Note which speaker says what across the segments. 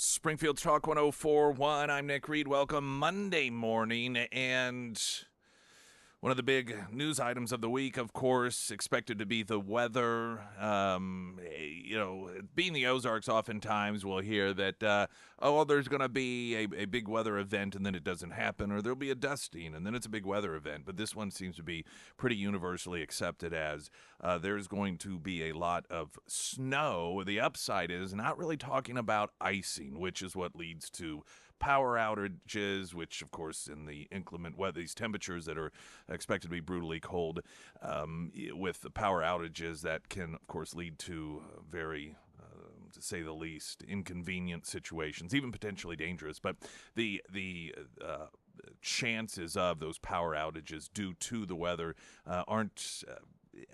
Speaker 1: Springfield Talk 104.1. I'm Nick Reed. Welcome Monday morning. And one of the big news items of the week, of course, expected to be the weather. Being the Ozarks, oftentimes we'll hear that, there's going to be a big weather event, and then it doesn't happen, or there'll be a dusting, and then it's a big weather event. But this one seems to be pretty universally accepted as there's going to be a lot of snow. The upside is not really talking about icing, which is what leads to power outages, which, of course, in the inclement weather, these temperatures that are expected to be brutally cold, with the power outages, that can, of course, lead to very, to say the least, inconvenient situations, even potentially dangerous. But the chances of those power outages due to the weather aren't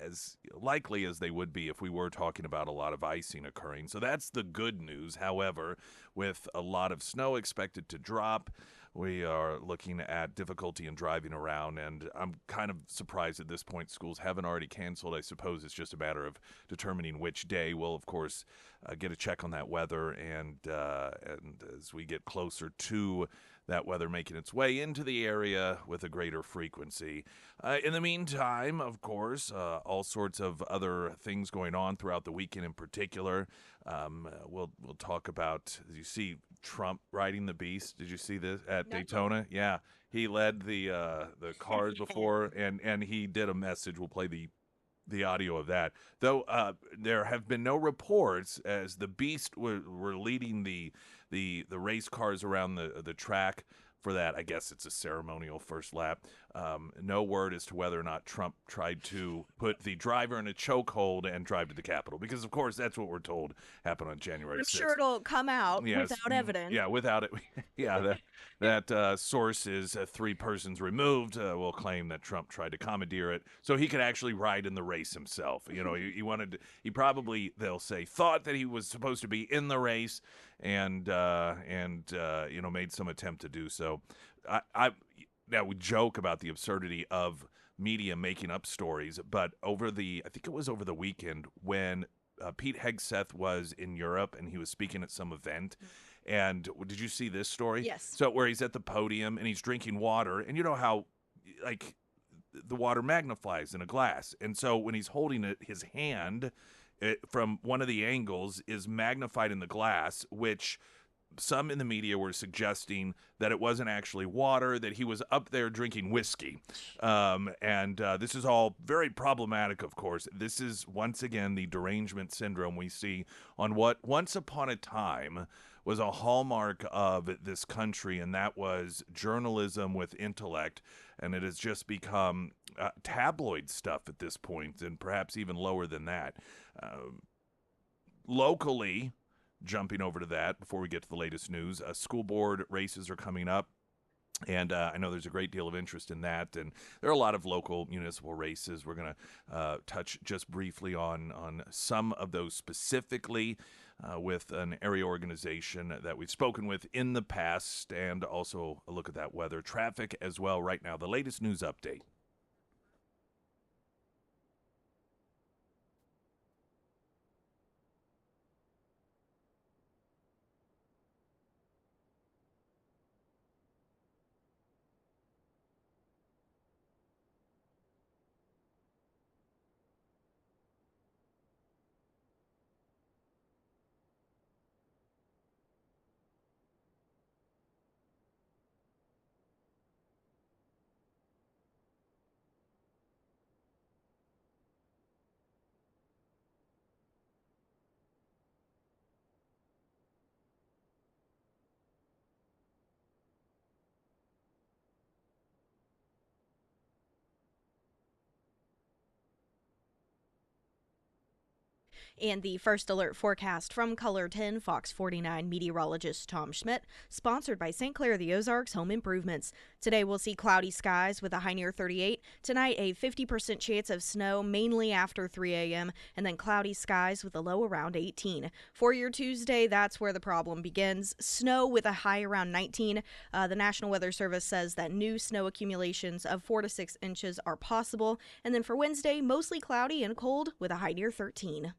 Speaker 1: as likely as they would be if we were talking about a lot of icing occurring. So that's the good news. However, with a lot of snow expected to drop, we are looking at difficulty in driving around, and I'm kind of surprised at this point schools haven't already canceled. I suppose it's just a matter of determining which day. We'll, of course, get a check on that weather, and as we get closer to that weather making its way into the area with a greater frequency. In the meantime, of course, all sorts of other things going on throughout the weekend in particular. We'll talk about, as you see, Trump riding the beast. Did you see this at Daytona? Yeah, he led the cars before, and he did a message. We'll play the audio of that. Though there have been no reports as the beast were leading the race cars around the track for that. I guess it's a ceremonial first lap. No word as to whether or not Trump tried to put the driver in a chokehold and drive to the Capitol, because, of course, that's what we're told happened on January 6th.
Speaker 2: I'm sure it'll come out
Speaker 1: Yes.
Speaker 2: without evidence.
Speaker 1: Yeah, without it. Yeah, that source is 3 persons removed will claim that Trump tried to commandeer it so he could actually ride in the race himself. You know, he wanted to, he probably, they'll say, thought that he was supposed to be in the race and made some attempt to do so. Now, we joke about the absurdity of media making up stories, but I think it was over the weekend when Pete Hegseth was in Europe and he was speaking at some event. And did you see this story?
Speaker 2: Yes.
Speaker 1: So where he's at the podium and he's drinking water, and you know how, like, the water magnifies in a glass. And so when he's holding it, his hand from one of the angles is magnified in the glass, which some in the media were suggesting that it wasn't actually water, that he was up there drinking whiskey. This is all very problematic, of course. This is, once again, the derangement syndrome we see on what once upon a time was a hallmark of this country, and that was journalism with intellect. And it has just become tabloid stuff at this point, and perhaps even lower than that. Locally, jumping over to that before we get to the latest news, school board races are coming up. And I know there's a great deal of interest in that. And there are a lot of local municipal races. We're going to touch just briefly on some of those specifically with an area organization that we've spoken with in the past, and also a look at that weather, traffic as well right now. The latest news update.
Speaker 2: And the first alert forecast from Color 10 Fox 49 meteorologist Tom Schmidt, sponsored by St. Clair the Ozarks Home Improvements. Today we'll see cloudy skies with a high near 38. Tonight a 50% chance of snow mainly after 3 a.m. and then cloudy skies with a low around 18. For your Tuesday, that's where the problem begins. Snow with a high around 19. The National Weather Service says that new snow accumulations of 4 to 6 inches are possible. And then for Wednesday, mostly cloudy and cold with a high near 13.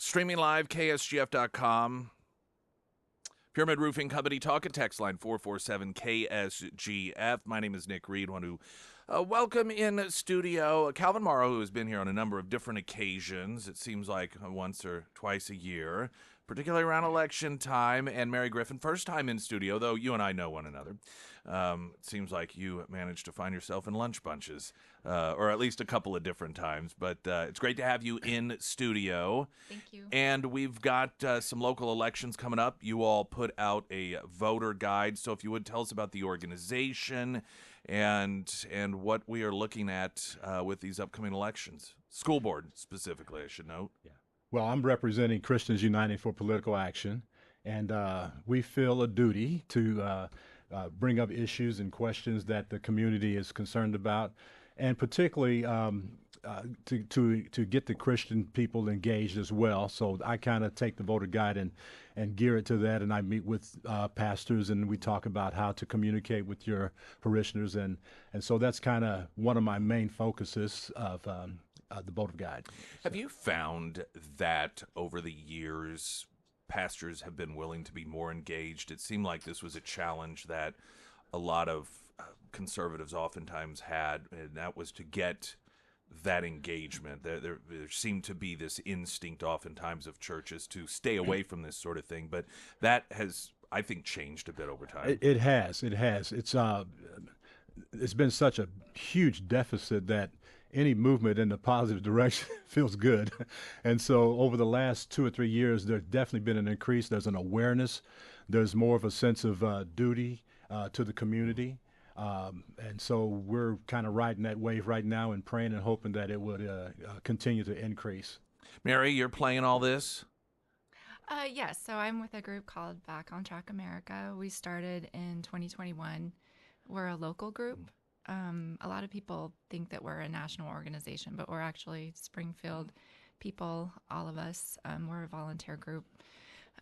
Speaker 1: Streaming live, KSGF.com. Pyramid Roofing Company talk and text line 447 KSGF. My name is Nick Reed. I want to welcome in studio Calvin Morrow, who has been here on a number of different occasions. It seems like once or twice a year, particularly around election time. And Mary Griffin, first time in studio, though you and I know one another. It seems like you managed to find yourself in lunch bunches, or at least a couple of different times. But it's great to have you in studio.
Speaker 3: Thank you.
Speaker 1: And we've got some local elections coming up. You all put out a voter guide. So if you would tell us about the organization and what we are looking at with these upcoming elections. School board, specifically, I should note.
Speaker 4: Yeah. Well, I'm representing Christians United for Political Action, and we feel a duty to bring up issues and questions that the community is concerned about, and particularly to get the Christian people engaged as well. So I kind of take the voter guide and gear it to that, and I meet with pastors, and we talk about how to communicate with your parishioners, and so that's kind of one of my main focuses of the voter guide.
Speaker 1: Have you found that over the years pastors have been willing to be more engaged? It seemed like this was a challenge that a lot of conservatives oftentimes had, and that was to get that engagement. There seemed to be this instinct oftentimes of churches to stay away from this sort of thing, but that has, I think, changed a bit over time.
Speaker 4: It has. It's been such a huge deficit that any movement in the positive direction feels good. And so over the last 2 or 3 years, there's definitely been an increase. There's an awareness. There's more of a sense of duty to the community. And so we're kind of riding that wave right now and praying and hoping that it would continue to increase.
Speaker 1: Mary, you're playing all this?
Speaker 3: Yes, so I'm with a group called Back on Track America. We started in 2021. We're a local group. A lot of people think that we're a national organization, but we're actually Springfield people, all of us. We're a volunteer group.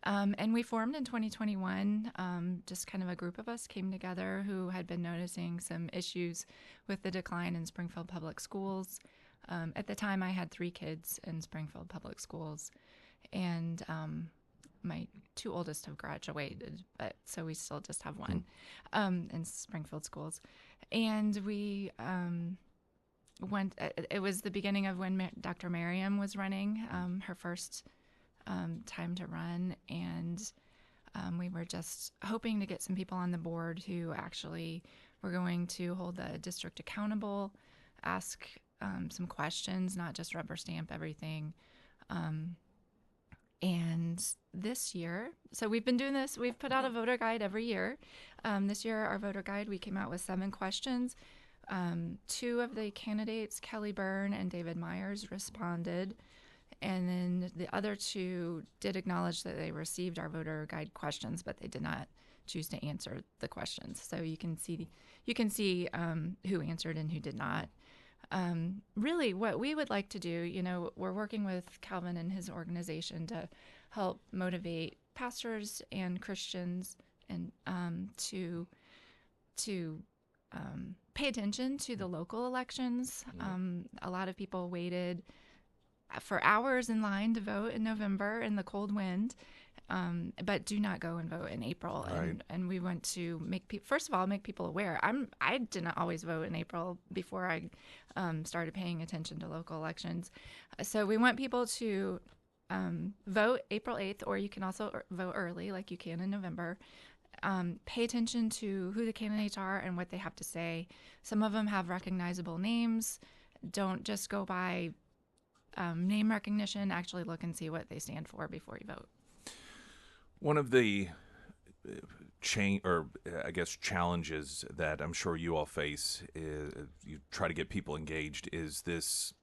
Speaker 3: And we formed in 2021. Just kind of a group of us came together who had been noticing some issues with the decline in Springfield Public Schools. At the time, I had 3 kids in Springfield Public Schools, and my 2 oldest have graduated, but so we still just have one in Springfield schools. And we went. It was the beginning of when Dr. Merriam was running, her first time to run, and we were just hoping to get some people on the board who actually were going to hold the district accountable, ask some questions, not just rubber stamp everything. And this year, so we've been doing this, we've put out a voter guide every year. This year, our voter guide, we came out with 7 questions. 2 of the candidates, Kelly Byrne and David Myers, responded. And then the other 2 did acknowledge that they received our voter guide questions, but they did not choose to answer the questions. So you can see who answered and who did not. Really, what we would like to do, we're working with Calvin and his organization to help motivate pastors and Christians and to pay attention to the local elections. A lot of people waited for hours in line to vote in November in the cold wind, but do not go and vote in April.
Speaker 1: Right.
Speaker 3: And we want to make people aware. I did not always vote in April before I started paying attention to local elections. So we want people to vote April 8th, or you can also vote early like you can in November. Pay attention to who the candidates are and what they have to say. Some of them have recognizable names. Don't just go by name recognition. Actually look and see what they stand for before you vote.
Speaker 1: One of the challenges that I'm sure you all face, you try to get people engaged, is this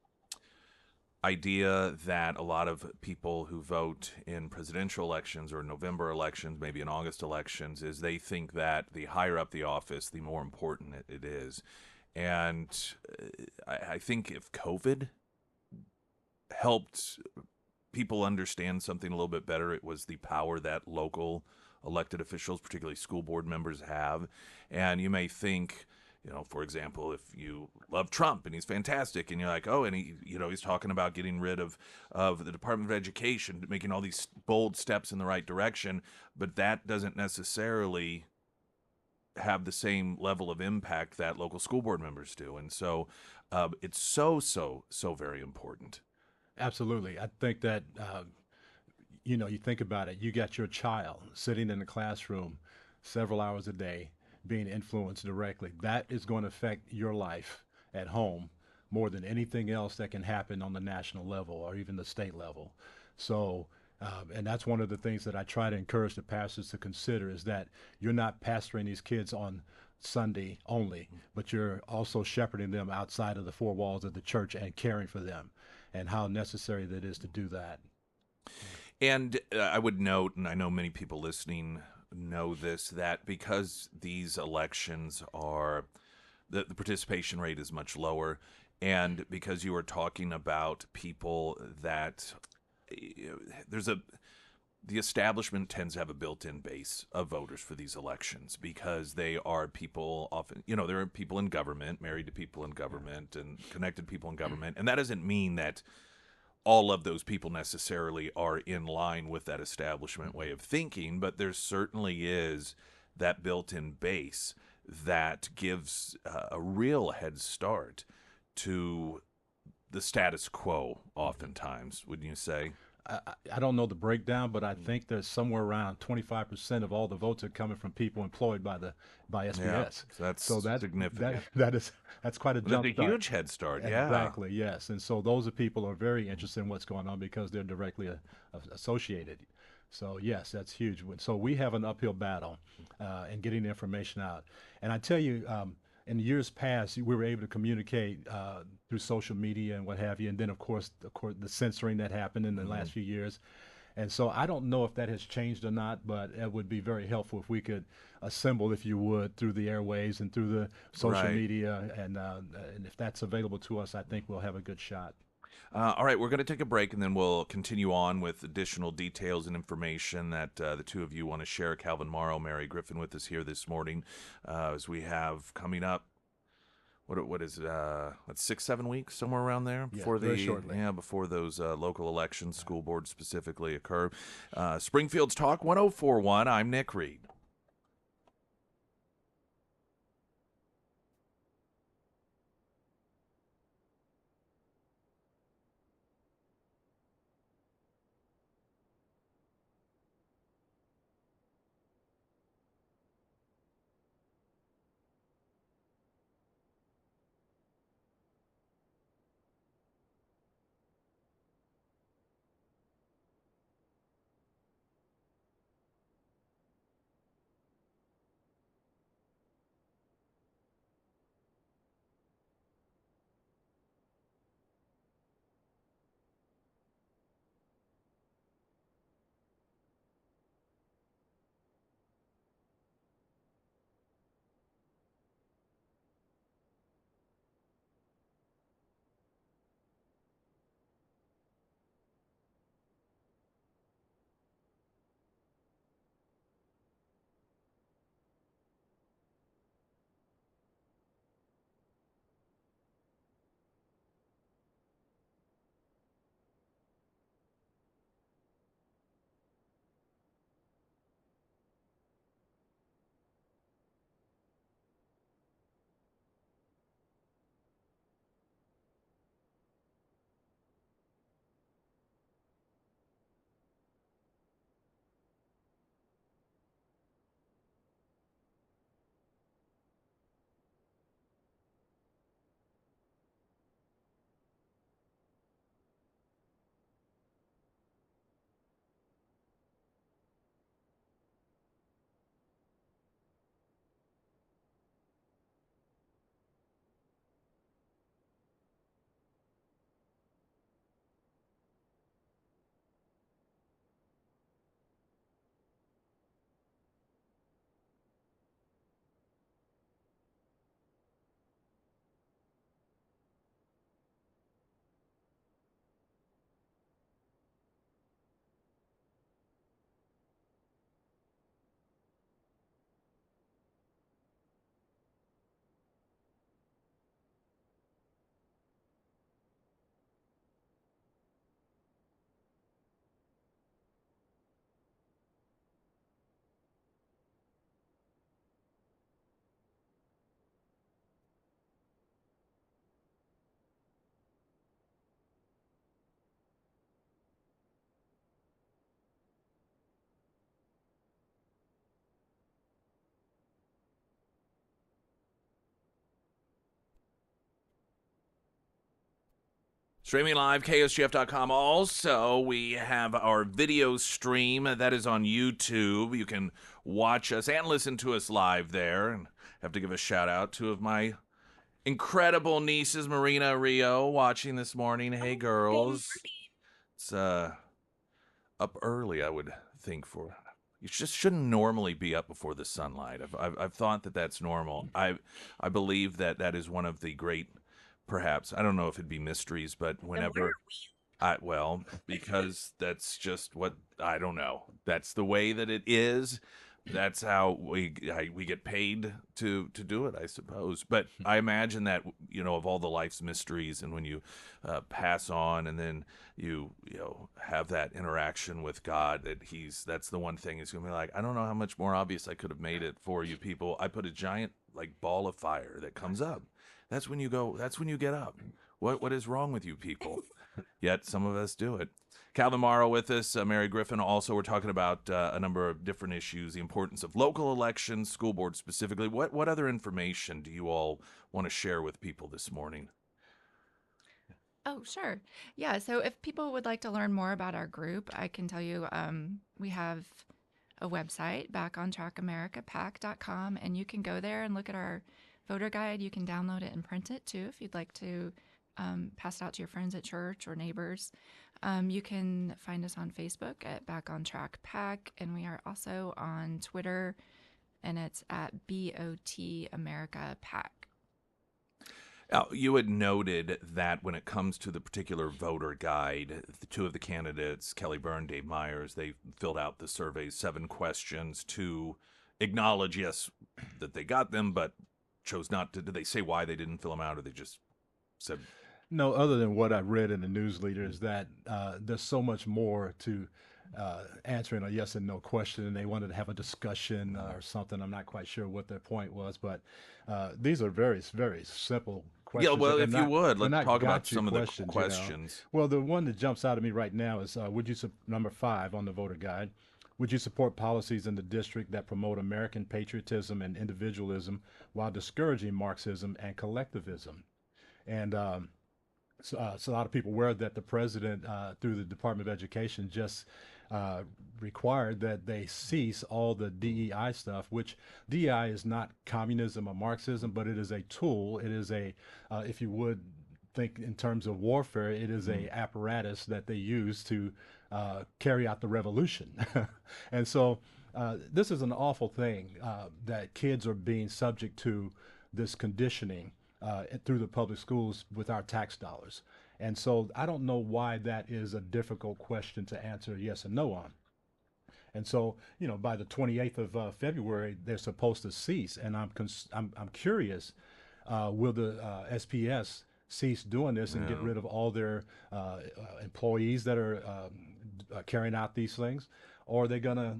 Speaker 1: idea that a lot of people who vote in presidential elections or November elections, maybe in August elections, is they think that the higher up the office, the more important it is. And I think if COVID helped people understand something a little bit better, it was the power that local elected officials, particularly school board members, have. And you may think, For example, if you love Trump and he's fantastic, and you're like, oh, and he's talking about getting rid of the Department of Education, making all these bold steps in the right direction, but that doesn't necessarily have the same level of impact that local school board members do. And so it's so very important.
Speaker 4: Absolutely. I think that, you think about it, you got your child sitting in the classroom several hours a day being influenced directly. That is going to affect your life at home more than anything else that can happen on the national level or even the state level. So, and that's one of the things that I try to encourage the pastors to consider is that you're not pastoring these kids on Sunday only, but you're also shepherding them outside of the four walls of the church and caring for them, and how necessary that is to do that.
Speaker 1: And I would note, and I know many people listening know this, that because these elections are, the participation rate is much lower, and because you are talking about people that the establishment tends to have a built-in base of voters for these elections because they are people often, there are people in government, married to people in government, and connected people in government, and that doesn't mean that all of those people necessarily are in line with that establishment way of thinking, but there certainly is that built-in base that gives a real head start to the status quo oftentimes, wouldn't you say?
Speaker 4: I don't know the breakdown, but I think there's somewhere around 25% of all the votes are coming from people employed by
Speaker 1: Yeah,
Speaker 4: SBS.
Speaker 1: so that's
Speaker 4: So
Speaker 1: significant.
Speaker 4: that's quite a
Speaker 1: But
Speaker 4: jump
Speaker 1: it's a
Speaker 4: start.
Speaker 1: huge head start, yeah.
Speaker 4: Exactly, yes. And so those are people who are very interested in what's going on because they're directly associated. So yes, that's huge. So we have an uphill battle in getting the information out. And I tell you, in years past, we were able to communicate through social media and what have you. And then, of course, the censoring that happened in the last few years. And so I don't know if that has changed or not, but it would be very helpful if we could assemble, if you would, through the airways and through the social
Speaker 1: Right.
Speaker 4: media. And if that's available to us, I think we'll have a good shot.
Speaker 1: All right, we're going to take a break, and then we'll continue on with additional details and information that the two of you want to share. Calvin Morrow, Mary Griffin with us here this morning as we have coming up. What is that's 6-7 weeks, somewhere around there
Speaker 4: Yes,
Speaker 1: before
Speaker 4: very shortly.
Speaker 1: before those local elections, school boards specifically, occur. Springfield's Talk 104.1. I'm Nick Reed. Streaming live, KSGF.com. Also, we have our video stream that is on YouTube. You can watch us and listen to us live there. And I have to give a shout out to of my incredible nieces, Marina, Rio, watching this morning. Hey, girls. It's up early, I would think. For you just shouldn't normally be up before the sunlight. I've thought that that's normal. I believe that that is one of the great, perhaps, I don't know if it'd be mysteries, but whenever because that's just what, I don't know. That's the way that it is. That's how we get paid to do it, I suppose. But I imagine that, of all the life's mysteries, and when you pass on, and then you have that interaction with God, that's the one thing. He's gonna be like, I don't know how much more obvious I could have made it for you people. I put a giant ball of fire that comes up. That's when you go. That's when you get up. What is wrong with you people? Yet some of us do it. Calvin Morrow with us, Mary Griffin. Also, we're talking about a number of different issues, the importance of local elections, school board specifically. What other information do you all want to share with people this morning?
Speaker 3: Oh, sure. Yeah. So if people would like to learn more about our group, I can tell you we have a website, backontrackamericapac.com, and you can go there and look at our voter guide. You can download it and print it too if you'd like to pass it out to your friends at church or neighbors. You can find us on Facebook at Back on Track PAC, and we are also on Twitter, and it's at BOT America PAC.
Speaker 1: You had noted that when it comes to the particular voter guide, the two of the candidates, Kelly Byrne, Dave Myers, they filled out the survey's 7 questions to acknowledge, yes, that they got them, but chose not to. Did they say why they didn't fill them out, or they just said...
Speaker 4: No, other than what I read in the news leader is that there's so much more to answering a yes and no question, and they wanted to have a discussion or something. I'm not quite sure what their point was, but these are very, very simple questions.
Speaker 1: Yeah, well, if you would, let's talk about
Speaker 4: gotcha
Speaker 1: some of the
Speaker 4: questions.
Speaker 1: questions.
Speaker 4: Well, the one that jumps out at me right now is, number 5 on the voter guide, would you support policies in the district that promote American patriotism and individualism while discouraging Marxism and collectivism? And so a lot of people aware that the president, through the Department of Education, just required that they cease all the DEI stuff, which DEI is not communism or Marxism, but it is a tool. It is if you would think in terms of warfare, it is a apparatus that they use to carry out the revolution. And so this is an awful thing that kids are being subject to this conditioning through the public schools with our tax dollars. And so I don't know why that is a difficult question to answer yes or no on. And so, by the 28th of February, they're supposed to cease. And I'm curious, will the SPS cease doing this and get rid of all their employees that are carrying out these things? Or are they going to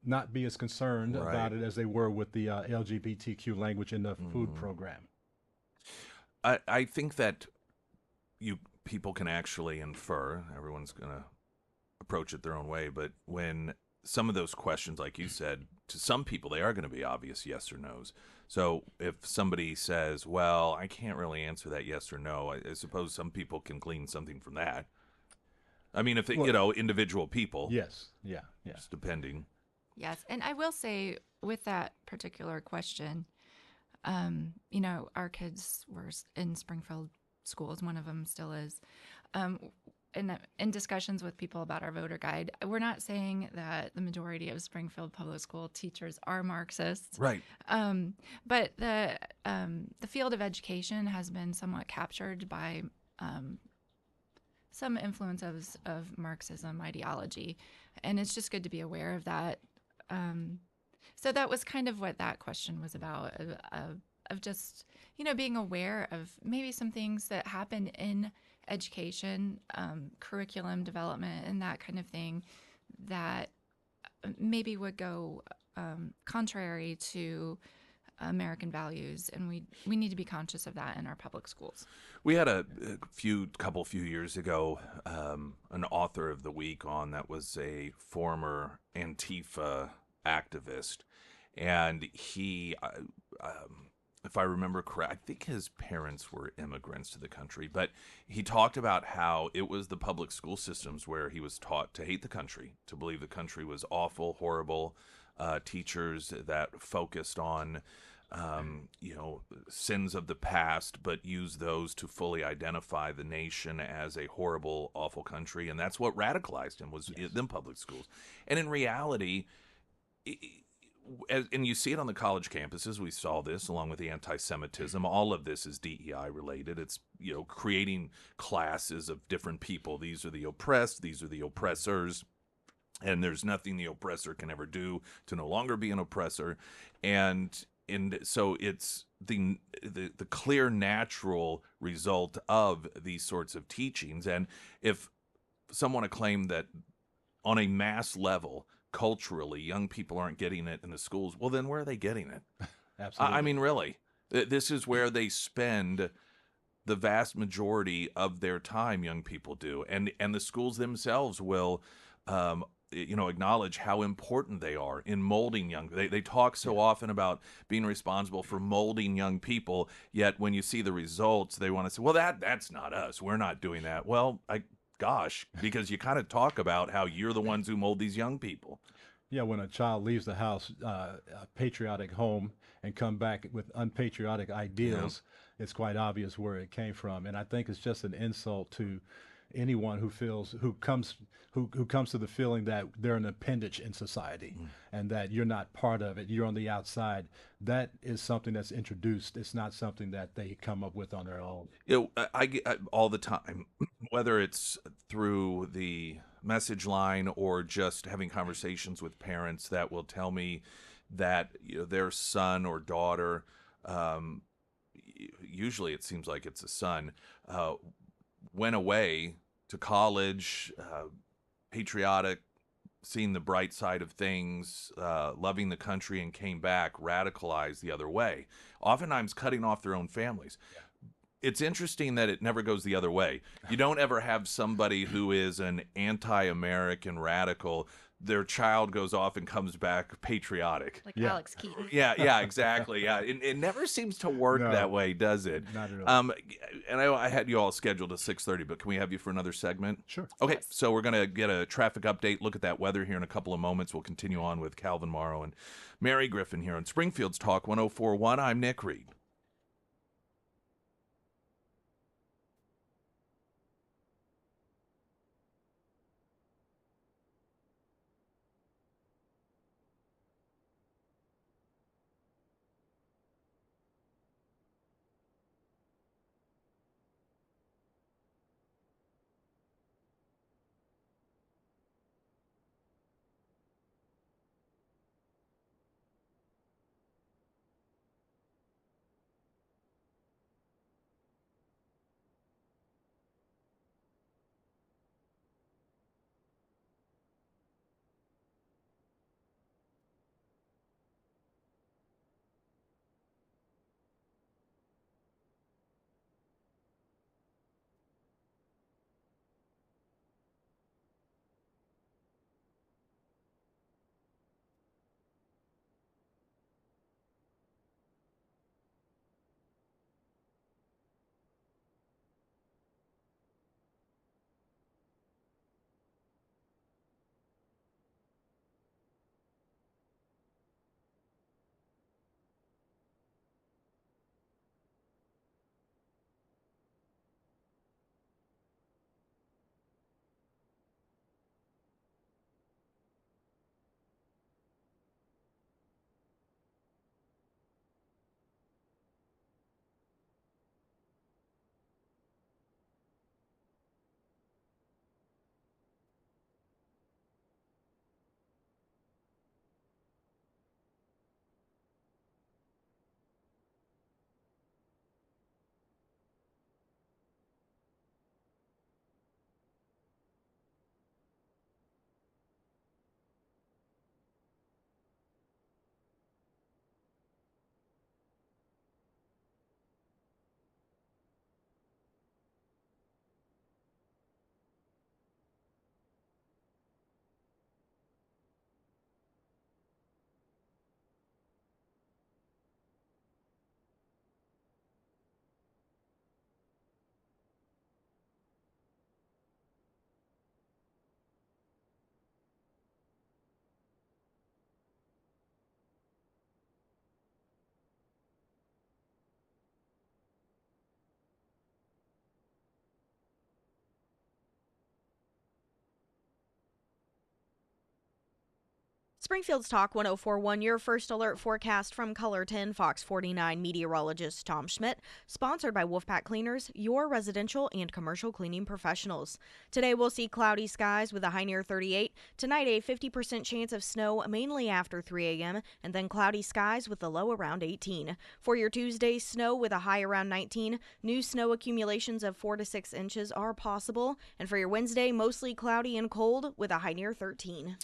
Speaker 4: not be as concerned about it as they were with the LGBTQ language in the food program?
Speaker 1: I think that people can actually infer. Everyone's going to approach it their own way, but when some of those questions, like you said, to some people they are going to be obvious yes or no's. So if somebody says, "Well, I can't really answer that yes or no," I suppose some people can glean something from that. I mean, if they, individual people,
Speaker 4: yes, yeah,
Speaker 1: just depending.
Speaker 3: Yes, and I will say with that particular question, our kids were in Springfield schools. One of them still is. In discussions with people about our voter guide, we're not saying that the majority of Springfield public school teachers are Marxists.
Speaker 1: Right.
Speaker 3: But the field of education has been somewhat captured by some influence of Marxism ideology. And it's just good to be aware of that. So that was kind of what that question was about, of just, being aware of maybe some things that happen in education, curriculum development, and that kind of thing that maybe would go contrary to American values, and we need to be conscious of that in our public schools.
Speaker 1: We had a few years ago an author of the week on that was a former Antifa activist, and he if I remember correct, I think his parents were immigrants to the country, but he talked about how it was the public school systems where he was taught to hate the country, to believe the country was awful, horrible, teachers that focused on, sins of the past, but use those to fully identify the nation as a horrible, awful country. And that's what radicalized him was them public schools. And in reality, and you see it on the college campuses. We saw this along with the anti-Semitism. All of this is DEI related. It's creating classes of different people. These are the oppressed. These are the oppressors. And there's nothing the oppressor can ever do to no longer be an oppressor. And so it's the clear natural result of these sorts of teachings. And if someone to claim that on a mass level, culturally, young people aren't getting it in the schools, well, then where are they getting it?
Speaker 4: Absolutely.
Speaker 1: I mean, really, this is where they spend the vast majority of their time, young people do. And the schools themselves will, acknowledge how important they are in molding young. They talk so often about being responsible for molding young people, yet when you see the results, they want to say, well, that's not us. We're not doing that. Well, gosh, because you kind of talk about how you're the ones who mold these young people.
Speaker 4: Yeah, when a child leaves the house, a patriotic home, and come back with unpatriotic ideals, it's quite obvious where it came from. And I think it's just an insult to anyone who comes to the feeling that they're an appendage in society and that you're not part of it. You're on the outside. That is something that's introduced. It's not something that they come up with on their own.
Speaker 1: I get all the time, whether it's through the message line or just having conversations with parents that will tell me that their son or daughter, usually it seems like it's a son, went away to college, patriotic, seeing the bright side of things, loving the country, and came back radicalized the other way, oftentimes cutting off their own families. It's interesting that it never goes the other way. You don't ever have somebody who is an anti-American radical, their child goes off and comes back patriotic.
Speaker 3: Like Alex Keaton.
Speaker 1: Yeah, exactly. Yeah, it never seems to work
Speaker 4: No,
Speaker 1: that way, does it?
Speaker 4: not at all.
Speaker 1: And I had you all scheduled at 6:30, but can we have you for another segment?
Speaker 4: Sure.
Speaker 1: Okay,
Speaker 3: Yes.
Speaker 1: so we're gonna get a traffic update, look at that weather here in a couple of moments. We'll continue on with Calvin Morrow and Mary Griffin here on Springfield's Talk 104.1. I'm Nick Reed.
Speaker 2: Springfield's Talk 1041, your first alert forecast from Color 10 Fox 49 meteorologist Tom Schmidt, sponsored by Wolfpack Cleaners, your residential and commercial cleaning professionals. Today we'll see cloudy skies with a high near 38. Tonight a 50% chance of snow mainly after 3 a.m. and then cloudy skies with a low around 18. For your Tuesday, snow with a high around 19. New snow accumulations of 4 to 6 inches are possible. And for your Wednesday, mostly cloudy and cold with a high near 13.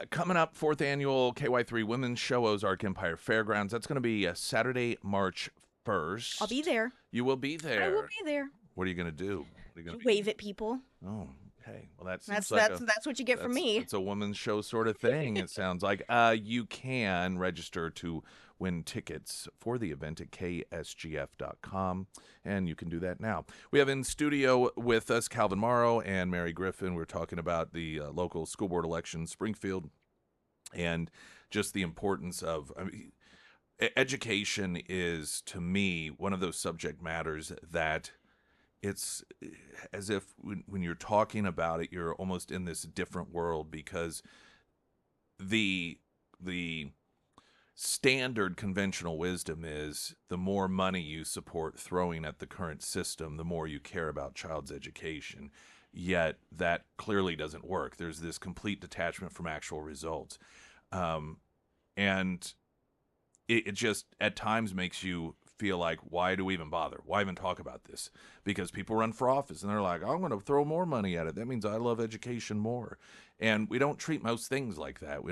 Speaker 1: Coming up, 4th annual KY3 Women's Show, Ozark Empire Fairgrounds. That's going to be Saturday, March 1st.
Speaker 2: I'll be there.
Speaker 1: You will be there.
Speaker 2: I will be there.
Speaker 1: What are you going to do? What are you gonna
Speaker 2: Wave at people.
Speaker 1: Oh, okay. Well,
Speaker 2: That's what you get from me.
Speaker 1: It's a woman's show sort of thing, it sounds like. You can register to win tickets for the event at ksgf.com, and you can do that now. We have in studio with us Calvin Morrow and Mary Griffin. We're talking about the local school board election in Springfield and just the importance of education is, to me, one of those subject matters that it's as if when you're talking about it, you're almost in this different world, because the standard conventional wisdom is the more money you support throwing at the current system, the more you care about child's education. Yet that clearly doesn't work. There's this complete detachment from actual results. And it just at times makes you feel like, why do we even bother? Why even talk about this? Because people run for office and they're like, I'm going to throw more money at it. That means I love education more. And we don't treat most things like that.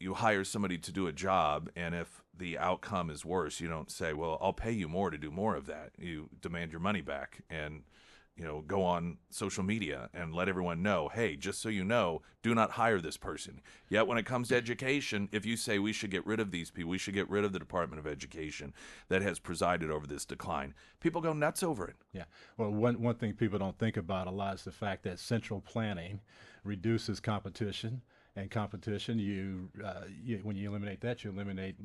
Speaker 1: You hire somebody to do a job, and if the outcome is worse, you don't say, well, I'll pay you more to do more of that. You demand your money back and, go on social media and let everyone know, hey, just so you know, do not hire this person. Yet when it comes to education, if you say we should get rid of these people, we should get rid of the Department of Education that has presided over this decline, people go nuts over it.
Speaker 4: Yeah. Well, one thing people don't think about a lot is the fact that central planning reduces competition. And competition, when you eliminate that, you eliminate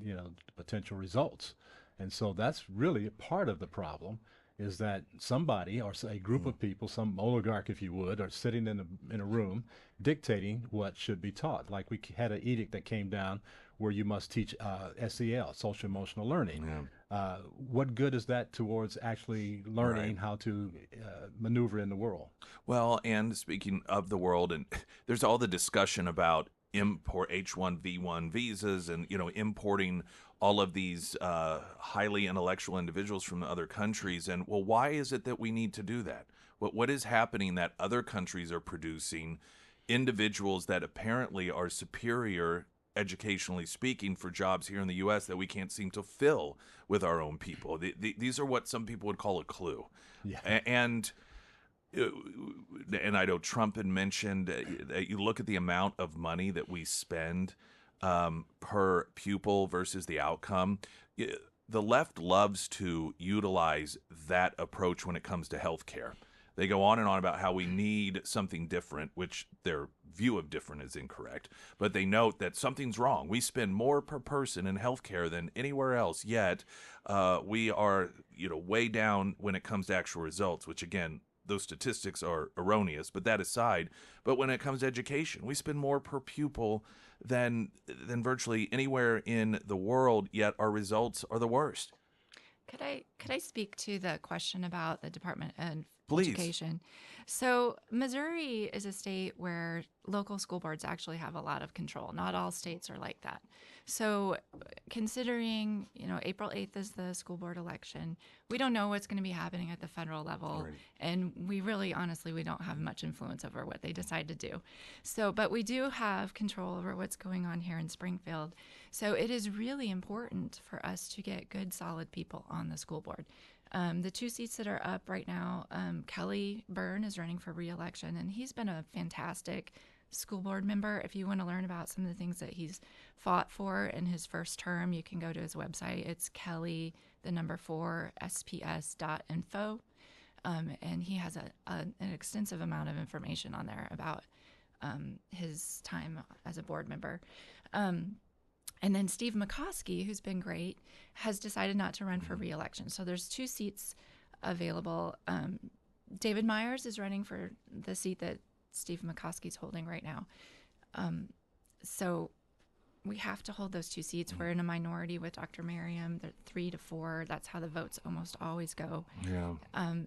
Speaker 4: potential results. And so that's really part of the problem, is that somebody or a group of people, some oligarch, if you would, are sitting in a room dictating what should be taught. Like we had an edict that came down where you must teach SEL, social emotional learning.
Speaker 1: Yeah.
Speaker 4: What good is that towards actually learning how to maneuver in the world?
Speaker 1: Well, and speaking of the world, and there's all the discussion about import H-1B1 visas and, importing all of these highly intellectual individuals from other countries. And, well, why is it that we need to do that? What is happening that other countries are producing individuals that apparently are superior educationally speaking for jobs here in the U.S. that we can't seem to fill with our own people? These are what some people would call a clue.
Speaker 4: Yeah.
Speaker 1: And I know Trump had mentioned that you look at the amount of money that we spend per pupil versus the outcome. The left loves to utilize that approach when it comes to healthcare. They go on and on about how we need something different, which their view of different is incorrect. But they note that something's wrong. We spend more per person in healthcare than anywhere else, yet we are way down when it comes to actual results, which, again, those statistics are erroneous, but that aside. But when it comes to education, we spend more per pupil than virtually anywhere in the world, yet our results are the worst.
Speaker 3: Could I speak to the question about the Department of
Speaker 1: Please.
Speaker 3: Education? So Missouri is a state where local school boards actually have a lot of control. Not all states are like that. So considering, April 8th is the school board election, we don't know what's going to be happening at the federal level.
Speaker 1: Right.
Speaker 3: And we really, honestly, we don't have much influence over what they decide to do. So, but we do have control over what's going on here in Springfield. So it is really important for us to get good, solid people on the school board. The two seats that are up right now, Kelly Byrne is running for re-election, and he's been a fantastic school board member. If you want to learn about some of the things that he's fought for in his first term, you can go to his website. It's kelly4sps.info. And he has an extensive amount of information on there about his time as a board member. And then Steve McCoskey, who's been great, has decided not to run for re-election. So there's two seats available. David Myers is running for the seat that Steve McCoskey's holding right now. So we have to hold those 2 seats. We're in a minority with Dr. Merriam. They're 3-4. That's how the votes almost always go.
Speaker 1: Yeah.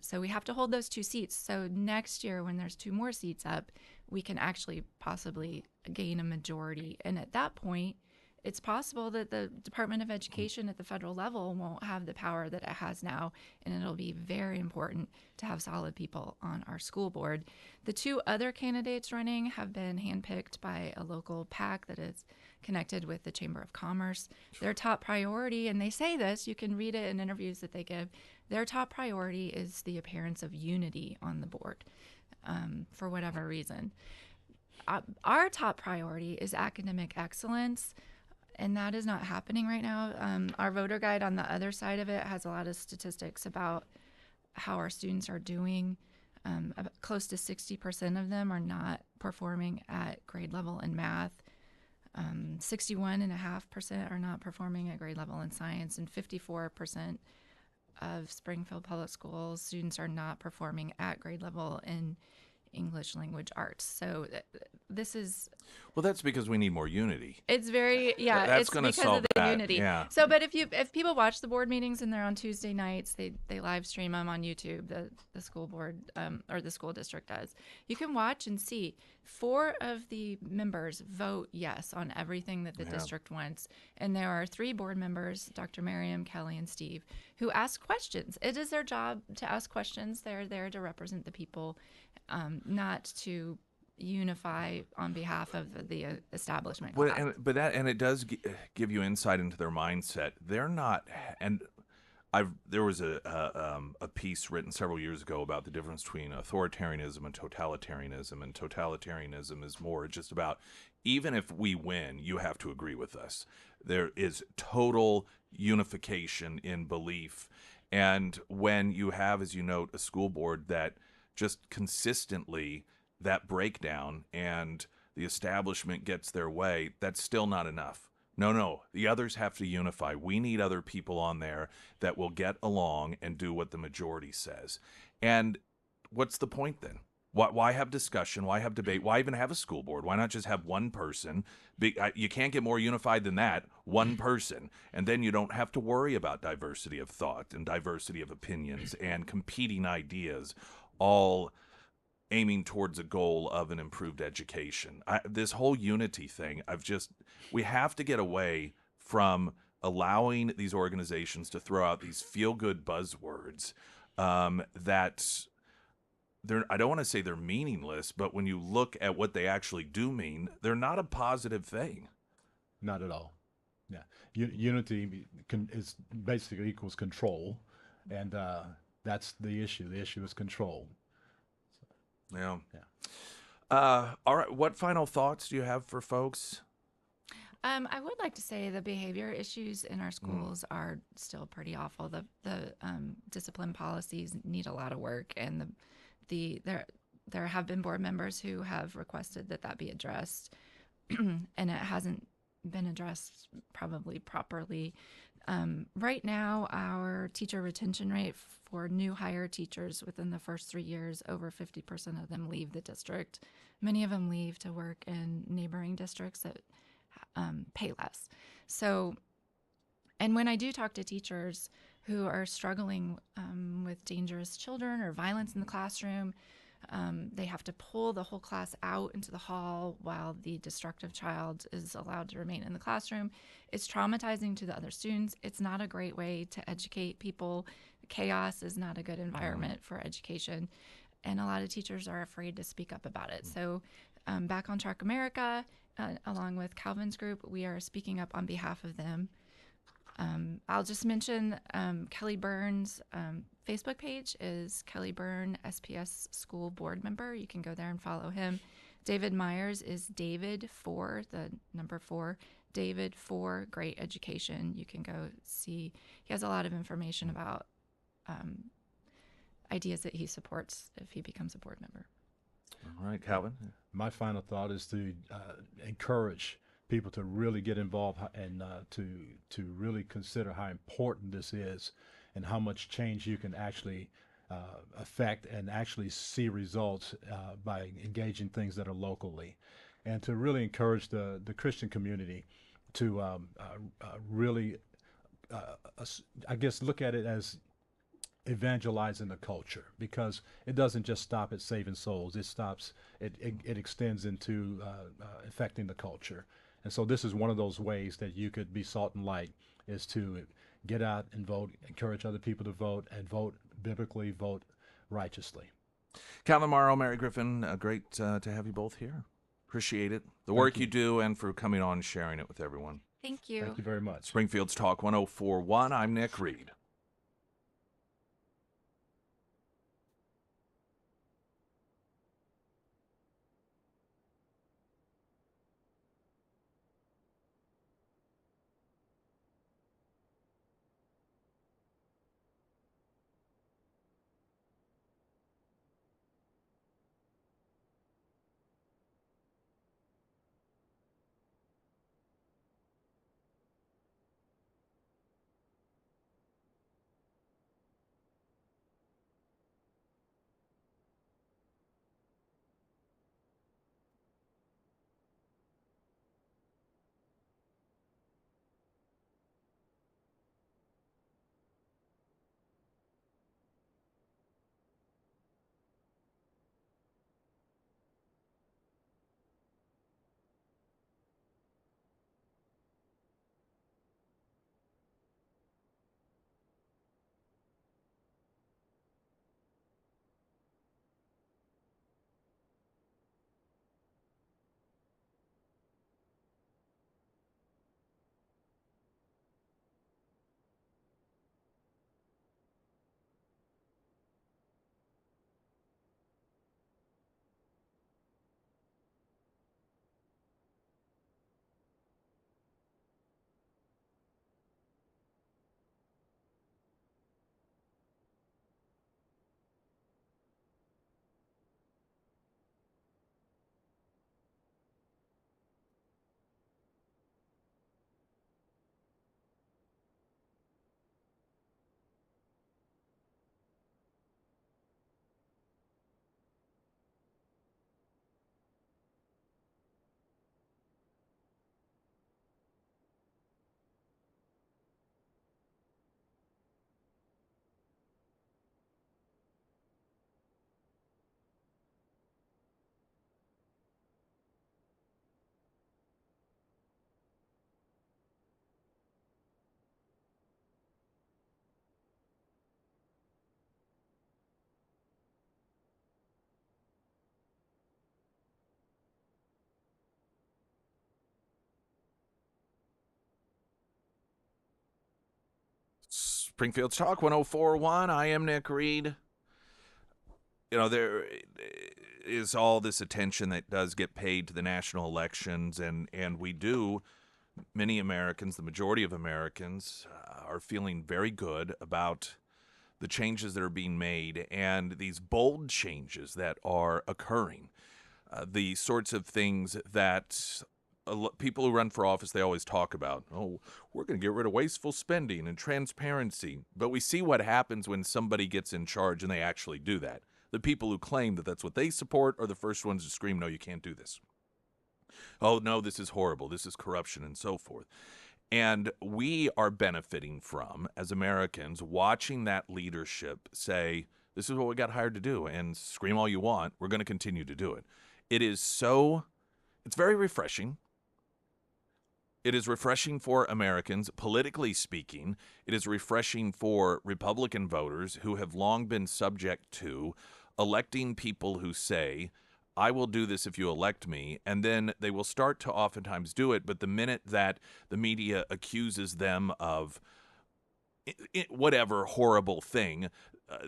Speaker 3: So we have to hold those 2 seats. So next year, when there's 2 more seats up, we can actually possibly gain a majority. And at that point, it's possible that the Department of Education at the federal level won't have the power that it has now, and it'll be very important to have solid people on our school board. The 2 other candidates running have been handpicked by a local PAC that is connected with the Chamber of Commerce. Their top priority, and they say this, you can read it in interviews that they give, their top priority is the appearance of unity on the board, for whatever reason. Our top priority is academic excellence, and that is not happening right now. Our voter guide on the other side of it has a lot of statistics about how our students are doing. Close to 60% of them are not performing at grade level in math. 61.5% are not performing at grade level in science, and 54% of Springfield Public Schools students are not performing at grade level in English language arts. So this is...
Speaker 1: Well, that's because we need more unity.
Speaker 3: It's very, yeah,
Speaker 1: That's
Speaker 3: it's
Speaker 1: going to
Speaker 3: because
Speaker 1: solve
Speaker 3: of the
Speaker 1: that.
Speaker 3: unity.
Speaker 1: Yeah.
Speaker 3: So, but if people watch the board meetings and they're on Tuesday nights, they live stream them on YouTube, the school board, or the school district does. You can watch and see 4 of the members vote yes on everything that the district wants. And there are 3 board members, Dr. Merriam, Kelly, and Steve, who ask questions. It is their job to ask questions. They're there to represent the people, not to unify on behalf of the establishment class.
Speaker 1: And it does give you insight into their mindset. They're not, and there was a piece written several years ago about the difference between authoritarianism and totalitarianism. And totalitarianism is more just about, even if we win, you have to agree with us. There is total unification in belief. And when you have, as you note, a school board that just consistently that breakdown and the establishment gets their way, that's still not enough. No, the others have to unify. We need other people on there that will get along and do what the majority says. And what's the point then? Why have discussion? Why have debate? Why even have a school board? Why not just have one person? You can't get more unified than that, one person. And then you don't have to worry about diversity of thought and diversity of opinions and competing ideas, all aiming towards a goal of an improved education. This whole unity thing, we have to get away from allowing these organizations to throw out these feel-good buzzwords that I don't want to say they're meaningless, but when you look at what they actually do mean, they're not a positive thing.
Speaker 4: Not at all. Yeah, unity is basically equals control, and that's the issue. The issue is control.
Speaker 1: Yeah. All right. What final thoughts do you have for folks?
Speaker 3: I would like to say the behavior issues in our schools are still pretty awful. The discipline policies need a lot of work, and there have been board members who have requested that be addressed, and it hasn't been addressed probably properly. Right now, our teacher retention rate for new hire teachers within the first 3 years, over 50% of them leave the district. Many of them leave to work in neighboring districts that pay less. So, and when I do talk to teachers who are struggling with dangerous children or violence in the classroom, they have to pull the whole class out into the hall while the destructive child is allowed to remain in the classroom. It's traumatizing to the other students. It's not a great way to educate people. Chaos is not a good environment for education, and a lot of teachers are afraid to speak up about it. So Back on Track America, along with Calvin's group, we are speaking up on behalf of them. I'll just mention Kelly Byrne's Facebook page is Kelly Byrne, SPS School Board Member. You can go there and follow him. David Myers is David for the number 4, David for Great Education. You can go see. He has a lot of information about ideas that he supports if he becomes a board member.
Speaker 1: All right, Calvin.
Speaker 4: My final thought is to encourage people to really get involved and to really consider how important this is and how much change you can actually affect and actually see results by engaging things that are locally. and to really encourage the Christian community to really, I guess, look at it as evangelizing the culture, because it doesn't just stop at saving souls. It extends into affecting the culture. And so this is one of those ways that you could be salt and light, is to get out and vote, encourage other people to vote, and vote biblically, vote righteously.
Speaker 1: Calvin Morrow, Mary Griffin, great to have you both here. Appreciate it. The work you do, and for coming on and sharing it with everyone.
Speaker 3: Thank you.
Speaker 4: Thank you very much.
Speaker 1: Springfield's Talk 1041. I'm Nick Reed. Springfield's Talk 1041. I am Nick Reed. You know, there is all this attention that does get paid to the national elections, and we do. Many Americans, the majority of Americans, are feeling very good about the changes that are being made and these bold changes that are occurring. The sorts of things that people who run for office, they always talk about. Oh, we're going to get rid of wasteful spending and transparency. But we see what happens when somebody gets in charge and they actually do that. The people who claim that that's what they support are the first ones to scream, no, you can't do this. Oh, no, this is horrible. This is corruption, and so forth. And we are benefiting from, as Americans, watching that leadership say, this is what we got hired to do, and scream all you want. We're going to continue to do it. It's very refreshing. It is refreshing for Americans, politically speaking. It is refreshing for Republican voters who have long been subject to electing people who say, I will do this if you elect me, and then they will start to oftentimes do it, but the minute that the media accuses them of whatever horrible thing,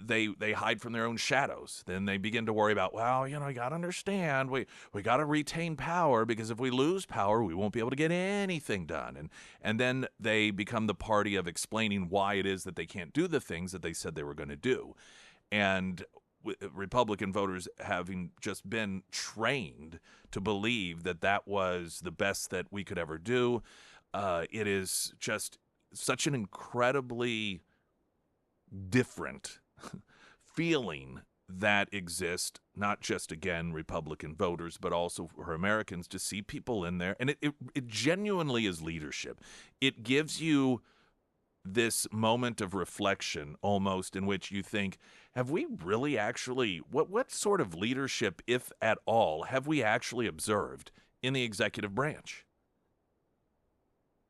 Speaker 1: they hide from their own shadows. Then they begin to worry about, well, you got to understand, we got to retain power, because if we lose power, we won't be able to get anything done. And then they become the party of explaining why it is that they can't do the things that they said they were going to do. And Republican voters having just been trained to believe that that was the best that we could ever do, it is just such an incredibly different feeling that exist, not just, again, Republican voters, but also for Americans to see people in there. And it genuinely is leadership. It gives you this moment of reflection almost in which you think, have we really actually, what sort of leadership, if at all, have we actually observed in the executive branch?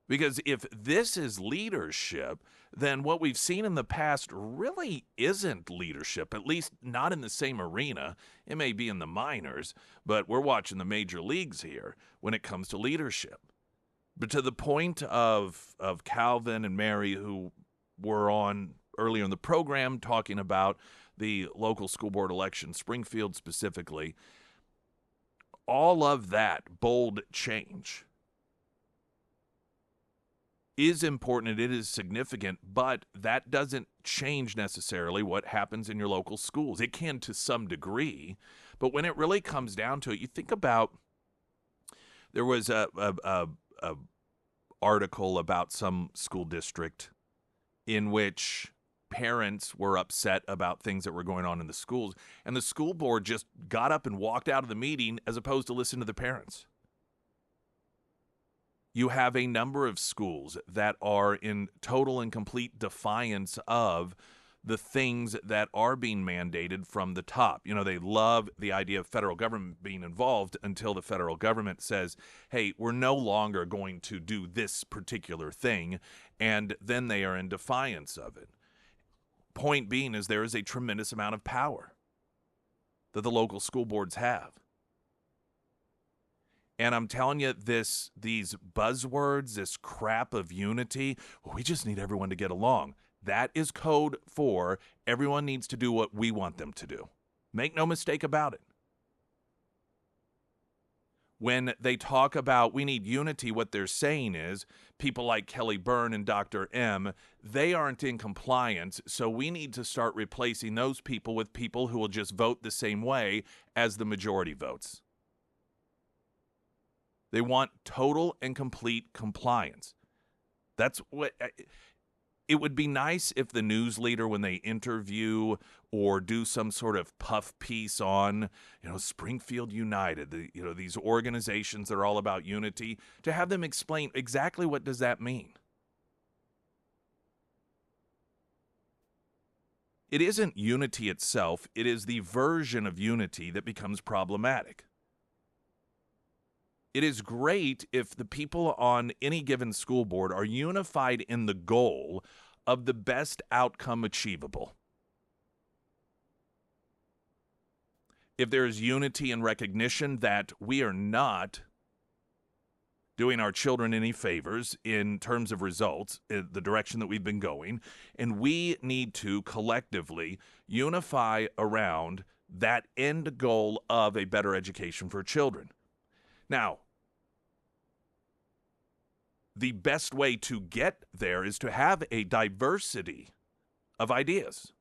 Speaker 1: Because if this is leadership, then what we've seen in the past really isn't leadership, at least not in the same arena. It may be in the minors, but we're watching the major leagues here when it comes to leadership. But to the point of Calvin and Mary, who were on earlier in the program talking about the local school board election, Springfield specifically, all of that bold change is important and it is significant, but that doesn't change necessarily what happens in your local schools. It can to some degree, but when it really comes down to it, you think about, there was a article about some school district in which parents were upset about things that were going on in the schools, and the school board just got up and walked out of the meeting as opposed to listen to the parents. You have a number of schools that are in total and complete defiance of the things that are being mandated from the top. You know, they love the idea of federal government being involved until the federal government says, hey, we're no longer going to do this particular thing, and then they are in defiance of it. Point being is there is a tremendous amount of power that the local school boards have. And I'm telling you, these buzzwords, this crap of unity, well, we just need everyone to get along. That is code for everyone needs to do what we want them to do. Make no mistake about it. When they talk about we need unity, what they're saying is people like Kelly Byrne and Dr. M, they aren't in compliance, so we need to start replacing those people with people who will just vote the same way as the majority votes. They want total and complete compliance. That's what it would be nice if the news leader, when they interview or do some sort of puff piece on, Springfield United, these organizations that are all about unity, to have them explain exactly what does that mean. It isn't unity itself, it is the version of unity that becomes problematic. It is great if the people on any given school board are unified in the goal of the best outcome achievable. If there is unity and recognition that we are not doing our children any favors in terms of results, in the direction that we've been going, and we need to collectively unify around that end goal of a better education for children. Now, the best way to get there is to have a diversity of ideas.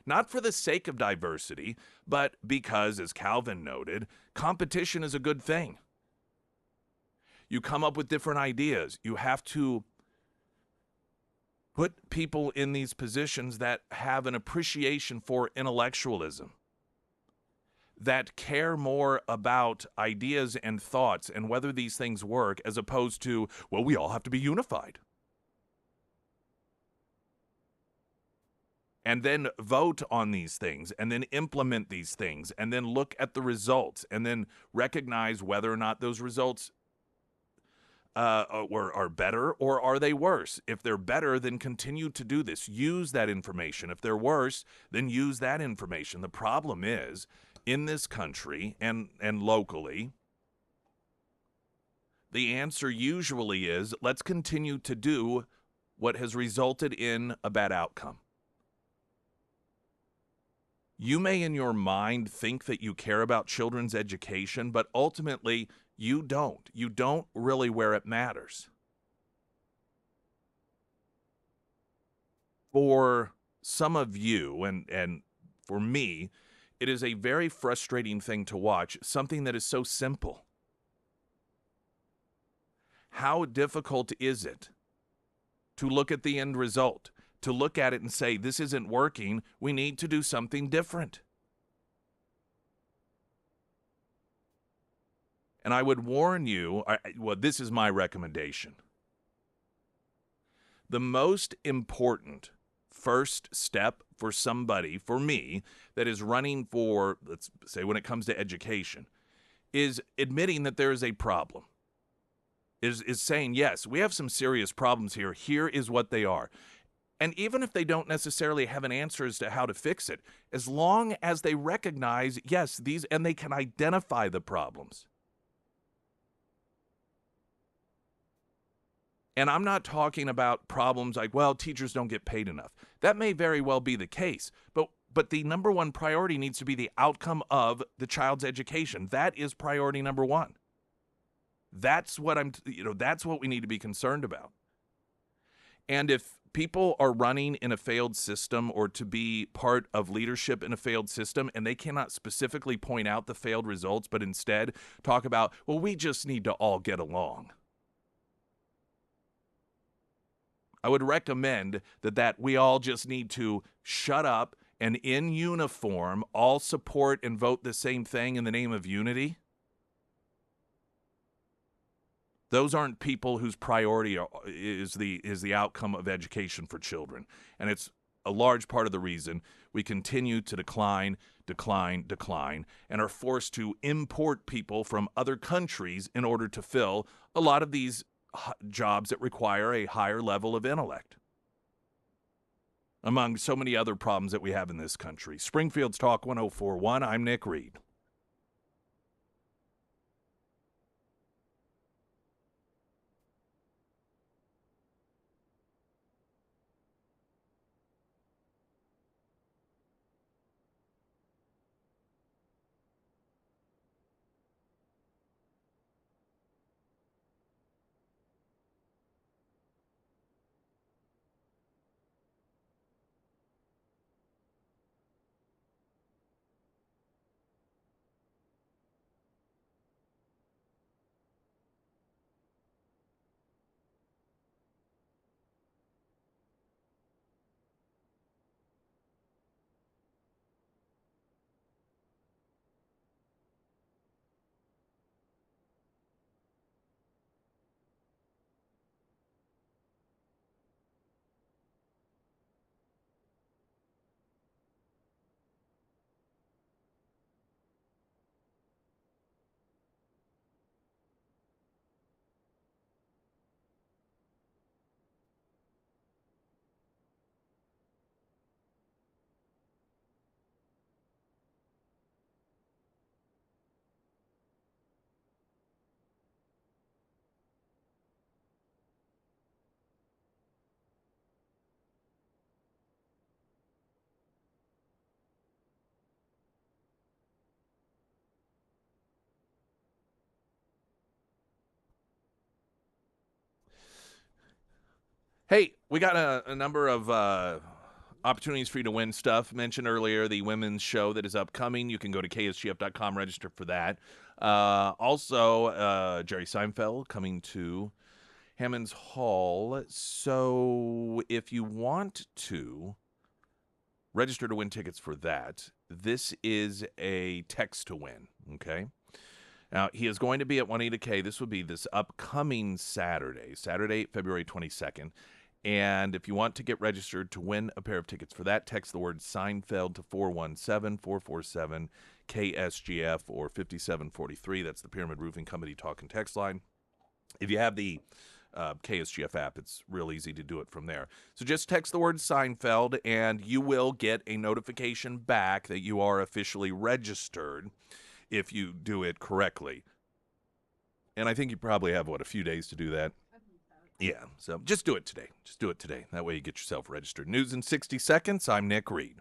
Speaker 1: Not for the sake of diversity, but because, as Calvin noted, competition is a good thing. You come up with different ideas. You have to put people in these positions that have an appreciation for intellectualism, that care more about ideas and thoughts and whether these things work, as opposed to, well, we all have to be unified. And then vote on these things, and then implement these things, and then look at the results, and then recognize whether or not those results are better or are they worse. If they're better, then continue to do this. Use that information. If they're worse, then use that information. The problem is, in this country and locally, the answer usually is, let's continue to do what has resulted in a bad outcome. You may in your mind think that you care about children's education, but ultimately you don't. You don't really where it matters. For some of you, and for me, it is a very frustrating thing to watch, something that is so simple. How difficult is it to look at the end result, to look at it and say, this isn't working, we need to do something different? And I would warn you, well, this is my recommendation. The most important first step for somebody, for me, that is running for, let's say, when it comes to education, is admitting that there is a problem. Is saying, yes, we have some serious problems here. Here is what they are. And even if they don't necessarily have an answer as to how to fix it, as long as they recognize, yes, these, and they can identify the problems. And I'm not talking about problems like, well, teachers don't get paid enough. That may very well be the case, but the number one priority needs to be the outcome of the child's education. That is priority number one. That's what that's what we need to be concerned about. And if people are running in a failed system or to be part of leadership in a failed system and they cannot specifically point out the failed results, but instead talk about, well, we just need to all get along. I would recommend that we all just need to shut up and in uniform all support and vote the same thing in the name of unity. Those aren't people whose priority is the outcome of education for children. And it's a large part of the reason we continue to decline, and are forced to import people from other countries in order to fill a lot of these jobs that require a higher level of intellect, among so many other problems that we have in this country. Springfield's Talk 104.1, I'm Nick Reed. Hey, we got a number of opportunities for you to win stuff. Mentioned earlier the women's show that is upcoming. You can go to ksgf.com, register for that. Also, Jerry Seinfeld coming to Hammond's Hall. So if you want to register to win tickets for that, this is a text to win, okay? Now, he is going to be at Juanita K. This would be this upcoming Saturday, February 22nd. And if you want to get registered to win a pair of tickets for that, text the word Seinfeld to 417-447-KSGF or 5743. That's the Pyramid Roofing Company talk and text line. If you have the KSGF app, it's real easy to do it from there. So just text the word Seinfeld, and you will get a notification back that you are officially registered if you do it correctly. And I think you probably have, a few days to do that? Yeah, so just do it today. Just do it today. That way you get yourself registered. News in 60 seconds. I'm Nick Reed.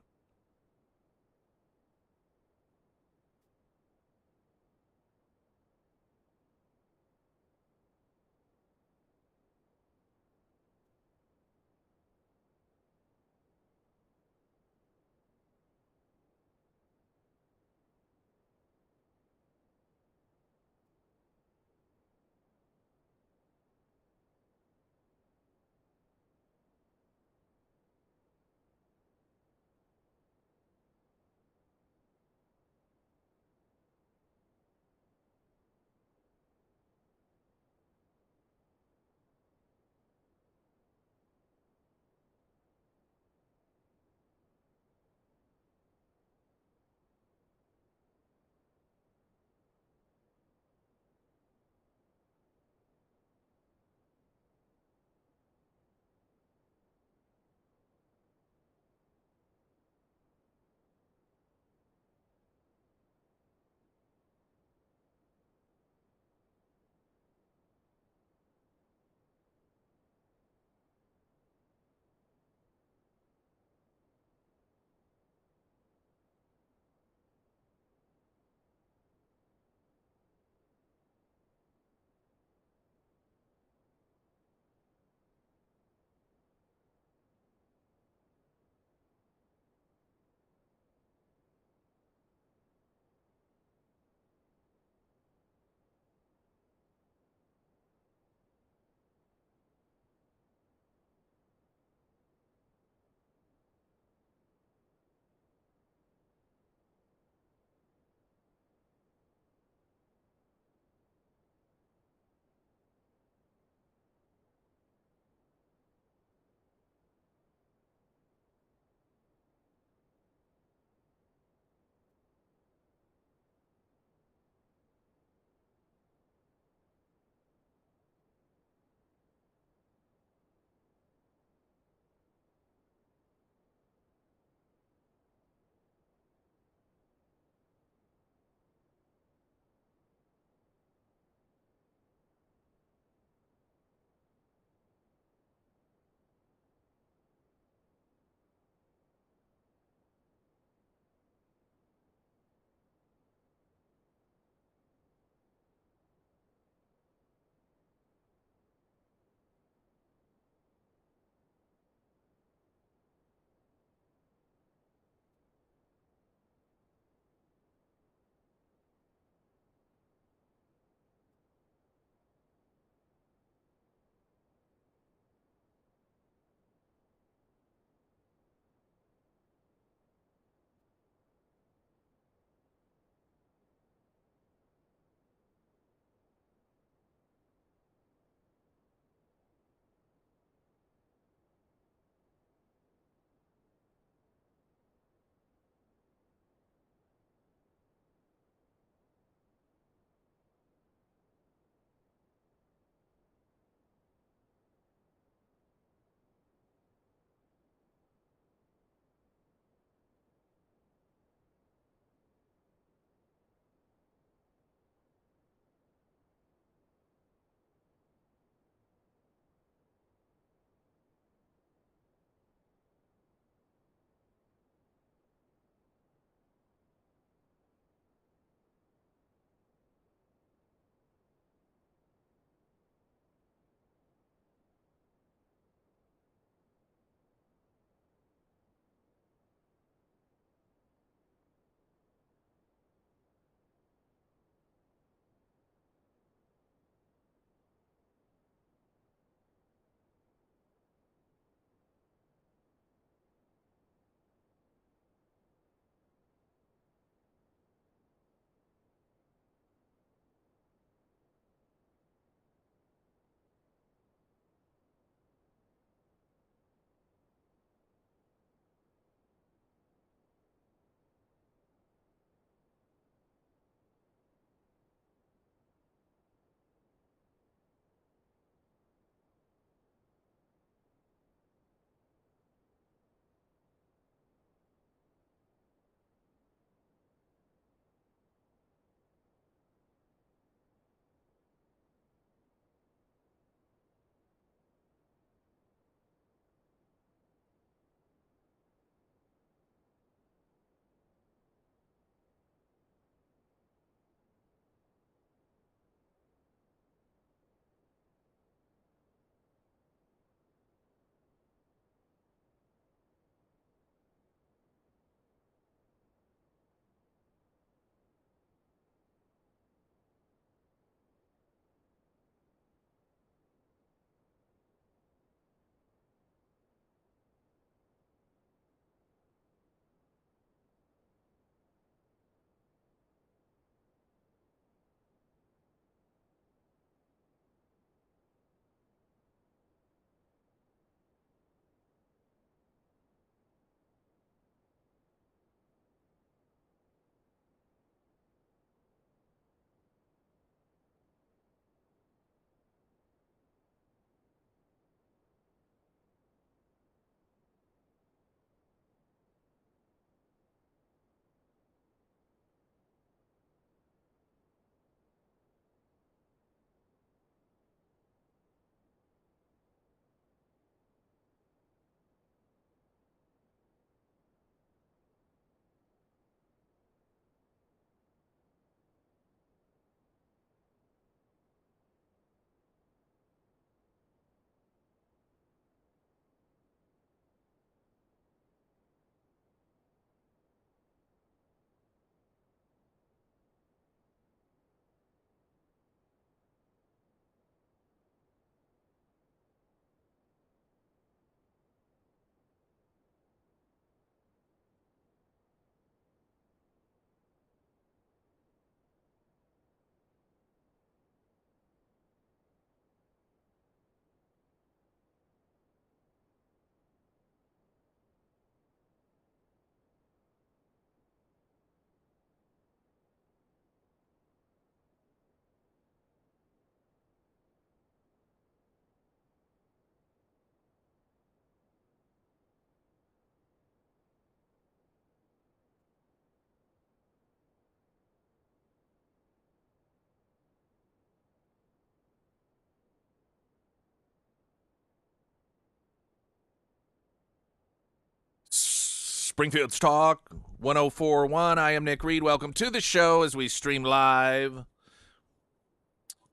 Speaker 1: Springfield's Talk 1041. I am Nick Reed. Welcome to the show as we stream live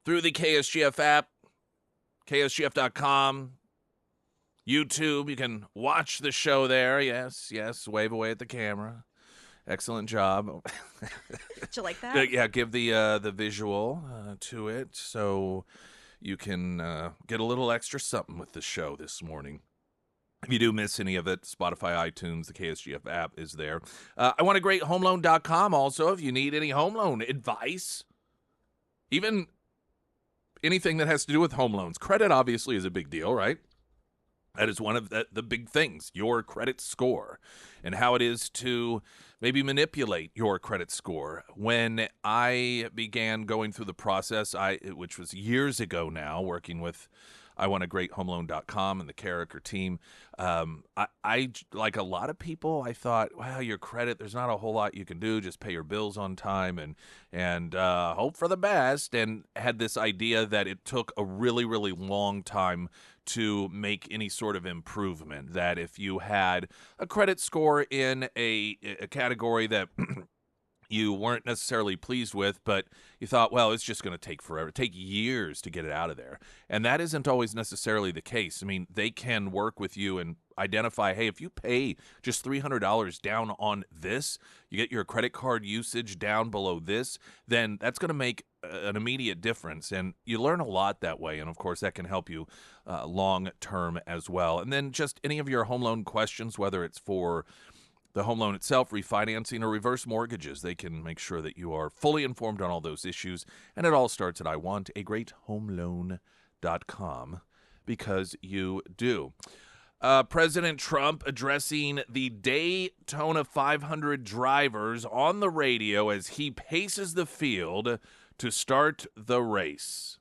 Speaker 1: through the KSGF app, ksgf.com, YouTube. You can watch the show there. Yes, wave away at the camera. Excellent job.
Speaker 2: Did you like that?
Speaker 1: Yeah, give the visual to it so you can get a little extra something with the show this morning. If you do miss any of it, Spotify, iTunes, the KSGF app is there. I want a great homeloan.com also if you need any home loan advice, even anything that has to do with home loans. Credit obviously is a big deal, right? That is one of the big things, your credit score and how it is to maybe manipulate your credit score. When I began going through the process, which was years ago now, working with iwantagreathomeloan.com and the Carricker team, I like a lot of people, I thought, wow, your credit, there's not a whole lot you can do. Just pay your bills on time and hope for the best. And had this idea that it took a really, really long time to make any sort of improvement, that if you had a credit score in a category that you weren't necessarily pleased with, but you thought, well, it's just going to take forever, take years to get it out of there. And that isn't always necessarily the case. I mean, they can work with you and identify, hey, if you pay just $300 down on this, you get your credit card usage down below this, then that's going to make an immediate difference. And you learn a lot that way. And of course, that can help you long term as well. And then just any of your home loan questions, whether it's for the home loan itself, refinancing, or reverse mortgages, they can make sure that you are fully informed on all those issues. And it all starts at iwantagreathomeloan.com, because you do. President Trump addressing the Daytona 500 drivers on the radio as he paces the field to start the race.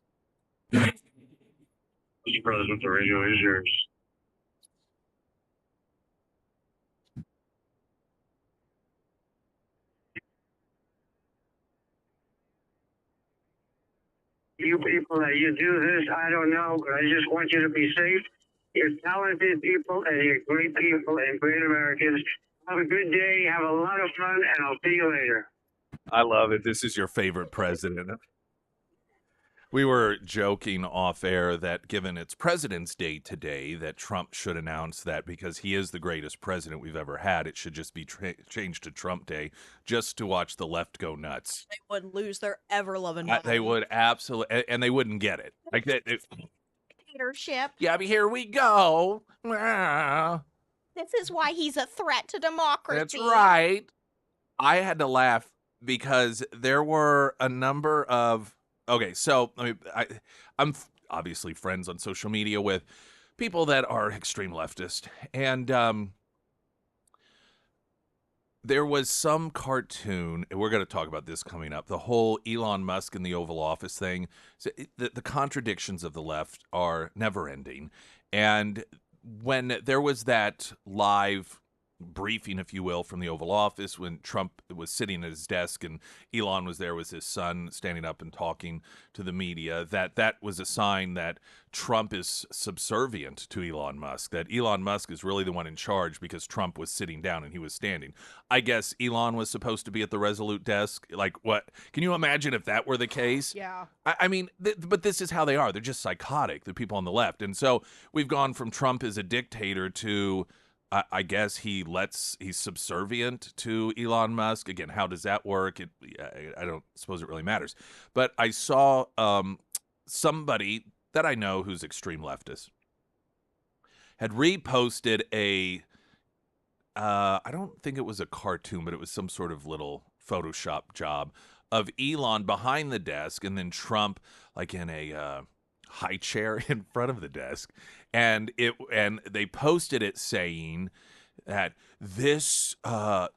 Speaker 5: Mr. President, the radio is yours. You people that you do this, I don't know, but I just want you to be safe. You're talented people and you're great people and great Americans. Have a good day, have a lot of fun, and I'll see you later.
Speaker 1: I love it. This is your favorite president. We were joking off air that given it's President's Day today, that Trump should announce that because he is the greatest president we've ever had, it should just be changed to Trump Day just to watch the left go nuts.
Speaker 2: They would lose their ever-loving mind.
Speaker 1: They would absolutely, and they wouldn't get it. Like that.
Speaker 2: Dictatorship.
Speaker 1: Yeah, but here we go. Ah,
Speaker 2: This is why he's a threat to democracy.
Speaker 1: that's right. I had to laugh because there were a number of. Okay, so I'm obviously friends on social media with people that are extreme leftist, and there was some cartoon, and we're going to talk about this coming up, the whole Elon Musk and the Oval Office thing. So the contradictions of the left are never-ending, and when there was that live briefing, if you will, from the Oval Office when Trump was sitting at his desk and Elon was there with his son standing up and talking to the media, that was a sign that Trump is subservient to Elon Musk, that Elon Musk is really the one in charge because Trump was sitting down and he was standing. I guess Elon was supposed to be at the Resolute desk. Like, what? Can you imagine if that were the case?
Speaker 2: Yeah.
Speaker 1: I mean, but this is how they are. They're just psychotic, the people on the left. And so we've gone from Trump as a dictator to I guess he's subservient to Elon Musk. Again, how does that work? I don't suppose it really matters. But I saw somebody that I know who's extreme leftist had reposted I don't think it was a cartoon, but it was some sort of little Photoshop job of Elon behind the desk and then Trump like in a high chair in front of the desk. And they posted it saying that this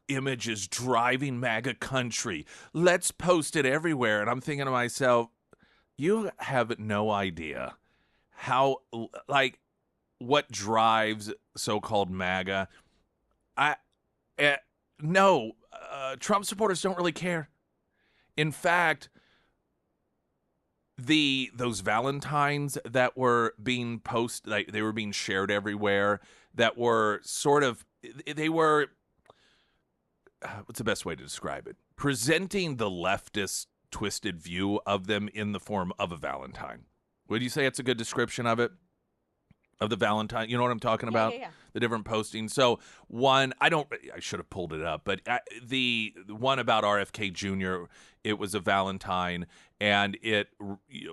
Speaker 1: image is driving MAGA country. Let's post it everywhere. And I'm thinking to myself, you have no idea how, like, what drives so-called MAGA. No, Trump supporters don't really care. In fact, those Valentines that were being posted, like they were being shared everywhere, that were sort of, they were what's the best way to describe it? Presenting the leftist twisted view of them in the form of a Valentine. Would you say it's a good description of it? Of the Valentine? You know what I'm talking about?
Speaker 2: Yeah.
Speaker 1: The different postings. So one, I should have pulled it up, but the one about RFK Jr., it was a Valentine, and it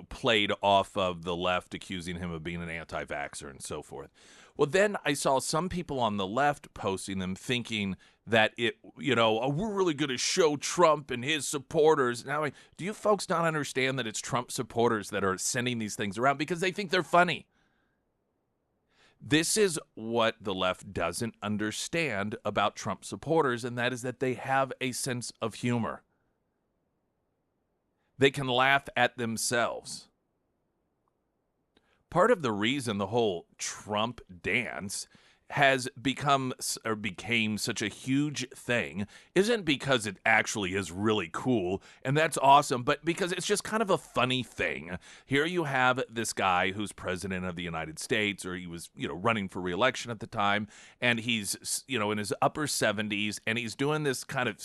Speaker 1: played off of the left accusing him of being an anti-vaxxer and so forth. Well, then I saw some people on the left posting them thinking that we're really going to show Trump and his supporters. Now, do you folks not understand that it's Trump supporters that are sending these things around because they think they're funny? This is what the left doesn't understand about Trump supporters, and that is that they have a sense of humor. They can laugh at themselves. Part of the reason the whole Trump dance has became such a huge thing isn't because it actually is really cool and that's awesome, but because it's just kind of a funny thing. Here you have this guy who's president of the United States, or he was, running for re-election at the time, and he's, in his upper 70s, and he's doing this kind of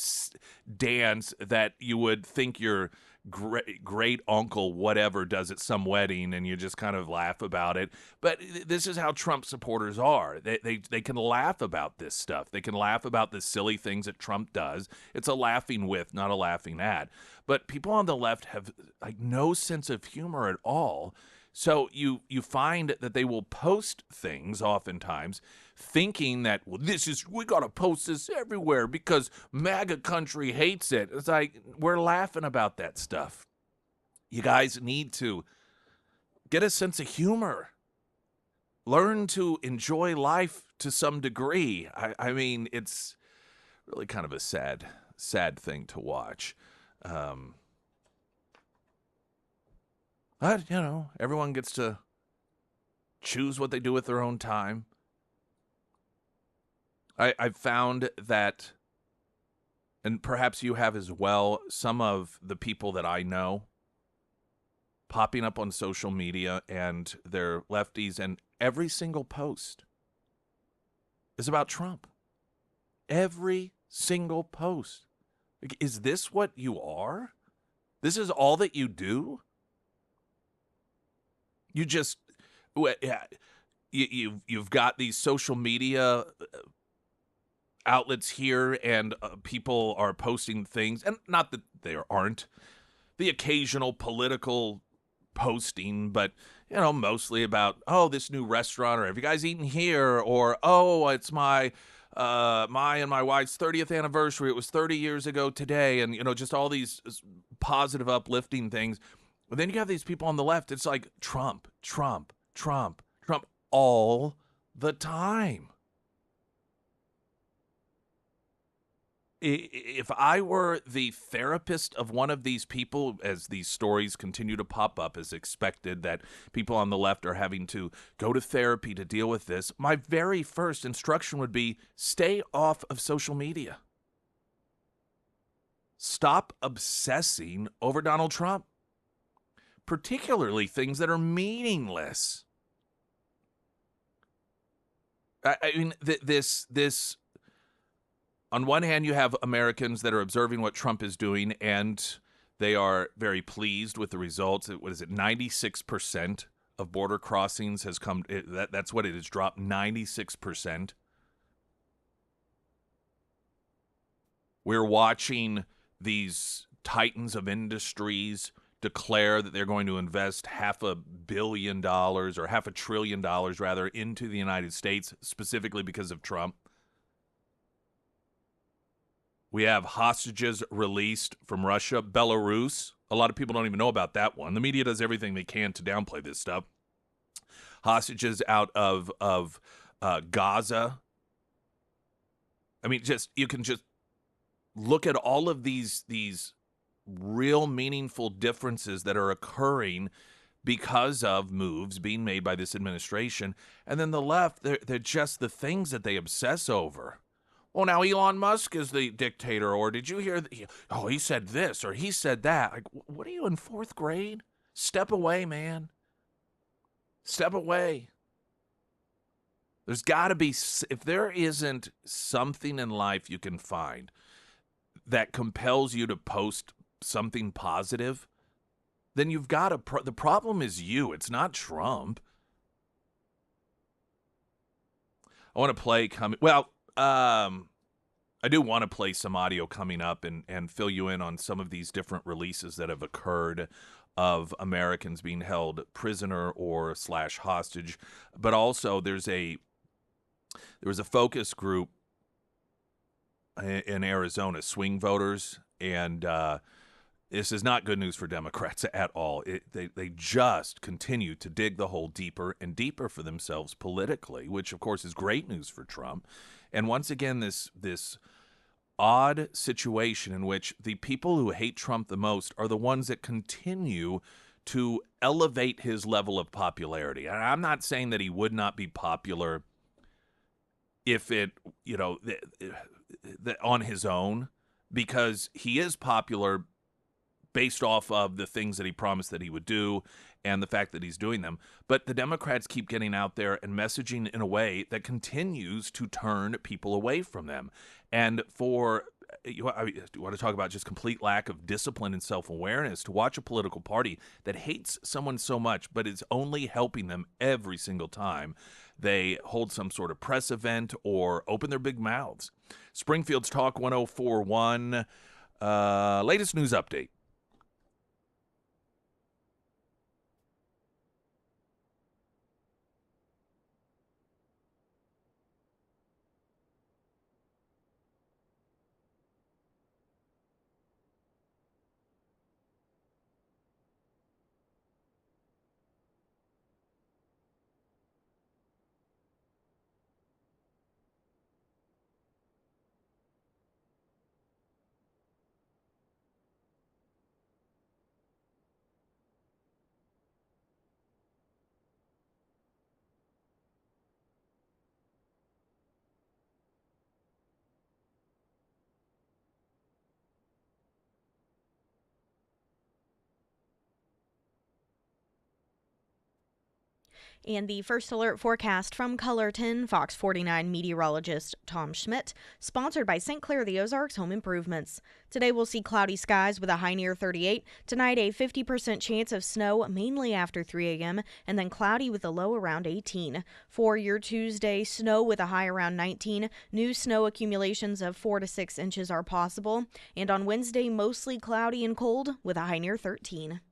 Speaker 1: dance that you would think your great uncle whatever does at some wedding, and you just kind of laugh about it. But this is how Trump supporters are. They can laugh about this stuff. They can laugh about the silly things that Trump does. It's a laughing with, not a laughing at. But people on the left have no sense of humor at all. So you find that they will post things oftentimes thinking that, we got to post this everywhere because MAGA country hates it. It's like, we're laughing about that stuff. You guys need to get a sense of humor. Learn to enjoy life to some degree. I mean, it's really kind of a sad thing to watch. But, everyone gets to choose what they do with their own time. I've found that, and perhaps you have as well, some of the people that I know popping up on social media, and they're lefties, and every single post is about Trump. Every single post. Is this what you are? This is all that you do? You just, you've got these social media outlets here, and people are posting things, and not that there aren't the occasional political posting, but mostly about, this new restaurant, or have you guys eaten here, or it's my and my wife's 30th anniversary. It was 30 years ago today, and just all these positive, uplifting things. But then you have these people on the left. It's like Trump, Trump, Trump, Trump all the time. If I were the therapist of one of these people, as these stories continue to pop up, as expected that people on the left are having to go to therapy to deal with this, my very first instruction would be stay off of social media. Stop obsessing over Donald Trump, particularly things that are meaningless. I mean, this. On one hand, you have Americans that are observing what Trump is doing, and they are very pleased with the results. What is it? 96% of border crossings has come. That's what it has dropped. 96%. We're watching these titans of industries declare that they're going to invest $500 million, or $500 billion rather, into the United States, specifically because of Trump. We have hostages released from Russia, Belarus. A lot of people don't even know about that one. The media does everything they can to downplay this stuff. Hostages out of Gaza. I mean, you can just look at all of these real meaningful differences that are occurring because of moves being made by this administration. And then the left, they're just the things that they obsess over. Well, now Elon Musk is the dictator, or did you hear he said this, or he said that. Like, what are you, in fourth grade? Step away, man. Step away. There's got to be, if there isn't something in life you can find that compels you to post something positive, then you've got the problem is you. It's not Trump. I want to play I do want to play some audio coming up and fill you in on some of these different releases that have occurred of Americans being held prisoner or / hostage. But also there was a focus group in Arizona, swing voters, and this is not good news for Democrats at all. They just continue to dig the hole deeper and deeper for themselves politically, which of course is great news for Trump. And once again, this odd situation in which the people who hate Trump the most are the ones that continue to elevate his level of popularity. And I'm not saying that he would not be popular if it, on his own, because he is popular based off of the things that he promised that he would do and the fact that he's doing them. But the Democrats keep getting out there and messaging in a way that continues to turn people away from them. And you want to talk about just complete lack of discipline and self-awareness, to watch a political party that hates someone so much but is only helping them every single time they hold some sort of press event or open their big mouths. Springfield's Talk 104.1, latest news update.
Speaker 2: And the first alert forecast from Color 10, Fox 49 meteorologist Tom Schmidt, sponsored by St. Clair the Ozarks Home Improvements. Today we'll see cloudy skies with a high near 38. Tonight a 50% chance of snow, mainly after 3 a.m., and then cloudy with a low around 18. For your Tuesday, snow with a high around 19. New snow accumulations of 4 to 6 inches are possible. And on Wednesday, mostly cloudy and cold with a high near 13.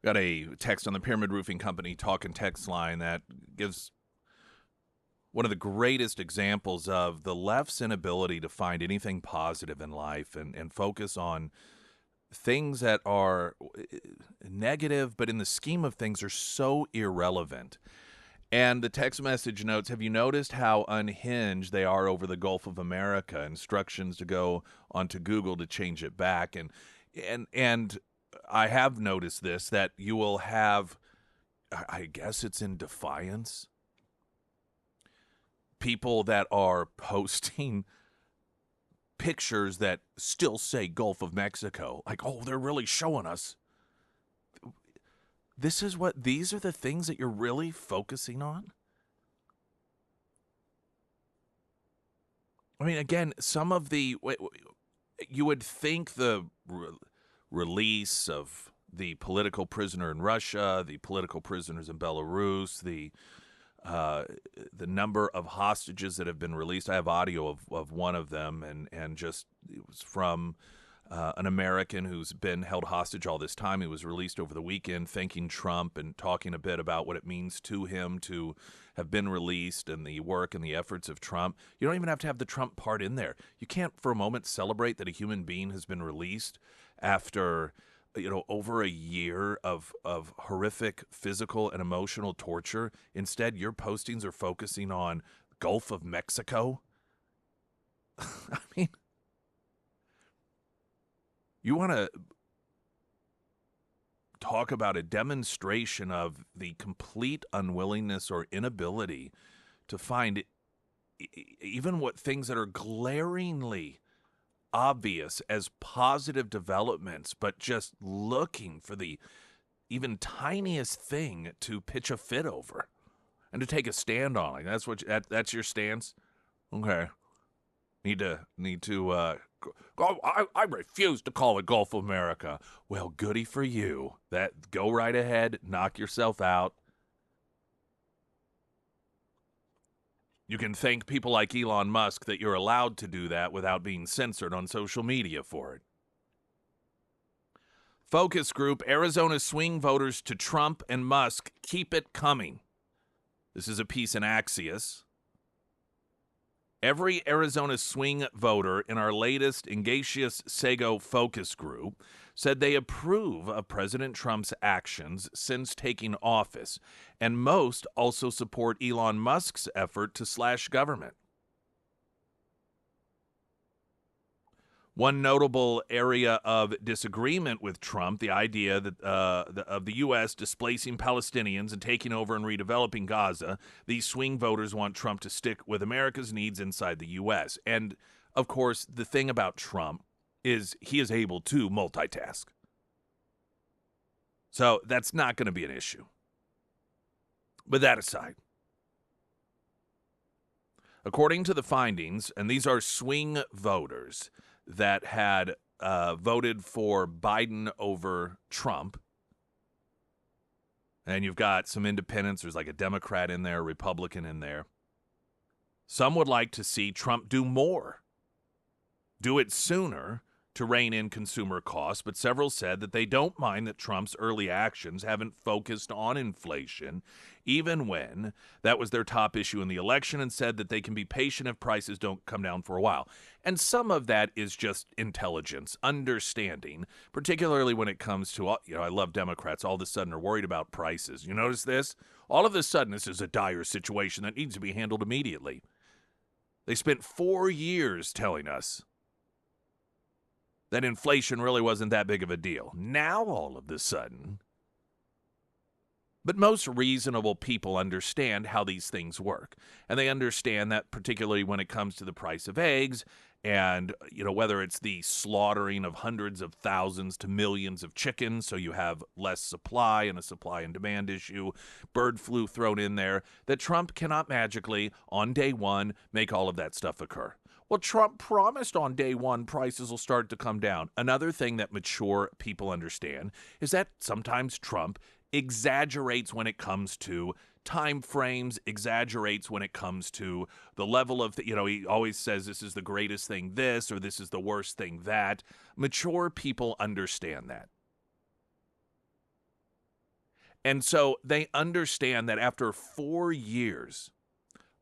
Speaker 1: Got a text on the Pyramid Roofing Company talk and text line that gives one of the greatest examples of the left's inability to find anything positive in life and focus on things that are negative, but in the scheme of things are so irrelevant. And the text message notes, have you noticed how unhinged they are over the Gulf of America? Instructions to go onto Google to change it back. And I have noticed this, that you will have, I guess it's in defiance, people that are posting pictures that still say Gulf of Mexico. Like, oh, they're really showing us. These are the things that you're really focusing on? I mean, again, some of the, you would think the release of the political prisoner in Russia, the political prisoners in Belarus, the number of hostages that have been released. I have audio of one of them, and just it was from an American who's been held hostage all this time. He was released over the weekend, thanking Trump and talking a bit about what it means to him to have been released and the work and the efforts of Trump. You don't even have to have the Trump part in there. You can't for a moment celebrate that a human being has been released after over a year of horrific physical and emotional torture. Instead, your postings are focusing on Gulf of Mexico. I mean, you want to talk about a demonstration of the complete unwillingness or inability to find even what things that are glaringly obvious as positive developments, but just looking for the even tiniest thing to pitch a fit over and to take a stand on. Like that's your stance. Okay, need to. I refuse to call it Gulf of America. Well, goody for you. Go right ahead, knock yourself out. You can thank people like Elon Musk that you're allowed to do that without being censored on social media for it. Focus group, Arizona swing voters to Trump and Musk, keep it coming. This is a piece in Axios. Every Arizona swing voter in our latest Ingatius Sego focus group said they approve of President Trump's actions since taking office, and most also support Elon Musk's effort to slash government. One notable area of disagreement with Trump, the idea that of the U.S. displacing Palestinians and taking over and redeveloping Gaza, these swing voters want Trump to stick with America's needs inside the U.S. And, of course, the thing about Trump is he is able to multitask. So that's not going to be an issue. But that aside, according to the findings, and these are swing voters that had voted for Biden over Trump. And you've got some independents. There's like a Democrat in there, a Republican in there. Some would like to see Trump do more, do it sooner to rein in consumer costs, but several said that they don't mind that Trump's early actions haven't focused on inflation, even when that was their top issue in the election, and said that they can be patient if prices don't come down for a while. And some of that is just intelligence, understanding, particularly when it comes to, I love Democrats, all of a sudden are worried about prices. You notice this? All of a sudden, this is a dire situation that needs to be handled immediately. They spent 4 years telling us that inflation really wasn't that big of a deal. Now, all of a sudden. But most reasonable people understand how these things work. And they understand that particularly when it comes to the price of eggs and, whether it's the slaughtering of hundreds of thousands to millions of chickens, so you have less supply and a supply and demand issue, bird flu thrown in there, that Trump cannot magically, on day one, make all of that stuff occur. Well, Trump promised on day one prices will start to come down. Another thing that mature people understand is that sometimes Trump exaggerates when it comes to time frames, exaggerates when it comes to the level of, he always says this is the greatest thing this or this is the worst thing that. Mature people understand that. And so they understand that after 4 years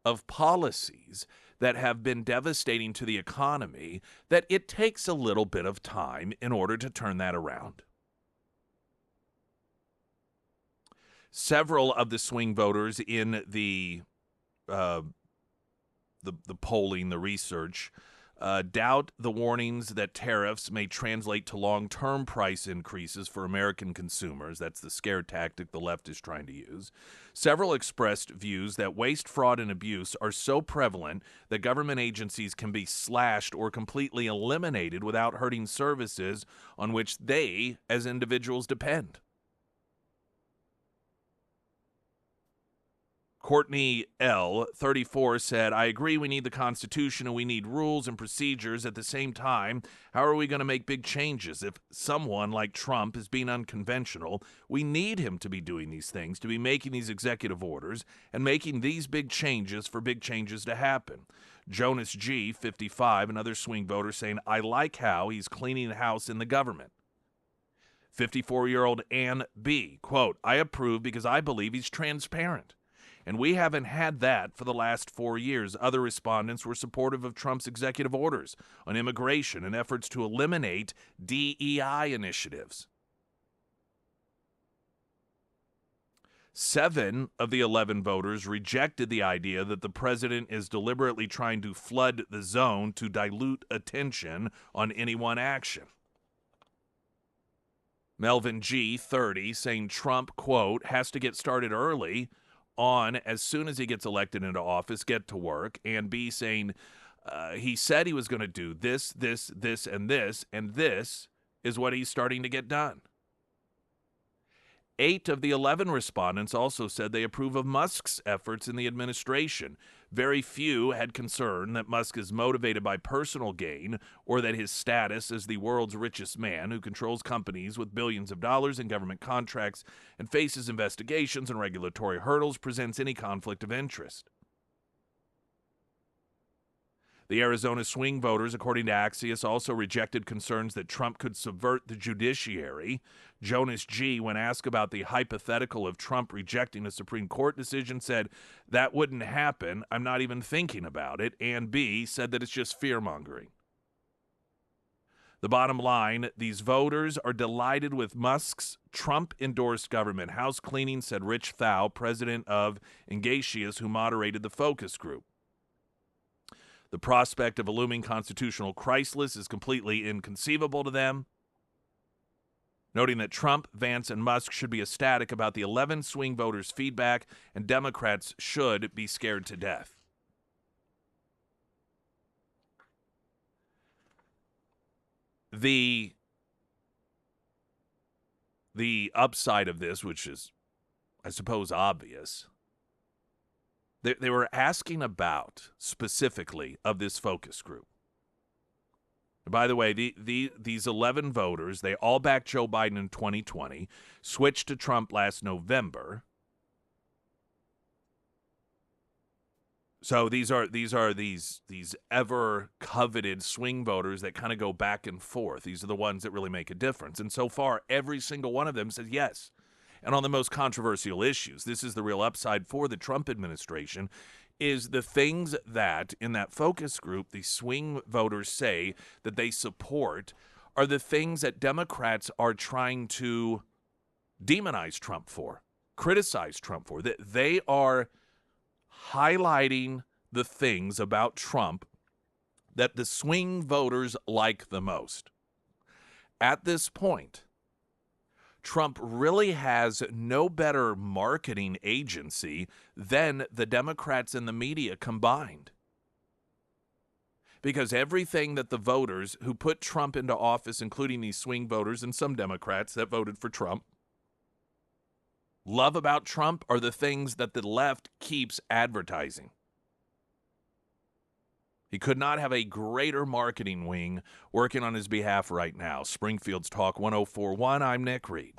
Speaker 1: of policies that have been devastating to the economy, that it takes a little bit of time in order to turn that around. Several of the swing voters in the polling, the research, doubt the warnings that tariffs may translate to long-term price increases for American consumers. That's the scare tactic the left is trying to use. Several expressed views that waste, fraud, and abuse are so prevalent that government agencies can be slashed or completely eliminated without hurting services on which they, as individuals, depend. Courtney L., 34, said, I agree we need the Constitution and we need rules and procedures. At the same time, how are we going to make big changes? If someone like Trump is being unconventional, we need him to be doing these things, to be making these executive orders and making these big changes for big changes to happen. Jonas G., 55, another swing voter, saying, I like how he's cleaning the house in the government. 54-year-old Ann B., quote, I approve because I believe he's transparent. And we haven't had that for the last 4 years. Other respondents were supportive of Trump's executive orders on immigration and efforts to eliminate DEI initiatives. 7 of the 11 voters rejected the idea that the president is deliberately trying to flood the zone to dilute attention on any one action. Melvin G., 30, saying Trump, quote, has to get started early on as soon as he gets elected into office, get to work, and B, saying he said he was going to do this, and this is what he's starting to get done. 8 of the 11 respondents also said they approve of Musk's efforts in the administration. Very few had concern that Musk is motivated by personal gain or that his status as the world's richest man who controls companies with billions of dollars in government contracts and faces investigations and regulatory hurdles presents any conflict of interest. The Arizona swing voters, according to Axios, also rejected concerns that Trump could subvert the judiciary. Jonas G., when asked about the hypothetical of Trump rejecting a Supreme Court decision, said, that wouldn't happen. I'm not even thinking about it. And B, said that it's just fear-mongering. The bottom line, these voters are delighted with Musk's Trump-endorsed government house cleaning, said Rich Thau, president of Engatius, who moderated the focus group. The prospect of a looming constitutional crisis is completely inconceivable to them, noting that Trump, Vance, and Musk should be ecstatic about the 11 swing voters' feedback, and Democrats should be scared to death. The upside of this, which is, I suppose, obvious, they were asking about, specifically, of this focus group. By the way, these 11 voters, they all backed Joe Biden in 2020, switched to Trump last November. So these are ever coveted swing voters that kind of go back and forth. These are the ones that really make a difference. And so far, every single one of them says yes. And on the most controversial issues, this is the real upside for the Trump administration, is the things that in that focus group the swing voters say that they support are the things that Democrats are trying to demonize Trump for, criticize Trump for. That they are highlighting the things about Trump that the swing voters like the most. At this point, Trump really has no better marketing agency than the Democrats and the media combined. Because everything that the voters who put Trump into office, including these swing voters and some Democrats that voted for Trump, love about Trump are the things that the left keeps advertising. He could not have a greater marketing wing working on his behalf right now. Springfield's Talk 1041. I'm Nick Reed.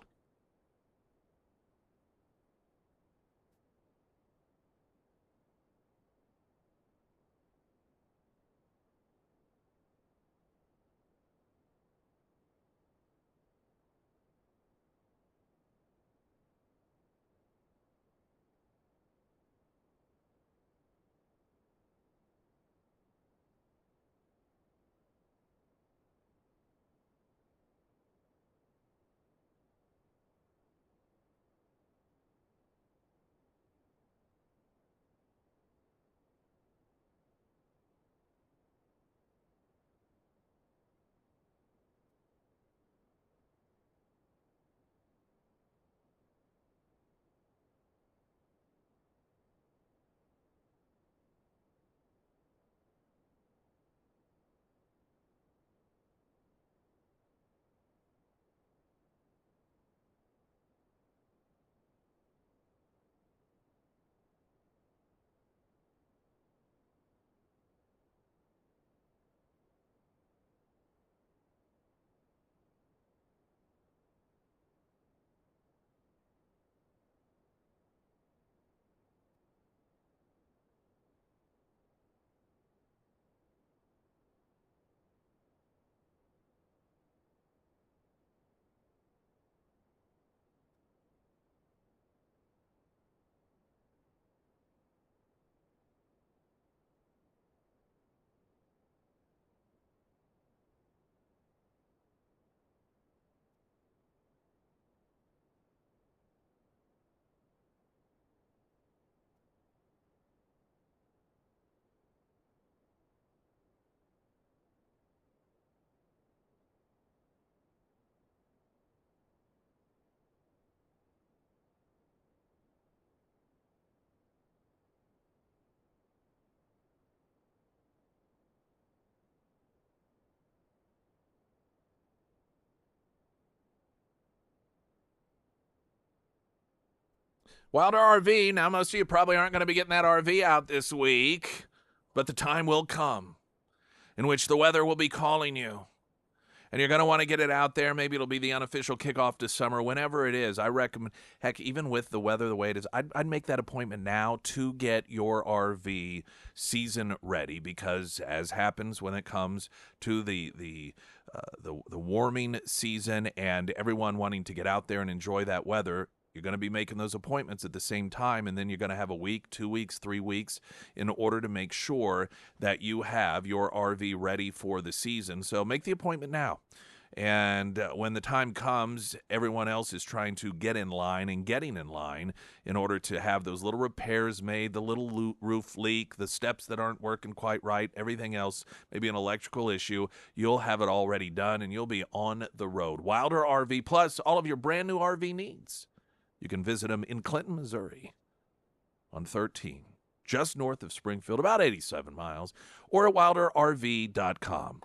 Speaker 1: Wilder RV. Now, most of you probably aren't going to be getting that RV out this week, but the time will come in which the weather will be calling you. And you're going to want to get it out there. Maybe it'll be the unofficial kickoff to summer, whenever it is. I recommend, heck, even with the weather the way it is, I'd make that appointment now to get your RV season ready, because as happens when it comes to the warming season and everyone wanting to get out there and enjoy that weather, you're going to be making those appointments at the same time, and then you're going to have a week, 2 weeks, 3 weeks in order to make sure that you have your RV ready for the season. So make the appointment now. And when the time comes, everyone else is trying to get in line and getting in line in order to have those little repairs made, the little roof leak, the steps that aren't working quite right, everything else, maybe an electrical issue. You'll have it already done, and you'll be on the road. Wilder RV, plus all of your brand new RV needs. You can visit them in Clinton, Missouri on 13, just north of Springfield, about 87 miles, or at wilderrv.com.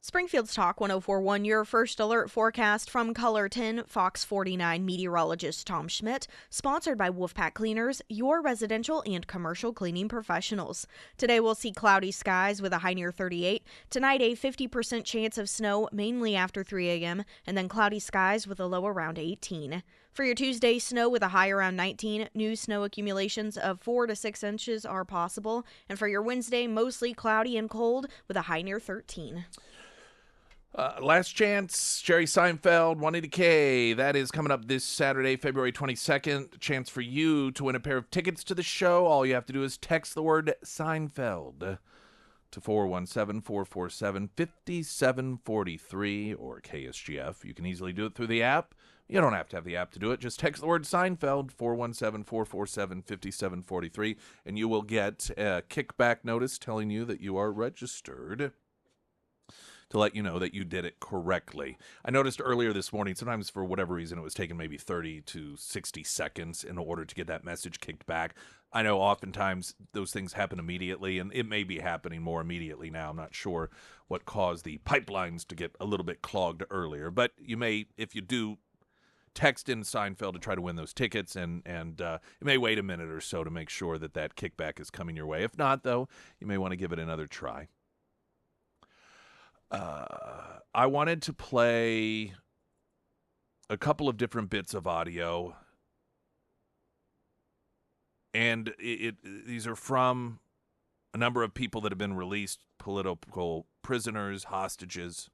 Speaker 2: Springfield's Talk 1041, your first alert forecast from Color 10, Fox 49 meteorologist Tom Schmidt, sponsored by Wolfpack Cleaners, your residential and commercial cleaning professionals. Today we'll see cloudy skies with a high near 38. Tonight a 50% chance of snow, mainly after 3 a.m., and then cloudy skies with a low around 18. For your Tuesday, snow with a high around 19. New snow accumulations of 4 to 6 inches are possible. And for your Wednesday, mostly cloudy and cold with a high near 13.
Speaker 1: Last chance, Jerry Seinfeld, 180K. That is coming up this Saturday, February 22nd. Chance for you to win a pair of tickets to the show. All you have to do is text the word Seinfeld to 417-447-5743 or KSGF. You can easily do it through the app. You don't have to have the app to do it. Just text the word Seinfeld, 417-447-5743, and you will get a kickback notice telling you that you are registered, to let you know that you did it correctly. I noticed earlier this morning, sometimes for whatever reason, it was taking maybe 30 to 60 seconds in order to get that message kicked back. I know oftentimes those things happen immediately, and it may be happening more immediately now. I'm not sure what caused the pipelines to get a little bit clogged earlier, but you may, if you do, text in Seinfeld to try to win those tickets, and you may wait a minute or so to make sure that that kickback is coming your way. If not, though, you may want to give it another try. I wanted to play a couple of different bits of audio, and these are from a number of people that have been released, political prisoners, hostages,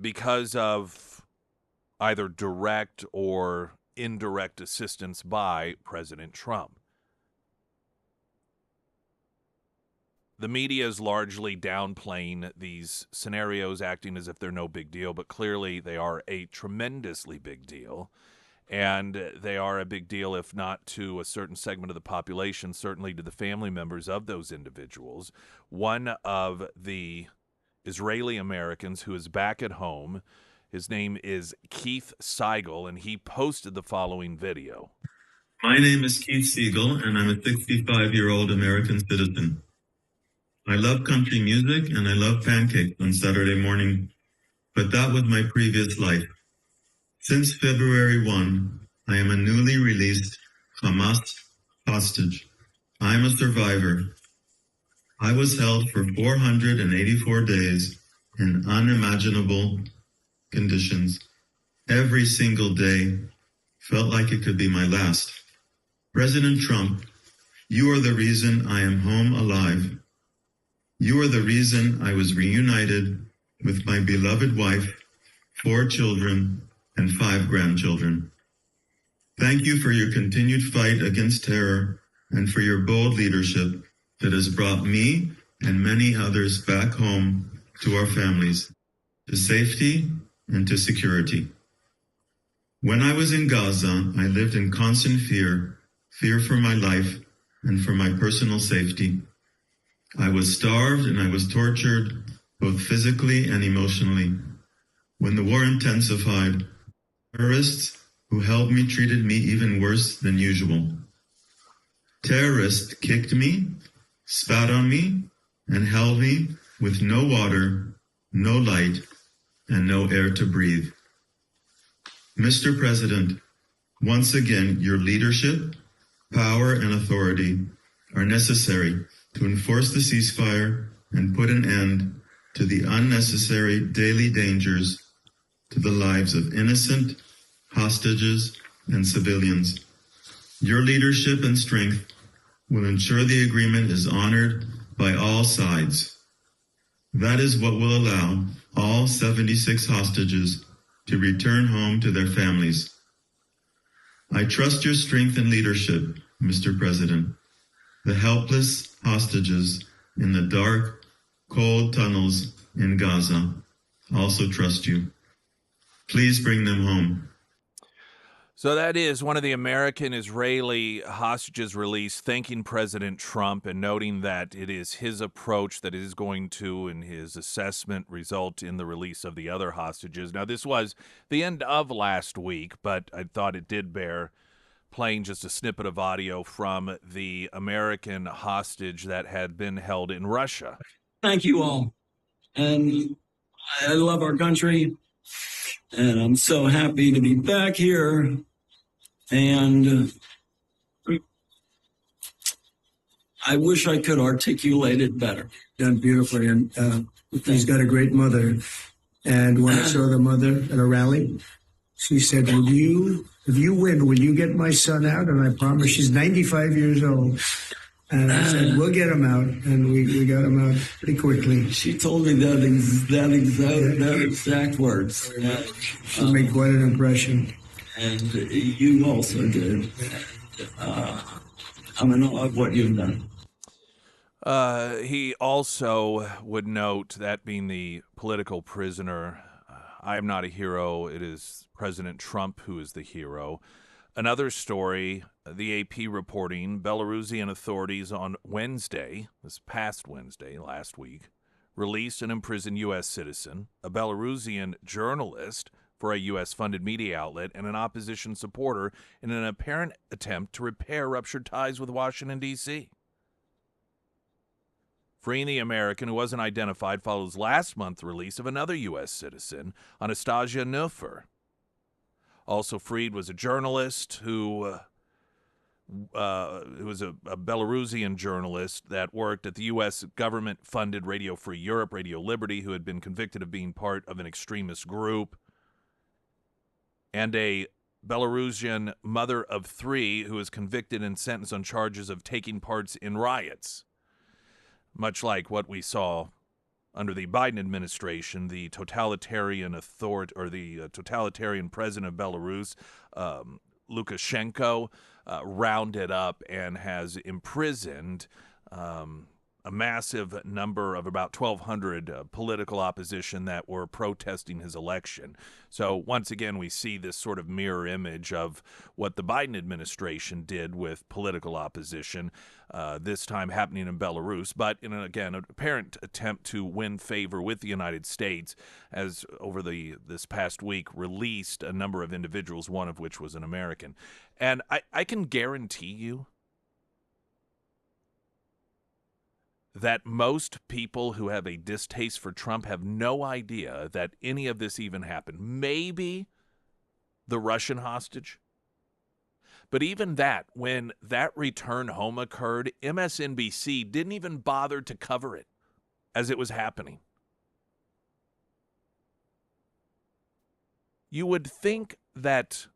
Speaker 1: because of either direct or indirect assistance by President Trump. The media is largely downplaying these scenarios, acting as if they're no big deal, but clearly they are a tremendously big deal. And they are a big deal, if not to a certain segment of the population, certainly to the family members of those individuals. One of the Israeli Americans who is back at home, his name is Keith Seigel, and he posted the following video.
Speaker 6: My name is Keith Siegel, and I'm a 65-year-old American citizen. I love country music, and I love pancakes on Saturday morning, but that was my previous life. Since February 1, I am a newly released Hamas hostage. I'm a survivor. I was held for 484 days in unimaginable conditions. Every single day felt like it could be my last. President Trump, you are the reason I am home alive. You are the reason I was reunited with my beloved wife, 4 children, and 5 grandchildren. Thank you for your continued fight against terror and for your bold leadership that has brought me and many others back home to our families, to safety and to security. When I was in Gaza, I lived in constant fear for my life and for my personal safety. I was starved and I was tortured, both physically and emotionally. When the war intensified, terrorists who held me treated me even worse than usual. Terrorists kicked me, spat on me, and held me with no water, no light, and no air to breathe. Mr. President, once again, your leadership, power, and authority are necessary to enforce the ceasefire and put an end to the unnecessary daily dangers to the lives of innocent hostages and civilians. Your leadership and strength will ensure the agreement is honored by all sides. That is what will allow all 76 hostages to return home to their families. I trust your strength and leadership, Mr. President. The helpless hostages in the dark, cold tunnels in Gaza also trust you. Please bring them home.
Speaker 1: So that is one of the American-Israeli hostages released, thanking President Trump and noting that it is his approach that is going to, in his assessment, result in the release of the other hostages. Now, this was the end of last week, but I thought it did bear playing just a snippet of audio from the American hostage that had been held in Russia.
Speaker 7: Thank you all. And I love our country. And I'm so happy to be back here. And I wish I could articulate it better.
Speaker 8: Done beautifully. And he's got a great mother. And when I saw the mother at a rally, she said, if you win, will you get my son out? And I promise, she's 95 years old. And I said, we'll get him out. And we got him out pretty quickly.
Speaker 7: She told me that exact words.
Speaker 8: She made quite an impression.
Speaker 7: And you also did. I'm in awe of what you've done.
Speaker 1: He also would note, that being the political prisoner, I am not a hero. It is President Trump who is the hero. Another story, the AP reporting, Belarusian authorities on Wednesday, this past Wednesday, last week, released and imprisoned U.S. citizen, a Belarusian journalist for a U.S.-funded media outlet, and an opposition supporter in an apparent attempt to repair ruptured ties with Washington, D.C. Freeing the American, who wasn't identified, follows last month's release of another U.S. citizen, Anastasia Neufer. Also freed was a journalist who was a Belarusian journalist that worked at the U.S. government-funded Radio Free Europe, Radio Liberty, who had been convicted of being part of an extremist group, and a Belarusian mother of 3 who was convicted and sentenced on charges of taking part in riots. Much like what we saw under the Biden administration, the totalitarian totalitarian president of Belarus, Lukashenko, rounded up and has imprisoned a massive number of about 1,200 political opposition that were protesting his election. So once again, we see this sort of mirror image of what the Biden administration did with political opposition, this time happening in Belarus, but in, again, an apparent attempt to win favor with the United States, as over this past week released a number of individuals, one of which was an American. And I can guarantee you that most people who have a distaste for Trump have no idea that any of this even happened. Maybe the Russian hostage. But even that, when that return home occurred, MSNBC didn't even bother to cover it as it was happening. You would think that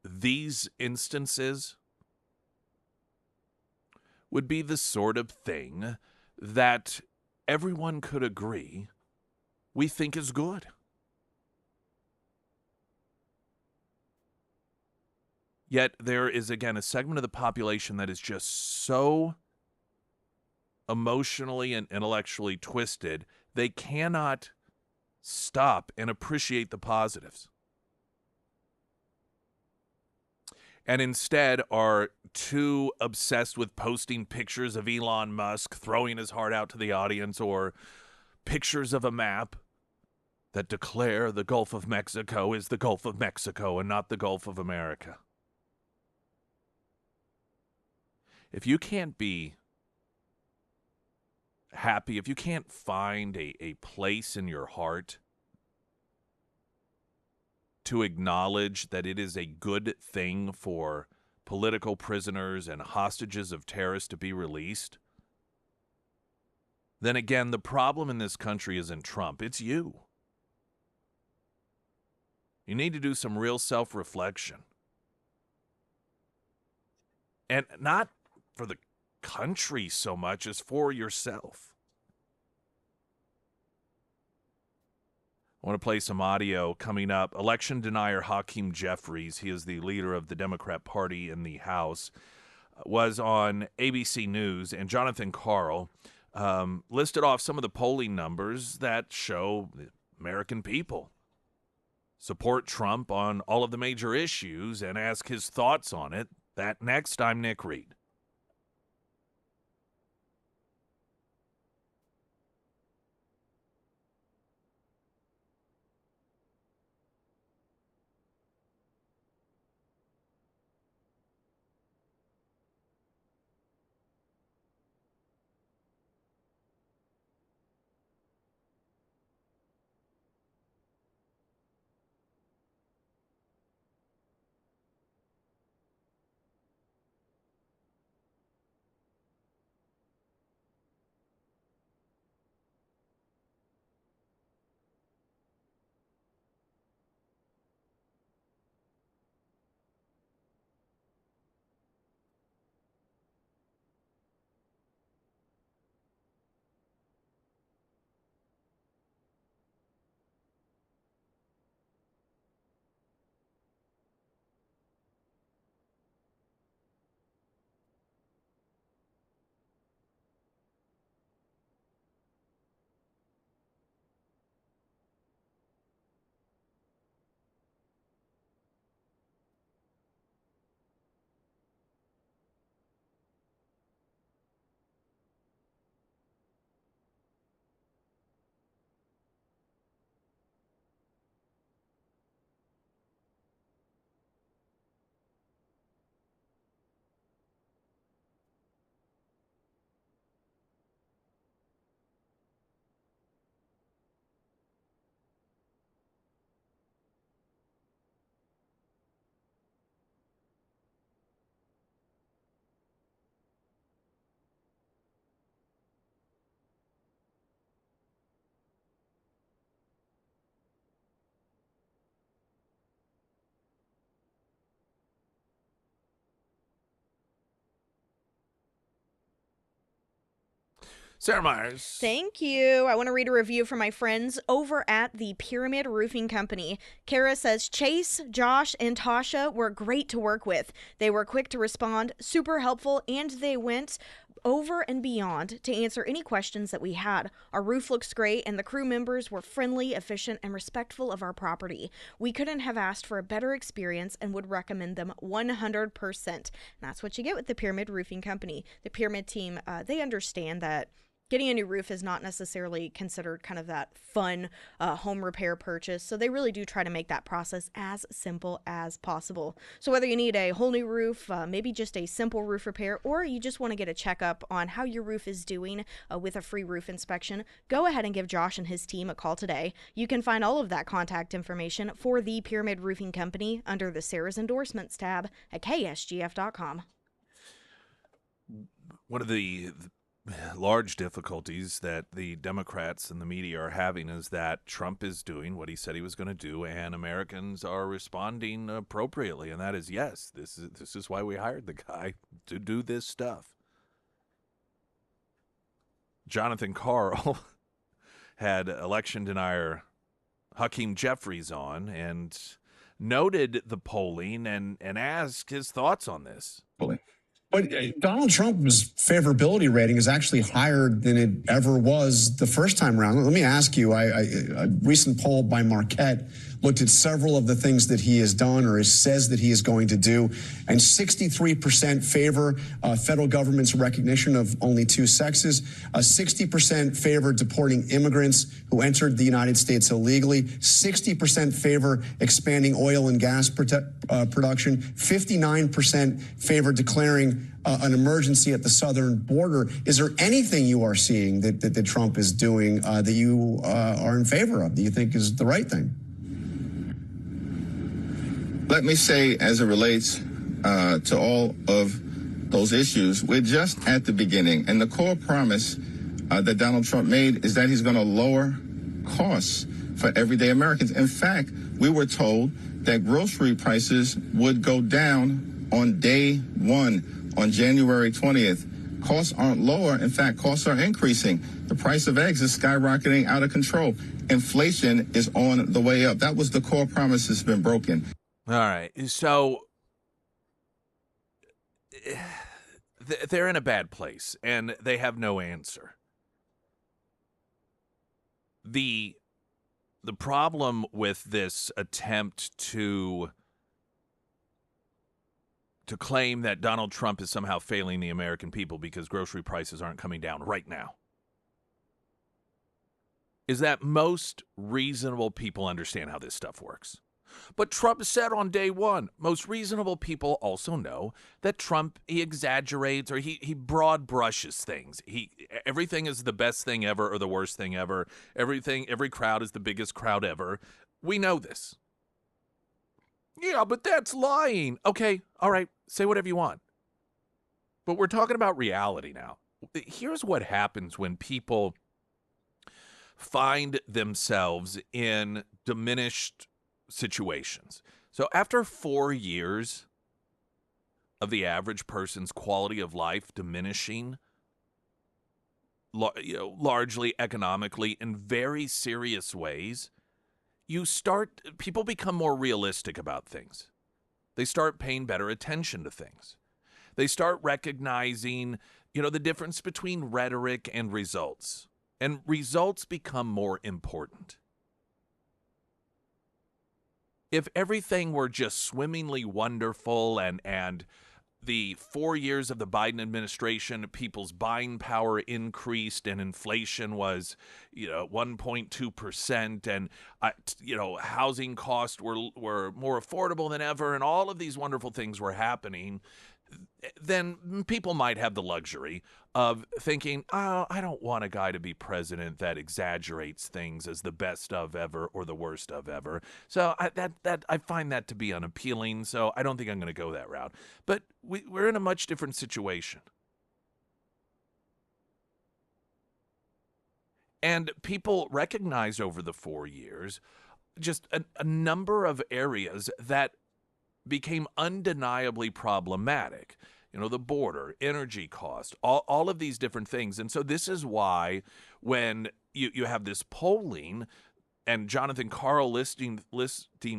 Speaker 1: these instances would be the sort of thing that everyone could agree we think is good. Yet there is, again, a segment of the population that is just so emotionally and intellectually twisted, they cannot stop and appreciate the positives. And instead are too obsessed with posting pictures of Elon Musk throwing his heart out to the audience, or pictures of a map that declare the Gulf of Mexico is the Gulf of Mexico and not the Gulf of America. If you can't be happy, if you can't find a place in your heart to acknowledge that it is a good thing for political prisoners and hostages of terrorists to be released, then again, the problem in this country isn't Trump, it's you. You need to do some real self-reflection. And not for the country so much as for yourself. I want to play some audio coming up. Election denier Hakeem Jeffries, he is the leader of the Democrat Party in the House, was on ABC News, and Jonathan Karl listed off some of the polling numbers that show the American people support Trump on all of the major issues and ask his thoughts on it. That next, I'm Nick Reed. Sarah Myers.
Speaker 2: Thank you. I want to read a review from my friends over at the Pyramid Roofing Company. Kara says, Chase, Josh, and Tasha were great to work with. They were quick to respond, super helpful, and they went over and beyond to answer any questions that we had. Our roof looks great, and the crew members were friendly, efficient, and respectful of our property. We couldn't have asked for a better experience and would recommend them 100%. And that's what you get with the Pyramid Roofing Company. The Pyramid team, they understand that getting a new roof is not necessarily considered kind of that fun home repair purchase, so they really do try to make that process as simple as possible. So whether you need a whole new roof, maybe just a simple roof repair, or you just want to get a checkup on how your roof is doing with a free roof inspection, go ahead and give Josh and his team a call today. You can find all of that contact information for the Pyramid Roofing Company under the Sarah's Endorsements tab at ksgf.com.
Speaker 1: One of the large difficulties that the Democrats and the media are having is that Trump is doing what he said he was going to do, and Americans are responding appropriately, and that is, yes, this is why we hired the guy to do this stuff. Jonathan Karl had election denier Hakeem Jeffries on and noted the polling and asked his thoughts on this.
Speaker 9: But Donald Trump's favorability rating is actually higher than it ever was the first time around. Let me ask you, a recent poll by Marquette looked at several of the things that he has done or says that he is going to do, and 63% favor federal government's recognition of only two sexes, 60% favor deporting immigrants who entered the United States illegally, 60% favor expanding oil and gas production, 59% favor declaring an emergency at the southern border. Is there anything you are seeing that Trump is doing that you are in favor of, that you think is the right thing?
Speaker 10: Let me say, as it relates to all of those issues, we're just at the beginning. And the core promise that Donald Trump made is that he's going to lower costs for everyday Americans. In fact, we were told that grocery prices would go down on day one, on January 20th. Costs aren't lower. In fact, costs are increasing. The price of eggs is skyrocketing out of control. Inflation is on the way up. That was the core promise that's been broken.
Speaker 1: All right, so they're in a bad place, and they have no answer. The problem with this attempt to claim that Donald Trump is somehow failing the American people because grocery prices aren't coming down right now is that most reasonable people understand how this stuff works. But Trump said on day one, most reasonable people also know that Trump, he exaggerates or he broad brushes things. Everything is the best thing ever or the worst thing ever. Every crowd is the biggest crowd ever. We know this. Yeah, but that's lying. Okay, all right, say whatever you want. But we're talking about reality now. Here's what happens when people find themselves in diminished situations. So after 4 years of the average person's quality of life diminishing, largely economically in very serious ways, people become more realistic about things. They start paying better attention to things. They start recognizing, the difference between rhetoric and results. And results become more important. If everything were just swimmingly wonderful and the 4 years of the Biden administration, people's buying power increased and inflation was, 1.2%, and housing costs were more affordable than ever, and all of these wonderful things were happening, then people might have the luxury of thinking, oh, I don't want a guy to be president that exaggerates things as the best of ever or the worst of ever. So I find that to be unappealing, so I don't think I'm going to go that route. But we're in a much different situation. And people recognized over the 4 years just a number of areas that became undeniably problematic. the border, energy cost, all of these different things. And so this is why when you have this polling, and Jonathan Karl listing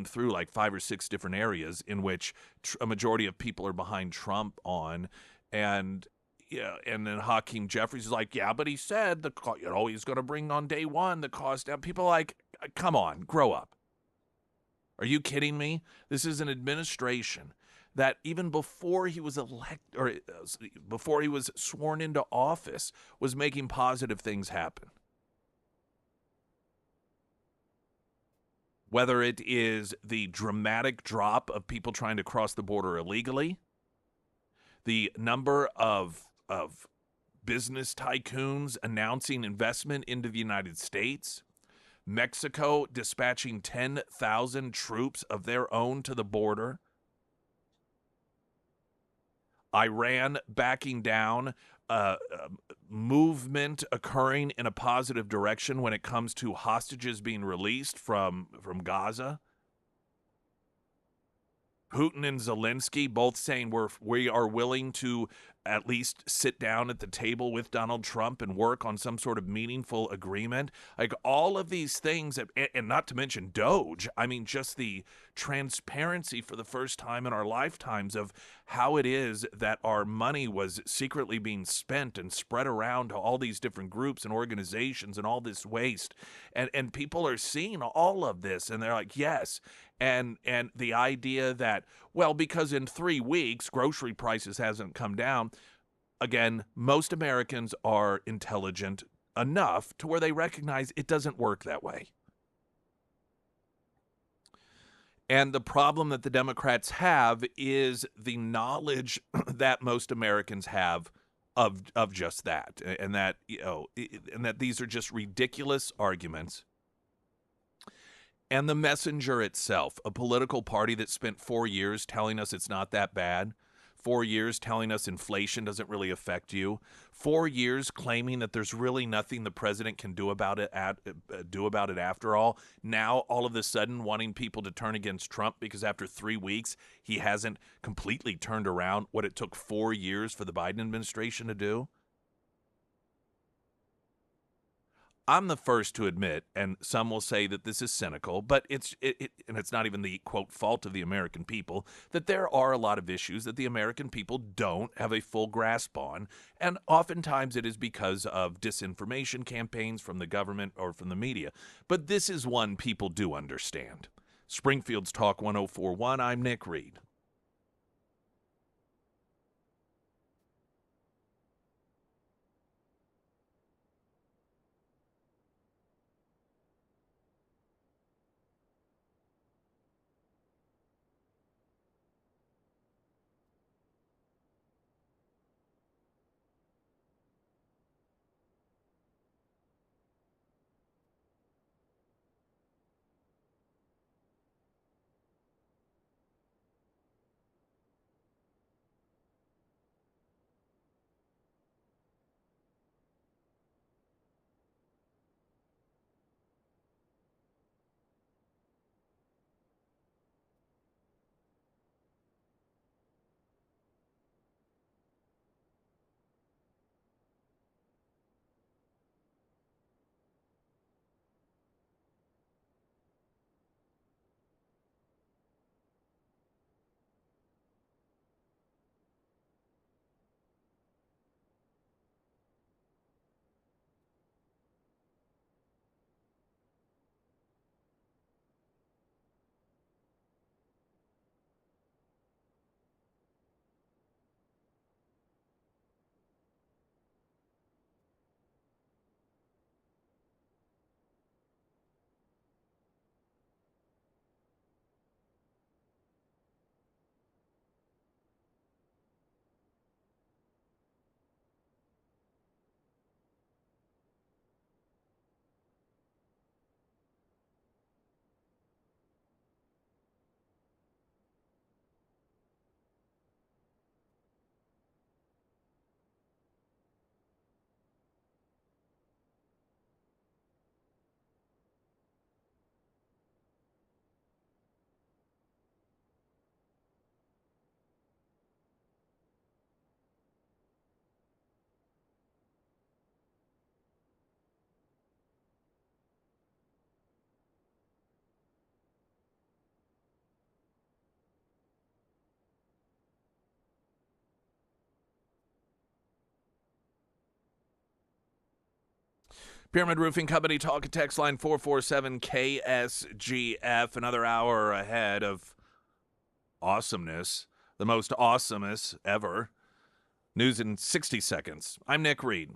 Speaker 1: through like 5 or 6 different areas in which a majority of people are behind Trump on, and yeah, and then Hakeem Jeffries is like, yeah, but he said he's going to bring on day one the cost down. People are like, come on, grow up. Are you kidding me? This is an administration that even before he was before he was sworn into office was making positive things happen. Whether it is the dramatic drop of people trying to cross the border illegally, the number of business tycoons announcing investment into the United States, Mexico dispatching 10,000 troops of their own to the border, Iran backing down, movement occurring in a positive direction when it comes to hostages being released from Gaza. Putin and Zelensky both saying we are willing to at least sit down at the table with Donald Trump and work on some sort of meaningful agreement. Like all of these things, and not to mention Doge. I mean, just the transparency for the first time in our lifetimes of how it is that our money was secretly being spent and spread around to all these different groups and organizations and all this waste. And people are seeing all of this and they're like, yes. And the idea that, well, because in 3 weeks grocery prices hasn't come down. Again, most Americans are intelligent enough to where they recognize it doesn't work that way. And the problem that the Democrats have is the knowledge that most Americans have of just that, and that and that these are just ridiculous arguments. And the messenger itself, a political party that spent 4 years telling us it's not that bad, 4 years telling us inflation doesn't really affect you, 4 years claiming that there's really nothing the president can do about it after all. Now, all of a sudden, wanting people to turn against Trump because after 3 weeks, he hasn't completely turned around what it took 4 years for the Biden administration to do. I'm the first to admit, and some will say that this is cynical, but and it's not even the, quote, fault of the American people, that there are a lot of issues that the American people don't have a full grasp on, and oftentimes it is because of disinformation campaigns from the government or from the media. But this is one people do understand. Springfield's Talk 104.1, I'm Nick Reed. Pyramid Roofing Company talk and text line 447 KSGF. Another hour ahead of awesomeness, the most awesomest ever. News in 60 seconds. I'm Nick Reed.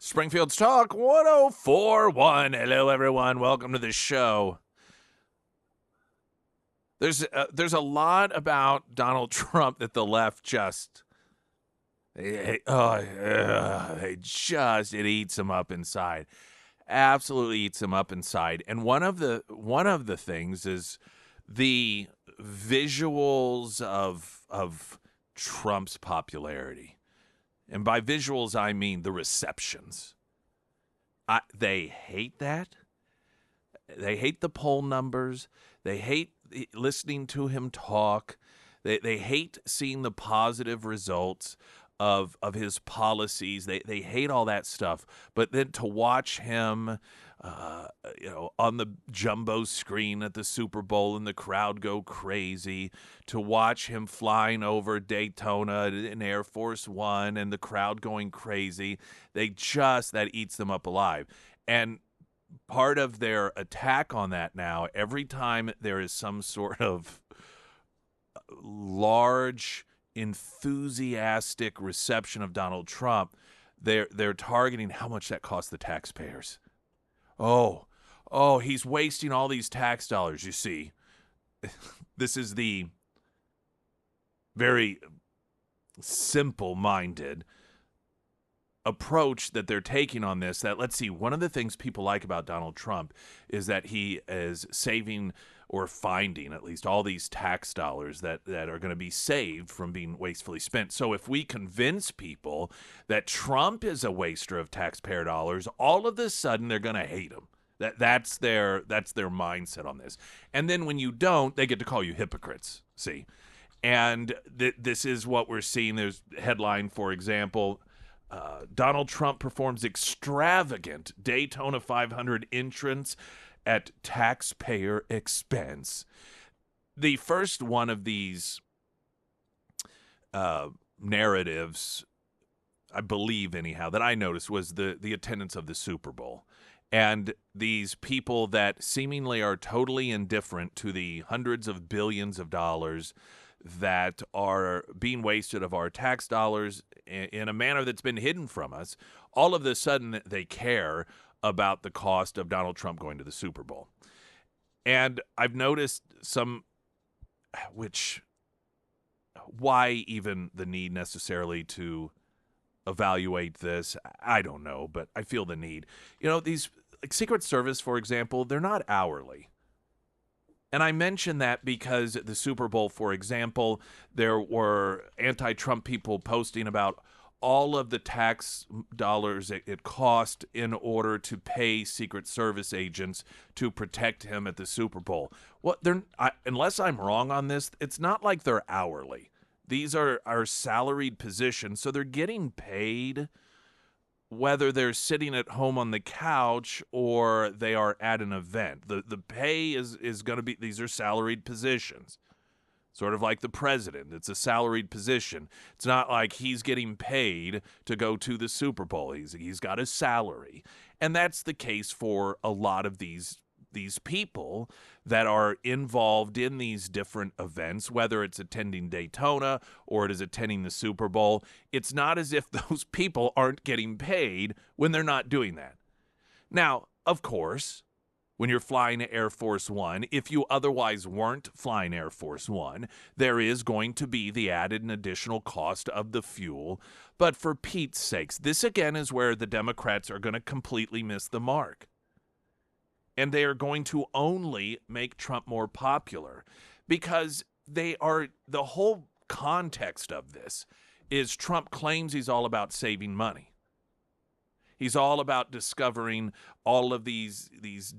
Speaker 1: Springfield's Talk 1041. Hello, everyone. Welcome to the show. There's a lot about Donald Trump that the left just it eats him up inside. Absolutely eats him up inside. And one of the things is the visuals of Trump's popularity. And by visuals, I mean the receptions. They hate that. They hate the poll numbers. They hate listening to him talk. They hate seeing the positive results of his policies. They hate all that stuff. But then to watch him, on the jumbo screen at the Super Bowl and the crowd go crazy, to watch him flying over Daytona in Air Force One and the crowd going crazy, that eats them up alive. And part of their attack on that now, every time there is some sort of large, enthusiastic reception of Donald Trump, they're targeting how much that costs the taxpayers. Oh, he's wasting all these tax dollars, you see. This is the very simple-minded approach that they're taking on this. That, let's see, one of the things people like about Donald Trump is that he is saving or finding at least all these tax dollars that are going to be saved from being wastefully spent. So if we convince people that Trump is a waster of taxpayer dollars, all of a sudden they're going to hate him. That's their mindset on this. And then when you don't, they get to call you hypocrites. See, and this is what we're seeing. There's a headline, for example. Donald Trump performs extravagant Daytona 500 entrance at taxpayer expense. The first one of these narratives, I believe anyhow, that I noticed was the attendance of the Super Bowl. And these people that seemingly are totally indifferent to the hundreds of billions of dollars that are being wasted of our tax dollars in a manner that's been hidden from us, all of a sudden they care about the cost of Donald Trump going to the Super Bowl. And I've noticed why even the need necessarily to evaluate this, I don't know, but I feel the need. These like Secret Service, for example, they're not hourly. And I mention that because at the Super Bowl, for example, there were anti-Trump people posting about all of the tax dollars it cost in order to pay Secret Service agents to protect him at the Super Bowl. Well, unless I'm wrong on this, it's not like they're hourly. These are salaried positions, so they're getting paid whether they're sitting at home on the couch or they are at an event. The pay is going to be, these are salaried positions. Sort of like the president. It's a salaried position. It's not like he's getting paid to go to the Super Bowl. He's got a salary. And that's the case for a lot of these people that are involved in these different events, whether it's attending Daytona or it is attending the Super Bowl. It's not as if those people aren't getting paid when they're not doing that. Now, of course, when you're flying Air Force One, if you otherwise weren't flying Air Force One, there is going to be the added and additional cost of the fuel. But for Pete's sakes, this again is where the Democrats are going to completely miss the mark. And they are going to only make Trump more popular because the whole context of this is Trump claims he's all about saving money. He's all about discovering all of these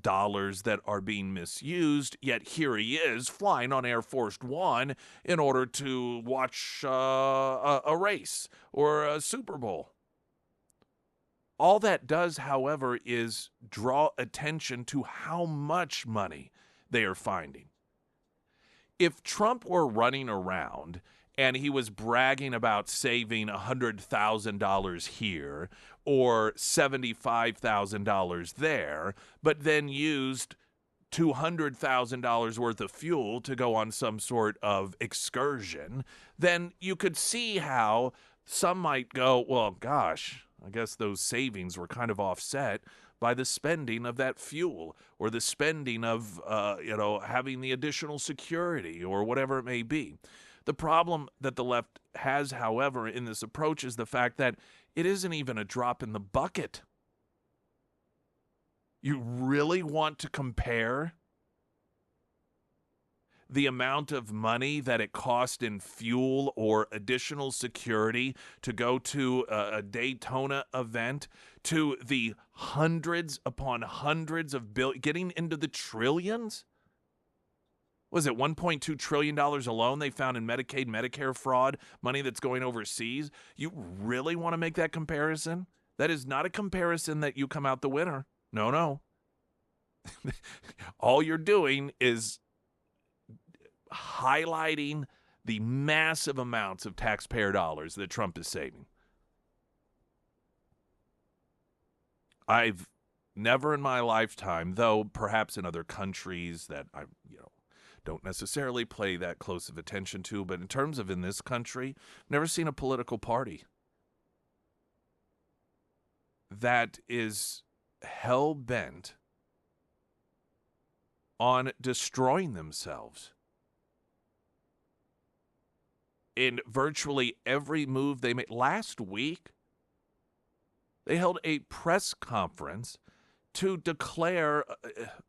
Speaker 1: dollars that are being misused, yet here he is flying on Air Force One in order to watch a race or a Super Bowl. All that does, however, is draw attention to how much money they are finding. If Trump were running around and he was bragging about saving $100,000 here or $75,000 there, but then used $200,000 worth of fuel to go on some sort of excursion, then you could see how some might go, well, gosh, I guess those savings were kind of offset by the spending of that fuel or the spending of, having the additional security or whatever it may be. The problem that the left has, however, in this approach is the fact that it isn't even a drop in the bucket. You really want to compare the amount of money that it cost in fuel or additional security to go to a Daytona event to the hundreds upon hundreds of getting into the trillions? Was it $1.2 trillion alone they found in Medicaid, Medicare fraud, money that's going overseas? You really want to make that comparison? That is not a comparison that you come out the winner. No, no. All you're doing is highlighting the massive amounts of taxpayer dollars that Trump is saving. I've never in my lifetime, though perhaps in other countries that I don't necessarily pay that close of attention to, but in terms of in this country, never seen a political party that is hell-bent on destroying themselves in virtually every move they made. Last week, they held a press conference to declare,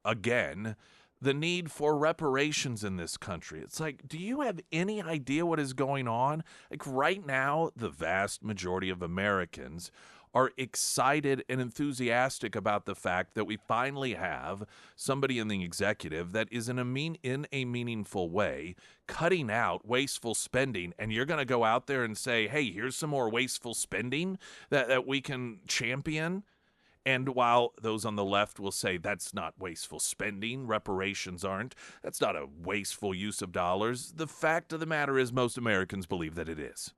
Speaker 1: again, the need for reparations in this country. It's like, do you have any idea what is going on? Like right now, the vast majority of Americans are excited and enthusiastic about the fact that we finally have somebody in the executive that is in a meaningful way cutting out wasteful spending, and you're going to go out there and say, hey, here's some more wasteful spending that we can champion. And while those on the left will say that's not wasteful spending, reparations aren't, that's not a wasteful use of dollars, the fact of the matter is most Americans believe that it is.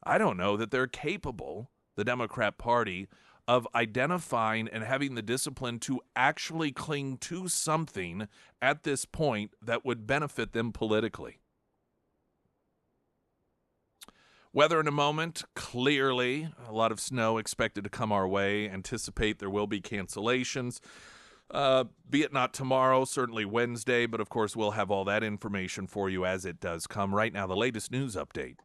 Speaker 1: I don't know that they're capable, the Democrat Party, of identifying and having the discipline to actually cling to something at this point that would benefit them politically. Weather in a moment, clearly a lot of snow expected to come our way. Anticipate there will be cancellations, be it not tomorrow, certainly Wednesday, but of course we'll have all that information for you as it does come. Right now, the latest news update.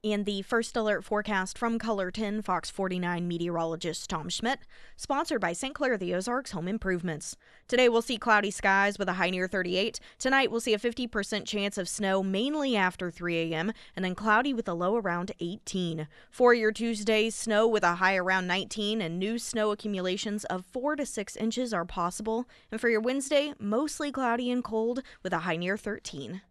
Speaker 2: And the first alert forecast from Color 10 Fox 49 meteorologist Tom Schmidt, sponsored by St. Clair the Ozarks Home Improvements. Today we'll see cloudy skies with a high near 38. Tonight we'll see a 50% chance of snow mainly after 3 a.m. and then cloudy with a low around 18. For your Tuesday, snow with a high around 19 and new snow accumulations of 4 to 6 inches are possible. And for your Wednesday, mostly cloudy and cold with a high near 13.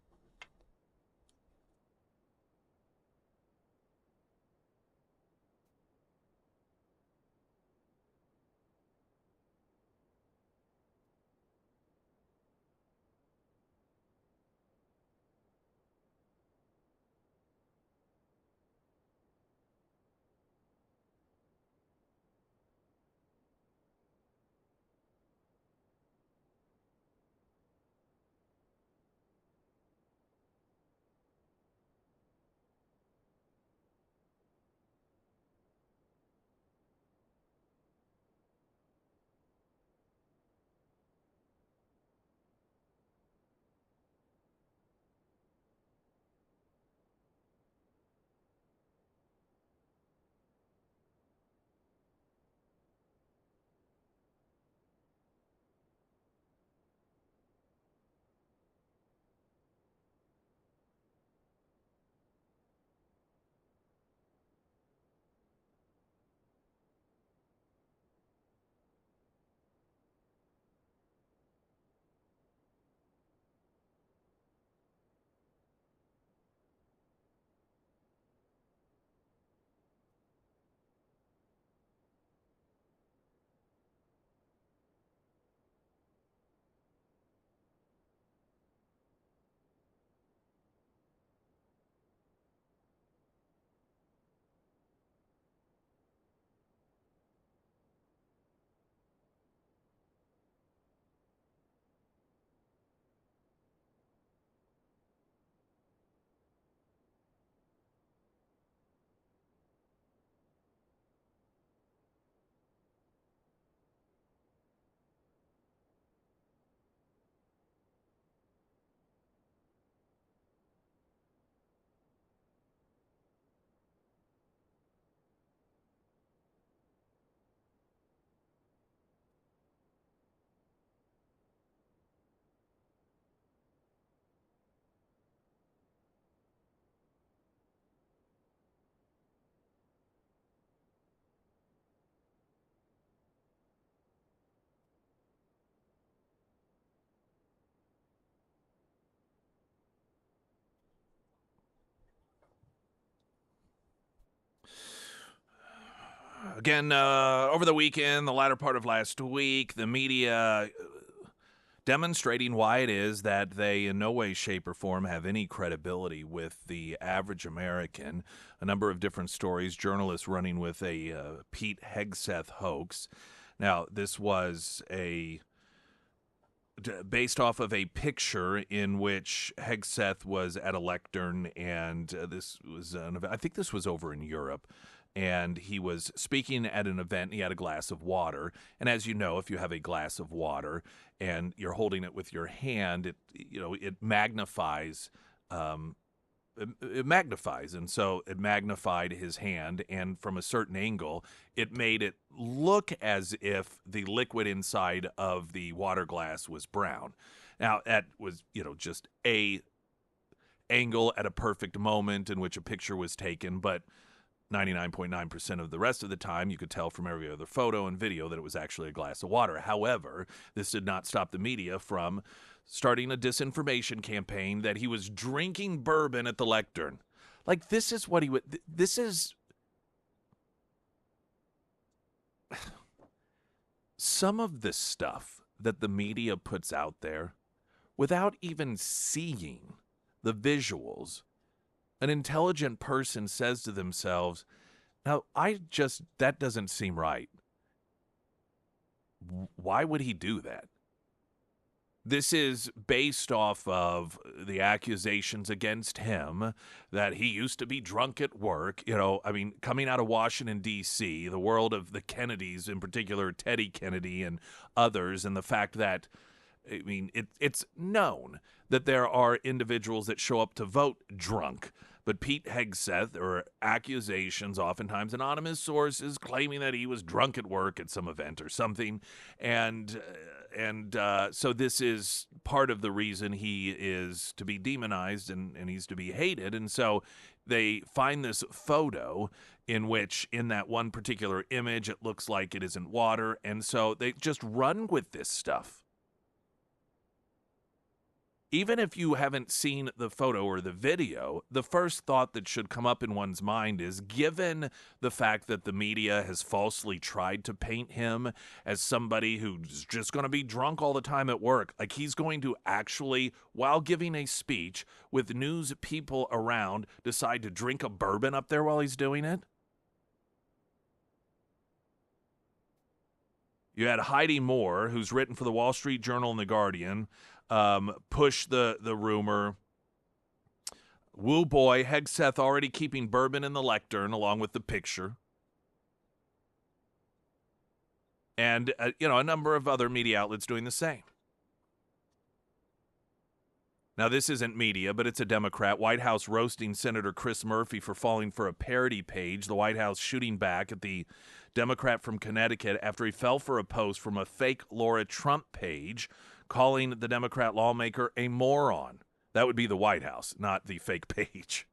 Speaker 1: Again, over the weekend, the latter part of last week, the media demonstrating why it is that they in no way, shape, or form have any credibility with the average American. A number of different stories, journalists running with a Pete Hegseth hoax. Now, this was based off of a picture in which Hegseth was at a lectern, and this was I think this was over in Europe, and he was speaking at an event. And he had a glass of water, and as you know, if you have a glass of water and you're holding it with your hand, it magnifies. It magnifies, and so it magnified his hand, and from a certain angle, it made it look as if the liquid inside of the water glass was brown. Now, that was, just a angle at a perfect moment in which a picture was taken, but 99.9% of the rest of the time, you could tell from every other photo and video that it was actually a glass of water. However, this did not stop the media from starting a disinformation campaign that he was drinking bourbon at the lectern. Like, this is what he would... This is... Some of the stuff that the media puts out there, without even seeing the visuals, an intelligent person says to themselves, now, that doesn't seem right. Why would he do that? This is based off of the accusations against him that he used to be drunk at work. Coming out of Washington, D.C., the world of the Kennedys, in particular, Teddy Kennedy and others, and the fact that, it's known that there are individuals that show up to vote drunk. But Pete Hegseth, there are accusations, oftentimes anonymous sources, claiming that he was drunk at work at some event or something. And so this is part of the reason he is to be demonized and he's to be hated. And so they find this photo in which, in that one particular image, it looks like it isn't water. And so they just run with this stuff. Even if you haven't seen the photo or the video, the first thought that should come up in one's mind is, given the fact that the media has falsely tried to paint him as somebody who's just going to be drunk all the time at work, like he's going to actually, while giving a speech with news people around, decide to drink a bourbon up there while he's doing it? You had Heidi Moore, who's written for the Wall Street Journal and The Guardian, push the rumor. Woo boy, Hegseth already keeping bourbon in the lectern along with the picture. And, a number of other media outlets doing the same. Now, this isn't media, but it's a Democrat. White House roasting Senator Chris Murphy for falling for a parody page. The White House shooting back at the Democrat from Connecticut after he fell for a post from a fake Laura Trump page, calling the Democrat lawmaker a moron. That would be the White House, not the fake page.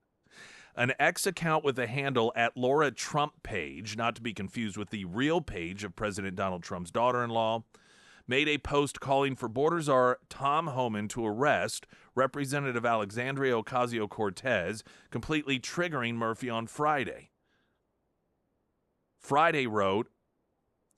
Speaker 1: An X account with the handle at Laura Trump page, not to be confused with the real page of President Donald Trump's daughter-in-law, made a post calling for border czar Tom Homan to arrest Representative Alexandria Ocasio-Cortez, completely triggering Murphy on Friday. Friday wrote,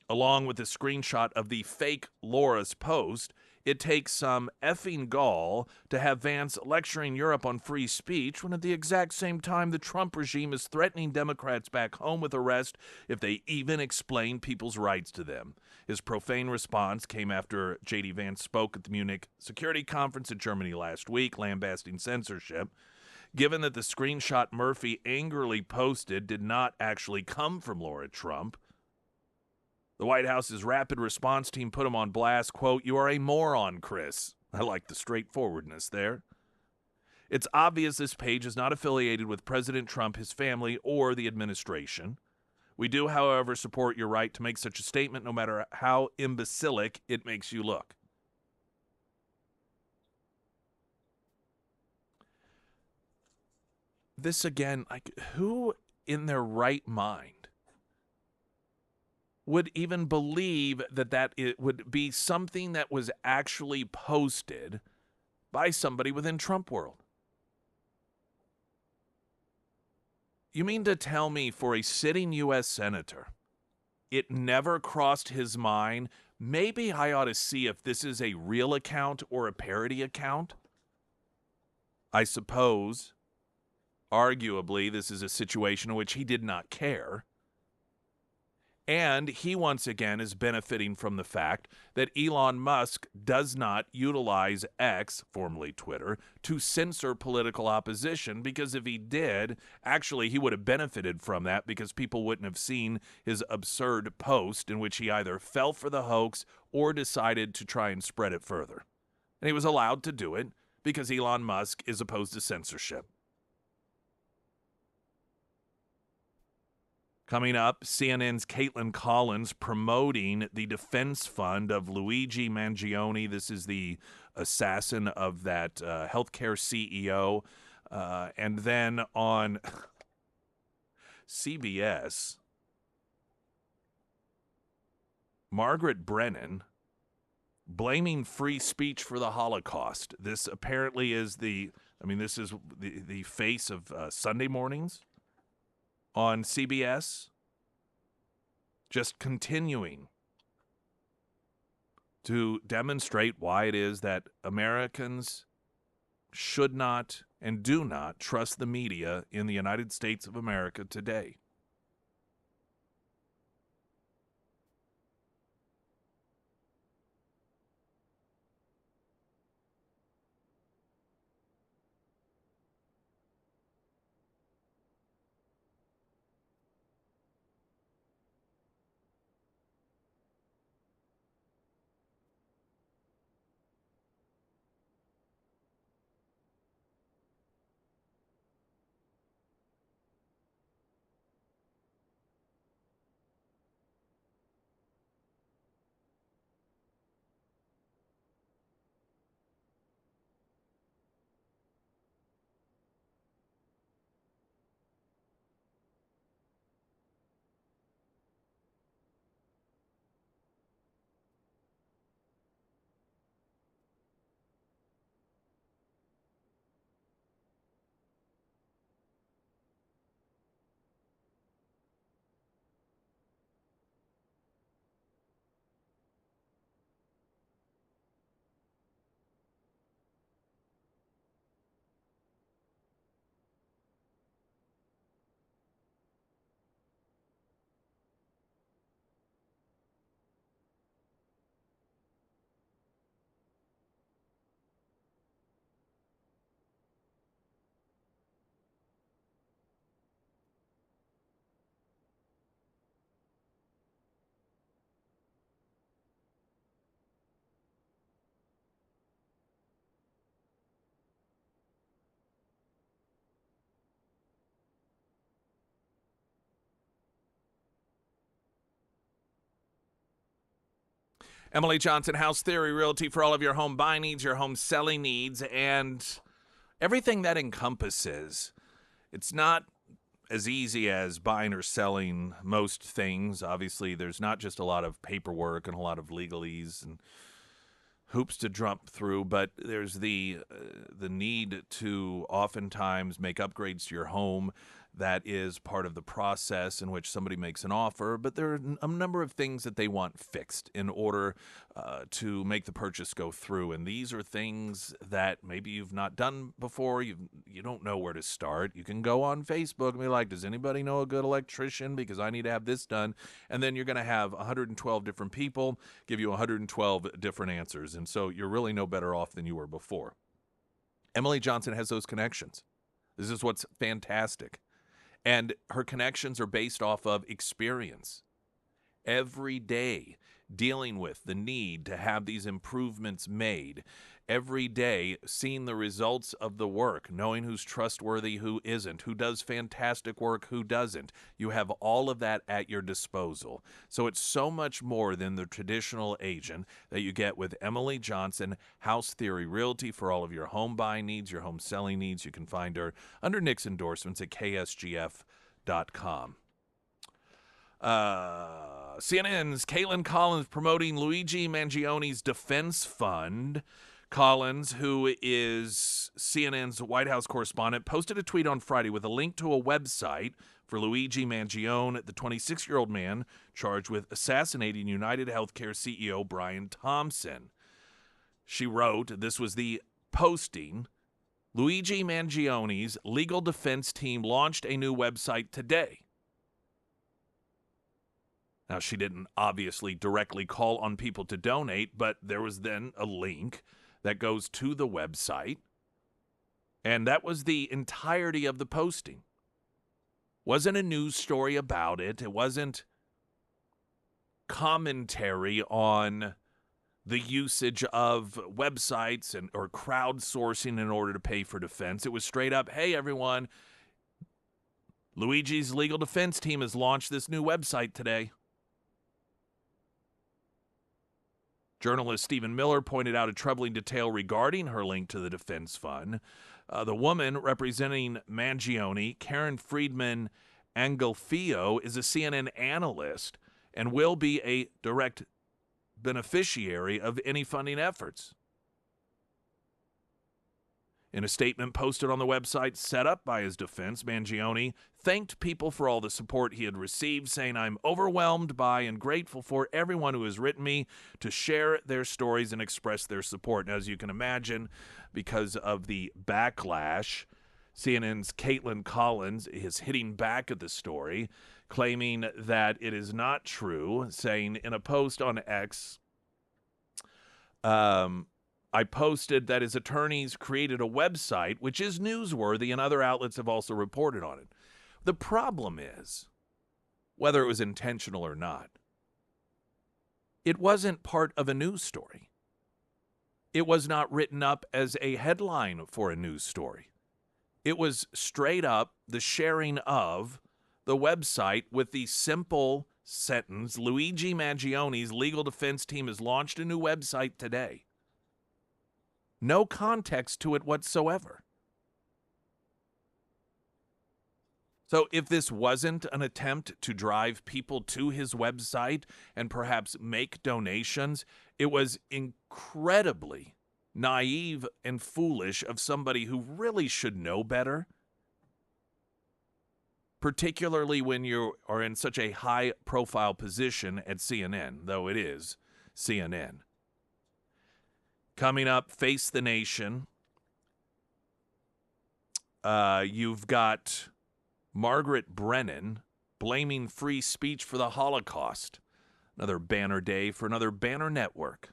Speaker 1: along with a screenshot of the fake Laura's post, it takes some effing gall to have Vance lecturing Europe on free speech when at the exact same time the Trump regime is threatening Democrats back home with arrest if they even explain people's rights to them. His profane response came after J.D. Vance spoke at the Munich Security Conference in Germany last week, lambasting censorship. Given that the screenshot Murphy angrily posted did not actually come from Laura Trump, the White House's rapid response team put him on blast, quote, "You are a moron, Chris." I like the straightforwardness there. It's obvious this page is not affiliated with President Trump, his family, or the administration. We do, however, support your right to make such a statement no matter how imbecilic it makes you look. This again, like, who in their right mind would even believe that it would be something that was actually posted by somebody within Trump world? You mean to tell me for a sitting U.S. senator it never crossed his mind, maybe I ought to see if this is a real account or a parody account. I suppose, arguably, this is a situation in which he did not care. And he, once again, is benefiting from the fact that Elon Musk does not utilize X, formerly Twitter, to censor political opposition, because if he did, actually, he would have benefited from that because people wouldn't have seen his absurd post in which he either fell for the hoax or decided to try and spread it further. And he was allowed to do it because Elon Musk is opposed to censorship. Coming up, CNN's Caitlin Collins promoting the defense fund of Luigi Mangione. This is the assassin of that healthcare CEO. And then on CBS, Margaret Brennan blaming free speech for the Holocaust. This apparently is this is the face of Sunday mornings on CBS, just continuing to demonstrate why it is that Americans should not and do not trust the media in the United States of America today. Emily Johnson, House Theory Realty, for all of your home buying needs, your home selling needs, and everything that encompasses. It's not as easy as buying or selling most things. Obviously, there's not just a lot of paperwork and a lot of legalese and hoops to jump through, but there's the need to oftentimes make upgrades to your home. That is part of the process in which somebody makes an offer, but there are a number of things that they want fixed in order to make the purchase go through. And these are things that maybe you've not done before. You don't know where to start. You can go on Facebook and be like, does anybody know a good electrician? Because I need to have this done. And then you're going to have 112 different people give you 112 different answers. And so you're really no better off than you were before. Emily Johnson has those connections. This is what's fantastic. And her connections are based off of experience. Every day dealing with the need to have these improvements made. Every day seeing the results of the work, knowing who's trustworthy, who isn't, who does fantastic work, who doesn't. You have all of that at your disposal. So it's so much more than the traditional agent that you get with Emily Johnson, House Theory Realty, for all of your home buying needs, your home selling needs. You can find her under Nick's endorsements at ksgf.com. CNN's Caitlin Collins promoting Luigi Mangione's defense fund. Collins, who is CNN's White House correspondent, posted a tweet on Friday with a link to a website for Luigi Mangione, the 26-year-old man charged with assassinating United Healthcare CEO Brian Thompson. She wrote, this was the posting, Luigi Mangione's legal defense team launched a new website today. Now, she didn't obviously directly call on people to donate, but there was then a link that goes to the website, and that was the entirety of the posting. Wasn't a news story about it. It wasn't commentary on the usage of websites or crowdsourcing in order to pay for defense. It was straight up, hey, everyone, Luigi's legal defense team has launched this new website today. Journalist Stephen Miller pointed out a troubling detail regarding her link to the defense fund. The woman representing Mangione, Karen Friedman Angolfio, is a CNN analyst and will be a direct beneficiary of any funding efforts. In a statement posted on the website set up by his defense, Mangione thanked people for all the support he had received, saying, I'm overwhelmed by and grateful for everyone who has written me to share their stories and express their support. And as you can imagine, because of the backlash, CNN's Caitlin Collins is hitting back at the story, claiming that it is not true, saying in a post on X, I posted that his attorneys created a website, which is newsworthy, and other outlets have also reported on it. The problem is, whether it was intentional or not, it wasn't part of a news story. It was not written up as a headline for a news story. It was straight up the sharing of the website with the simple sentence, Luigi Mangione's legal defense team has launched a new website today. No context to it whatsoever. So if this wasn't an attempt to drive people to his website and perhaps make donations, it was incredibly naive and foolish of somebody who really should know better, particularly when you are in such a high-profile position at CNN, though it is CNN. Coming up, Face the Nation. You've got Margaret Brennan blaming free speech for the Holocaust. Another banner day for another banner network.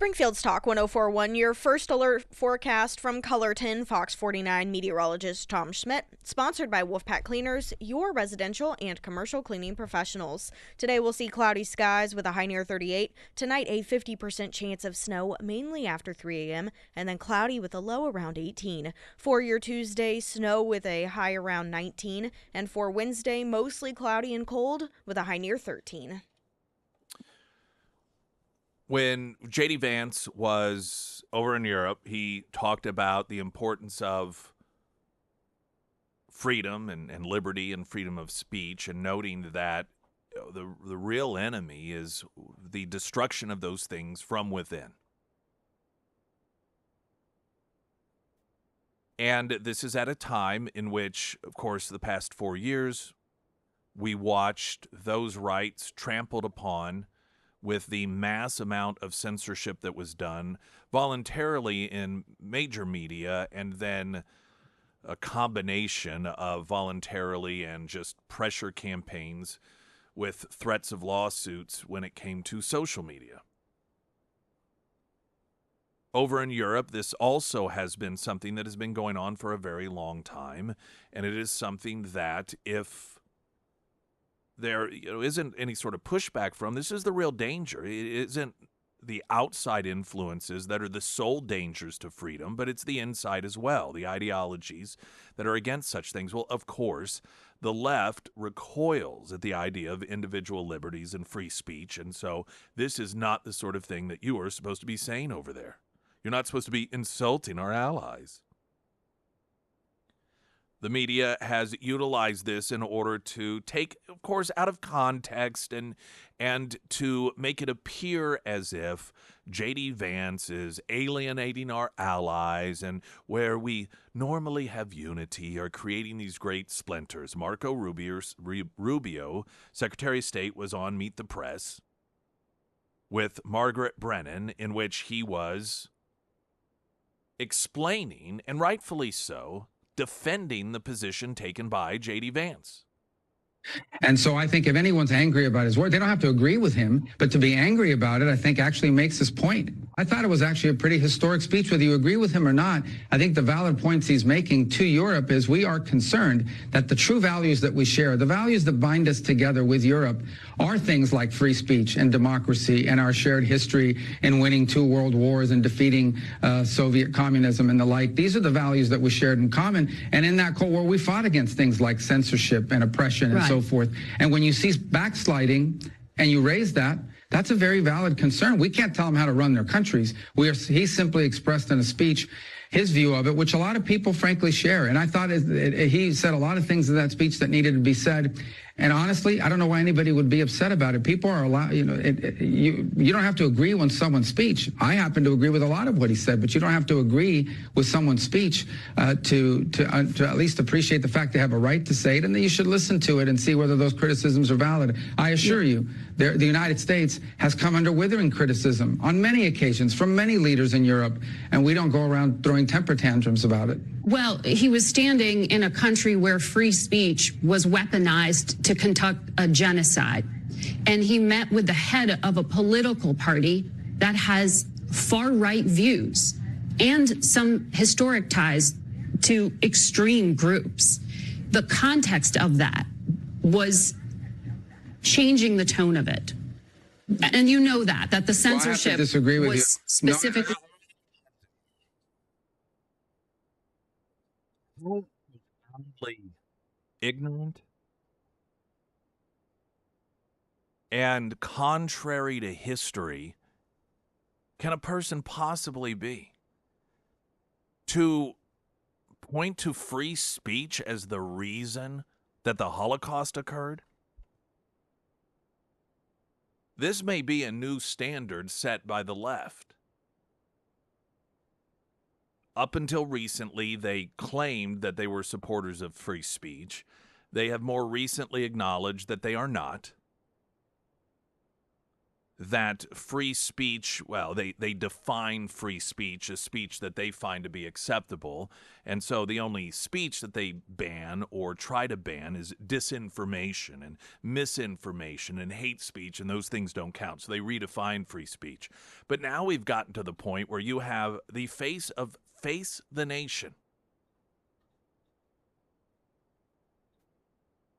Speaker 2: Springfield's Talk 1041, your first alert forecast from Colorton, Fox 49 meteorologist Tom Schmidt, sponsored by Wolfpack Cleaners, your residential and commercial cleaning professionals. Today we'll see cloudy skies with a high near 38. Tonight, a 50% chance of snow, mainly after 3 a.m., and then cloudy with a low around 18. For your Tuesday, snow with a high around 19. And for Wednesday, mostly cloudy and cold with a high near 13.
Speaker 1: When J.D. Vance was over in Europe, he talked about the importance of freedom and liberty and freedom of speech, and noting that the real enemy is the destruction of those things from within. And this is at a time in which, of course, the past 4 years, we watched those rights trampled upon with the mass amount of censorship that was done voluntarily in major media, and then a combination of voluntarily and just pressure campaigns with threats of lawsuits when it came to social media. Over in Europe, this also has been something that has been going on for a very long time, and it is something that if there isn't any sort of pushback from, this is the real danger. It isn't the outside influences that are the sole dangers to freedom, but it's the inside as well, the ideologies that are against such things. Well, of course, the left recoils at the idea of individual liberties and free speech, and so this is not the sort of thing that you are supposed to be saying over there. You're not supposed to be insulting our allies. The media has utilized this in order to take, of course, out of context and to make it appear as if J.D. Vance is alienating our allies, and where we normally have unity are creating these great splinters. Marco Rubio, Secretary of State, was on Meet the Press with Margaret Brennan, in which he was explaining, and rightfully so, defending the position taken by J.D. Vance.
Speaker 11: And so I think if anyone's angry about his word, they don't have to agree with him, but to be angry about it, I think actually makes his point. I thought it was actually a pretty historic speech, whether you agree with him or not. I think the valid points he's making to Europe is we are concerned that the true values that we share, the values that bind us together with Europe, are things like free speech and democracy and our shared history in winning 2 world wars and defeating Soviet communism and the like. These are the values that we shared in common. And in that Cold War, we fought against things like censorship and oppression and so forth. And when you see backsliding and you raise that, that's a very valid concern. We can't tell them how to run their countries. He simply expressed in a speech his view of it, which a lot of people frankly share. And I thought he said a lot of things in that speech that needed to be said. And honestly, I don't know why anybody would be upset about it. People are allowed, you don't have to agree with someone's speech. I happen to agree with a lot of what he said, but you don't have to agree with someone's speech to at least appreciate the fact they have a right to say it, and that you should listen to it and see whether those criticisms are valid. I assure you, the United States has come under withering criticism on many occasions from many leaders in Europe, and we don't go around throwing temper tantrums about it.
Speaker 12: Well, he was standing in a country where free speech was weaponized to conduct a genocide. And he met with the head of a political party that has far-right views and some historic ties to extreme groups. The context of that was changing the tone of it. And you know that the censorship
Speaker 11: disagree with
Speaker 12: was
Speaker 11: you.
Speaker 12: specifically...
Speaker 1: Ignorant and contrary to history can a person possibly be? To point to free speech as the reason that the Holocaust occurred? This may be a new standard set by the left. Up until recently, they claimed that they were supporters of free speech. They have more recently acknowledged that they are not. that free speech, well, they define free speech as speech that they find to be acceptable. And so the only speech that they ban or try to ban is disinformation and misinformation and hate speech, and those things don't count. So they redefine free speech. But now we've gotten to the point where you have the face of Face the Nation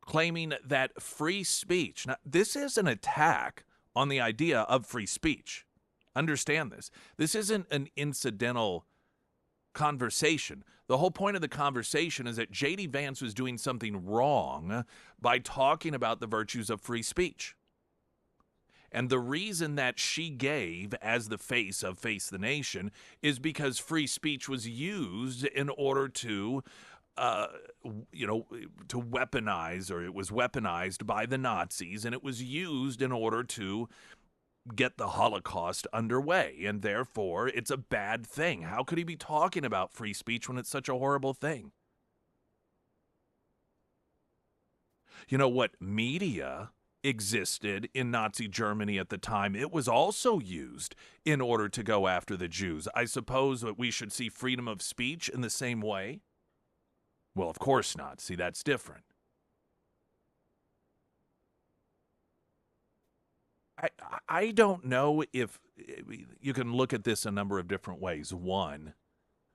Speaker 1: claiming that free speech, now this is an attack on the idea of free speech. Understand this. This isn't an incidental conversation. The whole point of the conversation is that J.D. Vance was doing something wrong by talking about the virtues of free speech. And the reason that she gave as the face of Face the Nation is because free speech was used in order to to weaponize, or it was weaponized by the Nazis, and it was used in order to get the Holocaust underway, and therefore it's a bad thing. How could he be talking about free speech when it's such a horrible thing? You know what media existed in Nazi Germany at the time? It was also used in order to go after the Jews. I suppose that we should see freedom of speech in the same way? Well, of course not. See, that's different. I don't know if you can look at this a number of different ways. One,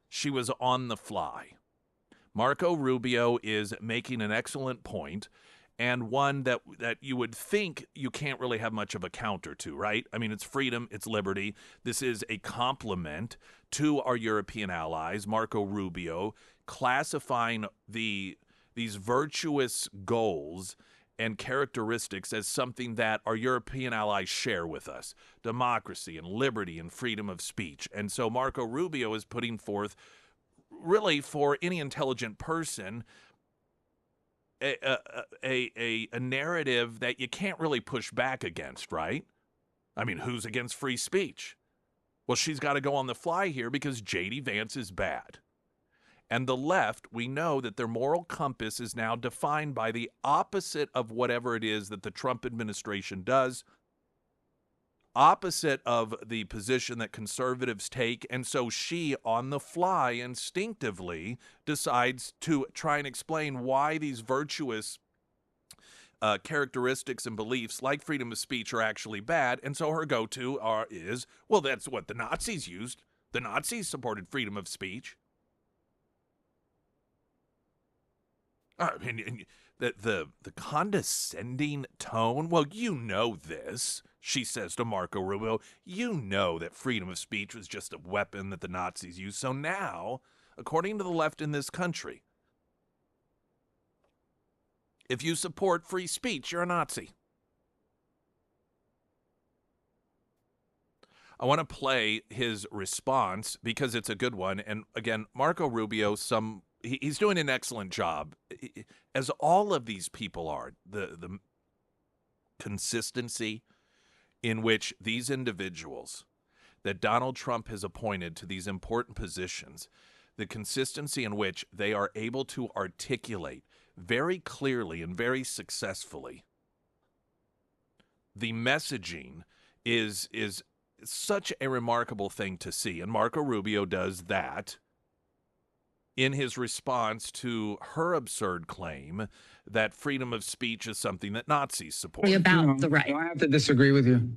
Speaker 1: she was on the fly. Marco Rubio is making an excellent point, and one that you would think you can't really have much of a counter to, right? I mean, it's freedom, it's liberty. This is a compliment to our European allies, Marco Rubio, classifying these virtuous goals and characteristics as something that our European allies share with us: democracy and liberty and freedom of speech. And so Marco Rubio is putting forth, really for any intelligent person, a narrative that you can't really push back against, right? I mean, who's against free speech? Well, she's got to go on the fly here because J.D. Vance is bad. And the left, we know that their moral compass is now defined by the opposite of whatever it is that the Trump administration does, opposite of the position that conservatives take. And so she, on the fly, instinctively decides to try and explain why these virtuous characteristics and beliefs like freedom of speech are actually bad. And so her go-to is, well, that's what the Nazis used. The Nazis supported freedom of speech. I mean, the condescending tone, well, you know this, she says to Marco Rubio. You know that freedom of speech was just a weapon that the Nazis used. So now, according to the left in this country, if you support free speech, you're a Nazi. I want to play his response because it's a good one. And again, Marco Rubio, he's doing an excellent job, as all of these people are. The consistency in which these individuals that Donald Trump has appointed to these important positions, the consistency in which they are able to articulate very clearly and very successfully the messaging is such a remarkable thing to see. And Marco Rubio does that in his response to her absurd claim that freedom of speech is something that Nazis support.
Speaker 12: About the right.
Speaker 11: I have to disagree with you.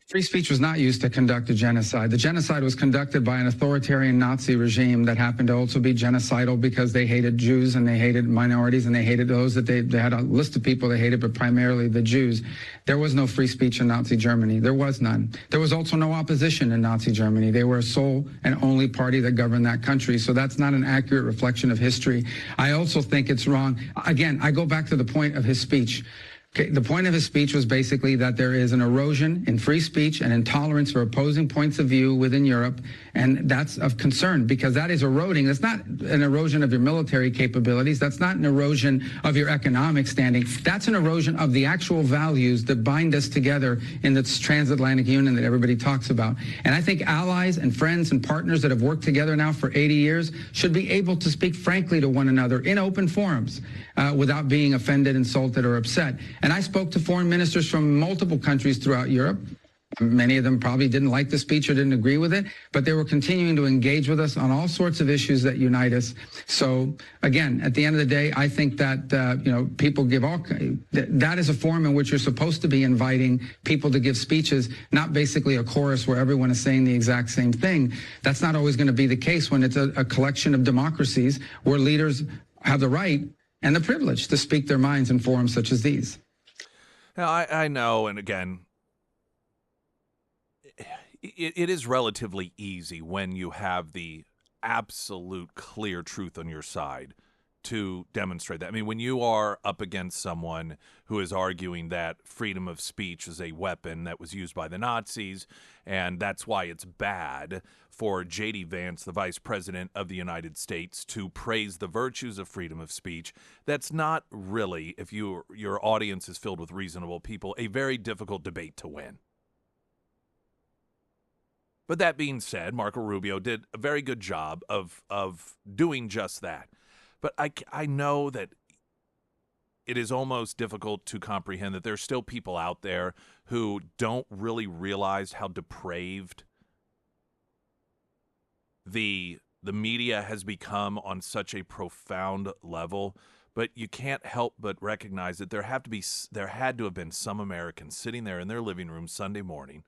Speaker 11: Free speech was not used to conduct a genocide. The genocide was conducted by an authoritarian Nazi regime that happened to also be genocidal because they hated Jews and they hated minorities and they hated those that they had a list of people they hated, but primarily the Jews. There was no free speech in Nazi Germany. There was none. There was also no opposition in Nazi Germany. They were a sole and only party that governed that country. So that's not an accurate reflection of history. I also think it's wrong. Again, I go back to the point of his speech. Okay, the point of his speech was basically that there is an erosion in free speech and intolerance for opposing points of view within Europe, and that's of concern because that is eroding. That's not an erosion of your military capabilities. That's not an erosion of your economic standing. That's an erosion of the actual values that bind us together in this transatlantic union that everybody talks about. And I think allies and friends and partners that have worked together now for 80 years should be able to speak frankly to one another in open forums without being offended, insulted, or upset. And I spoke to foreign ministers from multiple countries throughout Europe. Many of them probably didn't like the speech or didn't agree with it, but they were continuing to engage with us on all sorts of issues that unite us. So again, at the end of the day, I think that, people give that is a forum in which you're supposed to be inviting people to give speeches, not basically a chorus where everyone is saying the exact same thing. That's not always going to be the case when it's a collection of democracies where leaders have the right and the privilege to speak their minds in forums such as these.
Speaker 1: Now, I know, and again, it is relatively easy when you have the absolute clear truth on your side to demonstrate that. I mean, when you are up against someone who is arguing that freedom of speech is a weapon that was used by the Nazis, and that's why it's bad for J.D. Vance, the Vice President of the United States, to praise the virtues of freedom of speech, that's not really, if your audience is filled with reasonable people, a very difficult debate to win. But that being said, Marco Rubio did a very good job of doing just that. But I know that it is almost difficult to comprehend that there are still people out there who don't really realize how depraved the media has become on such a profound level. But you can't help but recognize that there had to have been some Americans sitting there in their living room Sunday morning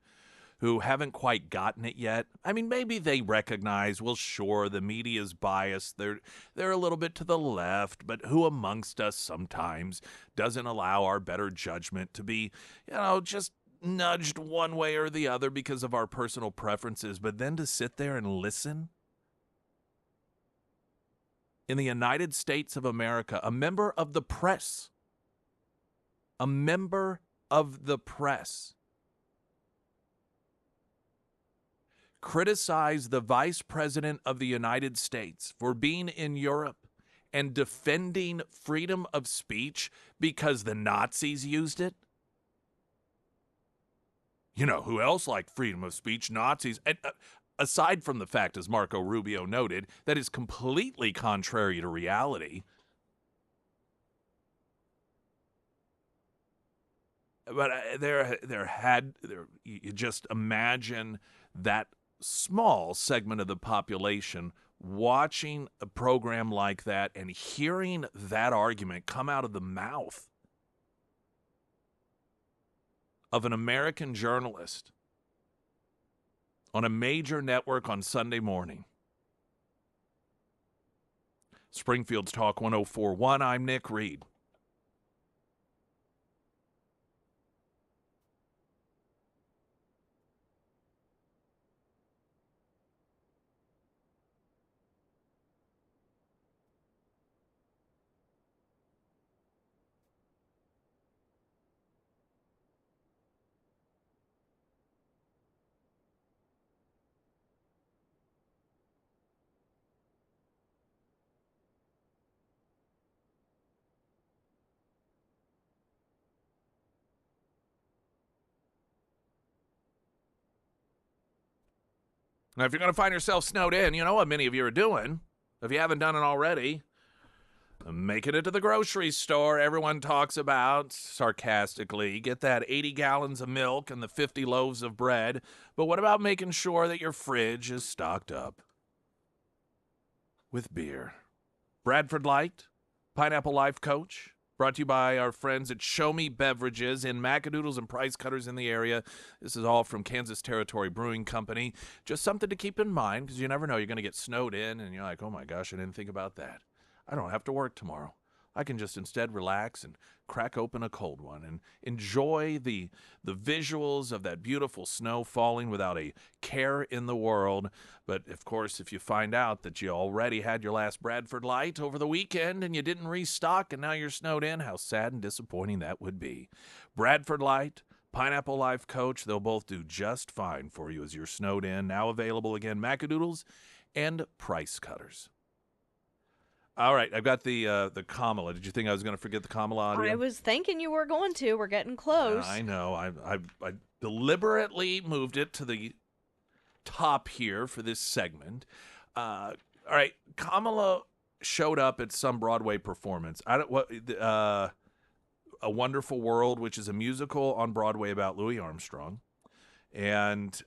Speaker 1: who haven't quite gotten it yet. I mean, maybe they recognize, well, sure, the media's biased. They're a little bit to the left, but who amongst us sometimes doesn't allow our better judgment to be, just nudged one way or the other because of our personal preferences, but then to sit there and listen? In the United States of America, a member of the press criticized the Vice President of the United States for being in Europe and defending freedom of speech because the Nazis used it. You know, who else liked freedom of speech? Nazis. And, aside from the fact, as Marco Rubio noted, that is completely contrary to reality. But you just imagine that small segment of the population watching a program like that and hearing that argument come out of the mouth of an American journalist on a major network on Sunday morning. Springfield's Talk 104.1, I'm Nick Reed. Now, if you're going to find yourself snowed in, you know what many of you are doing. If you haven't done it already, making it to the grocery store. Everyone talks about, sarcastically, get that 80 gallons of milk and the 50 loaves of bread. But what about making sure that your fridge is stocked up with beer? Bradford Light, Pineapple Life Coach, brought to you by our friends at Show Me Beverages in Macadoodles and Price Cutters in the area. This is all from Kansas Territory Brewing Company. Just something to keep in mind, because you never know. You're going to get snowed in, and you're like, oh my gosh, I didn't think about that. I don't have to work tomorrow. I can just instead relax and crack open a cold one and enjoy the visuals of that beautiful snow falling without a care in the world. But, of course, if you find out that you already had your last Bradford Light over the weekend and you didn't restock and now you're snowed in, how sad and disappointing that would be. Bradford Light, Pineapple Life Coach, they'll both do just fine for you as you're snowed in. Now available again, Macadoodles and Price Cutters. All right, I've got the Kamala. Did you think I was going to forget the Kamala audio?
Speaker 2: I was thinking you were going to. We're getting close.
Speaker 1: I know. I deliberately moved it to the top here for this segment. All right, Kamala showed up at some Broadway performance. A Wonderful World, which is a musical on Broadway about Louis Armstrong. And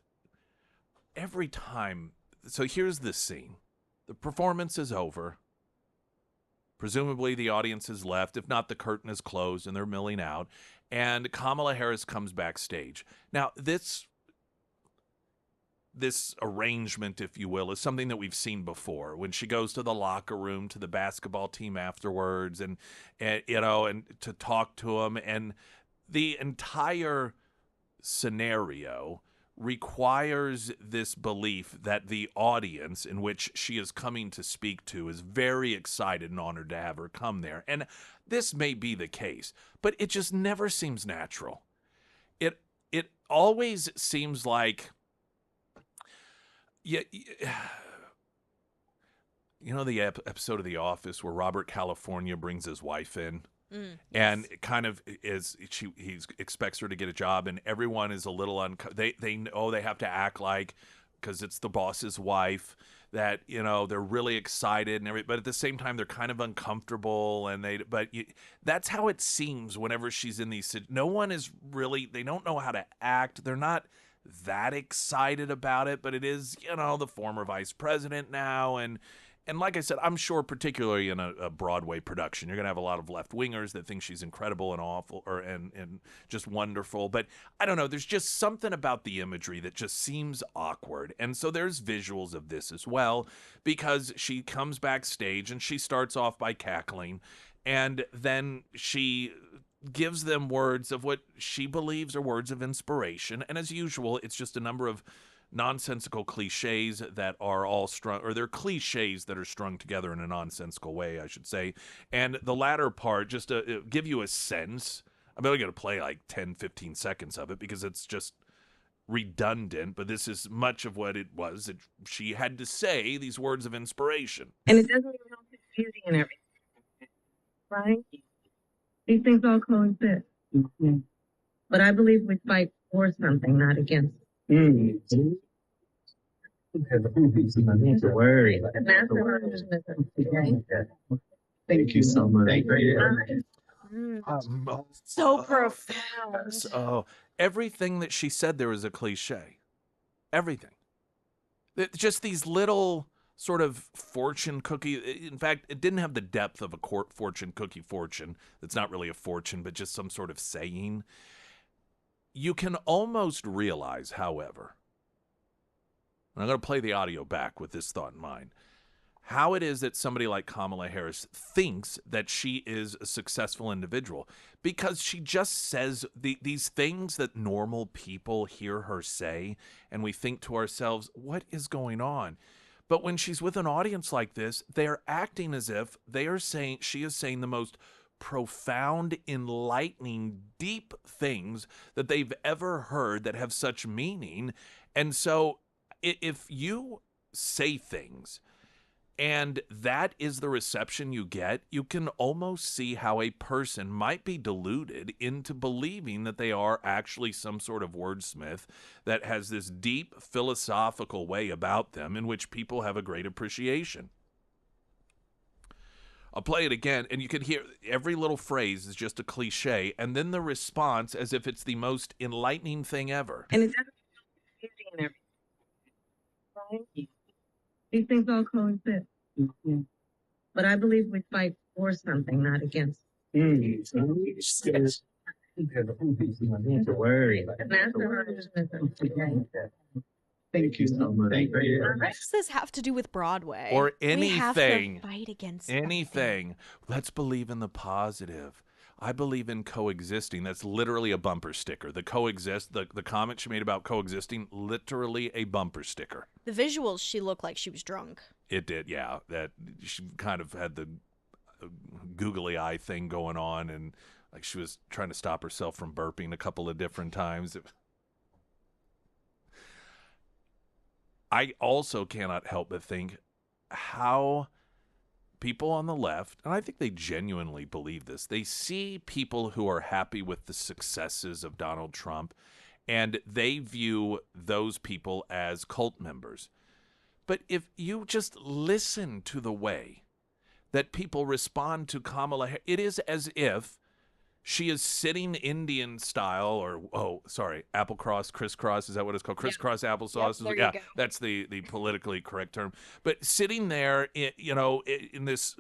Speaker 1: every time, so here's this scene. The performance is over. Presumably the audience is left. If not, the curtain is closed and they're milling out. And Kamala Harris comes backstage. Now, this arrangement, if you will, is something that we've seen before. When she goes to the locker room, to the basketball team afterwards, and to talk to them, and the entire scenario requires this belief that the audience in which she is coming to speak to is very excited and honored to have her come there. And this may be the case, but it just never seems natural. It always seems like, yeah, you know the episode of The Office where Robert California brings his wife in, and it kind of he expects her to get a job, and everyone is a little they know they have to act like, because it's the boss's wife, that they're really excited and but at the same time they're kind of uncomfortable, and that's how it seems whenever she's in these. No one is really, they don't know how to act. They're not that excited about it, but it is, the former vice president now. And like I said, I'm sure particularly in a Broadway production, you're going to have a lot of left-wingers that think she's incredible and awful and just wonderful. But I don't know, there's just something about the imagery that just seems awkward. And so there's visuals of this as well, because she comes backstage and she starts off by cackling, and then she gives them words of what she believes are words of inspiration. And as usual, it's just a number of nonsensical cliches that are all strung, or they're cliches that are strung together in a nonsensical way, I should say. And the latter part, just to give you a sense, I'm only going to play like 10, 15 seconds of it because it's just redundant, but this is much of what it was. She had to say these words of inspiration.
Speaker 13: And it doesn't even know confusing and everything, right? These things all coexist. Mm-hmm. But I believe we fight for something, not against it. Mm-hmm.
Speaker 14: Thank you so much. Thank you.
Speaker 2: So profound.
Speaker 1: Oh, everything that she said there was a cliche. Everything. Just these little sort of fortune cookie. In fact, it didn't have the depth of a fortune cookie fortune. That's not really a fortune, but just some sort of saying. You can almost realize, however, and I'm going to play the audio back with this thought in mind, how it is that somebody like Kamala Harris thinks that she is a successful individual, because she just says these things that normal people hear her say, and we think to ourselves, what is going on? But when she's with an audience like this, they are acting as if she is saying the most profound, enlightening, deep things that they've ever heard that have such meaning. And so if you say things and that is the reception you get, you can almost see how a person might be deluded into believing that they are actually some sort of wordsmith that has this deep philosophical way about them in which people have a great appreciation. I'll play it again, and you can hear every little phrase is just a cliche, and then the response as if it's the most enlightening thing ever.
Speaker 13: And it doesn't feel confusing and everything, right? These things all coexist. Mm-hmm. But I believe we fight for something, not against it.
Speaker 14: Thank you so much. Thank you.
Speaker 2: What does this have to do with Broadway?
Speaker 1: Or anything.
Speaker 2: We have to fight against
Speaker 1: anything. Let's believe in the positive. I believe in coexisting. That's literally a bumper sticker. The comment she made about coexisting, literally a bumper sticker.
Speaker 2: The visuals, she looked like she was drunk.
Speaker 1: It did, yeah. That she kind of had the googly eye thing going on, and like she was trying to stop herself from burping a couple of different times. I also cannot help but think how people on the left, and I think they genuinely believe this, they see people who are happy with the successes of Donald Trump, and they view those people as cult members. But if you just listen to the way that people respond to Kamala Harris, it is as if She is sitting Indian style, or apple cross, crisscross. Is that what it's called? Crisscross applesauce.
Speaker 2: There
Speaker 1: Yeah,
Speaker 2: you go.
Speaker 1: that's the politically correct term. But sitting there, in this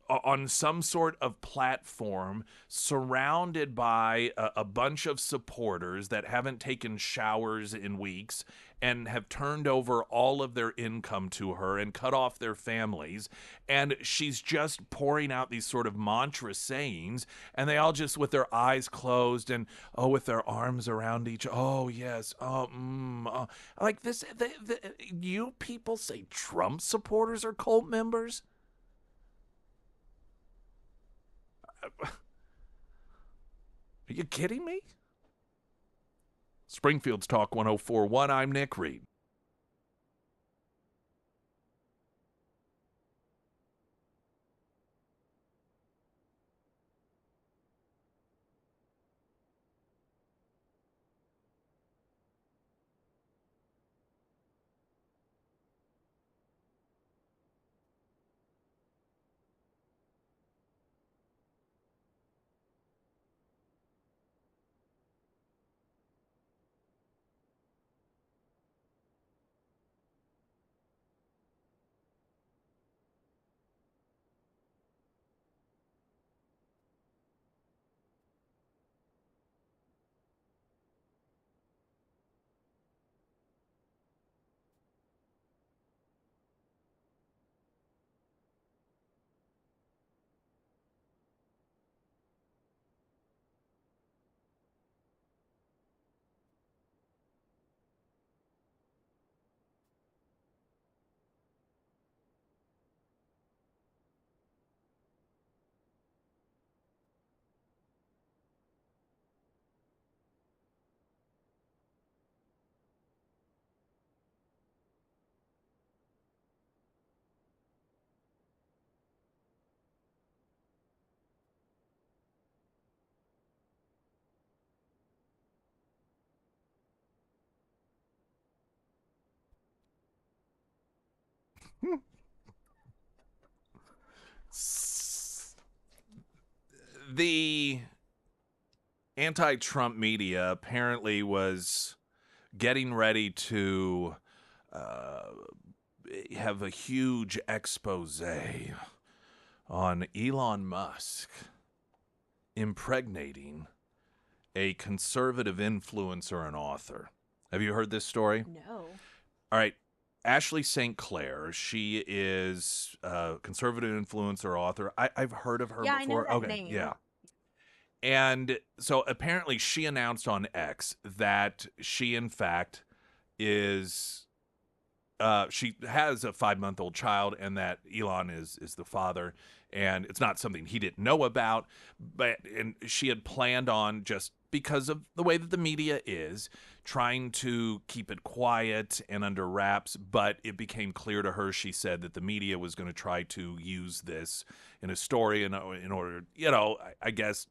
Speaker 1: on some sort of platform, surrounded by a bunch of supporters that haven't taken showers in weeks and have turned over all of their income to her and cut off their families. And she's just pouring out these sort of mantra sayings, and they all just with their eyes closed and, with their arms around each. Oh, yes. Like this. You people say Trump supporters are cult members? Are you kidding me? Springfield's Talk 104.1. I'm Nick Reed. The anti-Trump media apparently was getting ready to have a huge expose on Elon Musk impregnating a conservative influencer and author. Have you heard this story?
Speaker 2: No.
Speaker 1: All right. Ashley St. Clair, she is a conservative influencer, author. I've heard of her
Speaker 2: Yeah,
Speaker 1: before.
Speaker 2: I know that name.
Speaker 1: Yeah. And so apparently she announced on X that she, in fact, she has a 5-month-old child, and that Elon is the father. And it's not something he didn't know about, and she had planned on, just because of the way that the media is, trying to keep it quiet and under wraps. But it became clear to her, she said, that the media was going to try to use this in a story in order, I guess,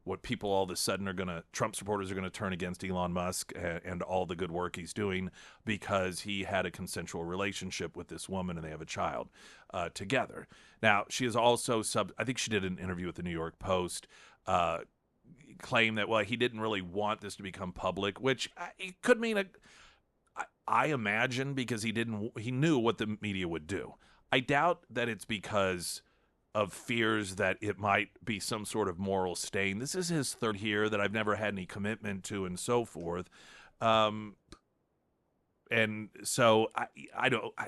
Speaker 1: what people all of a sudden Trump supporters are going to turn against Elon Musk and all the good work he's doing because he had a consensual relationship with this woman and they have a child together. Now, she is also I think she did an interview with the New York Post, claim that, he didn't really want this to become public, which it could mean I imagine because he knew what the media would do. I doubt that it's because of fears that it might be some sort of moral stain. This is his third year that I've never had any commitment to, and so forth. And so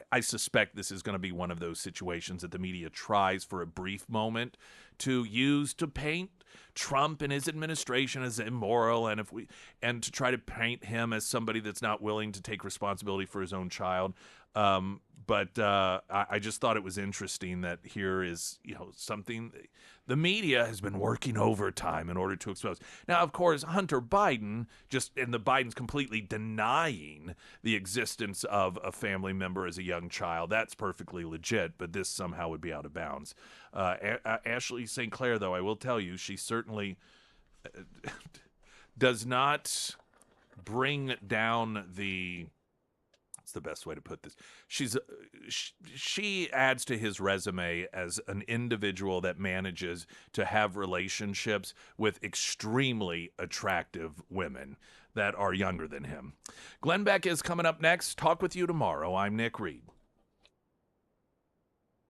Speaker 1: I suspect this is going to be one of those situations that the media tries for a brief moment to use to paint Trump and his administration as immoral, and to try to paint him as somebody that's not willing to take responsibility for his own child. But I just thought it was interesting that here is, something the media has been working overtime in order to expose. Now, of course, Hunter Biden and the Bidens completely denying the existence of a family member as a young child. That's perfectly legit, but this somehow would be out of bounds. Ashley St. Clair, though, I will tell you, she certainly does not bring down the What's the best way to put this? She adds to his resume as an individual that manages to have relationships with extremely attractive women that are younger than him. Glenn Beck is coming up next. Talk with you tomorrow. I'm Nick Reed.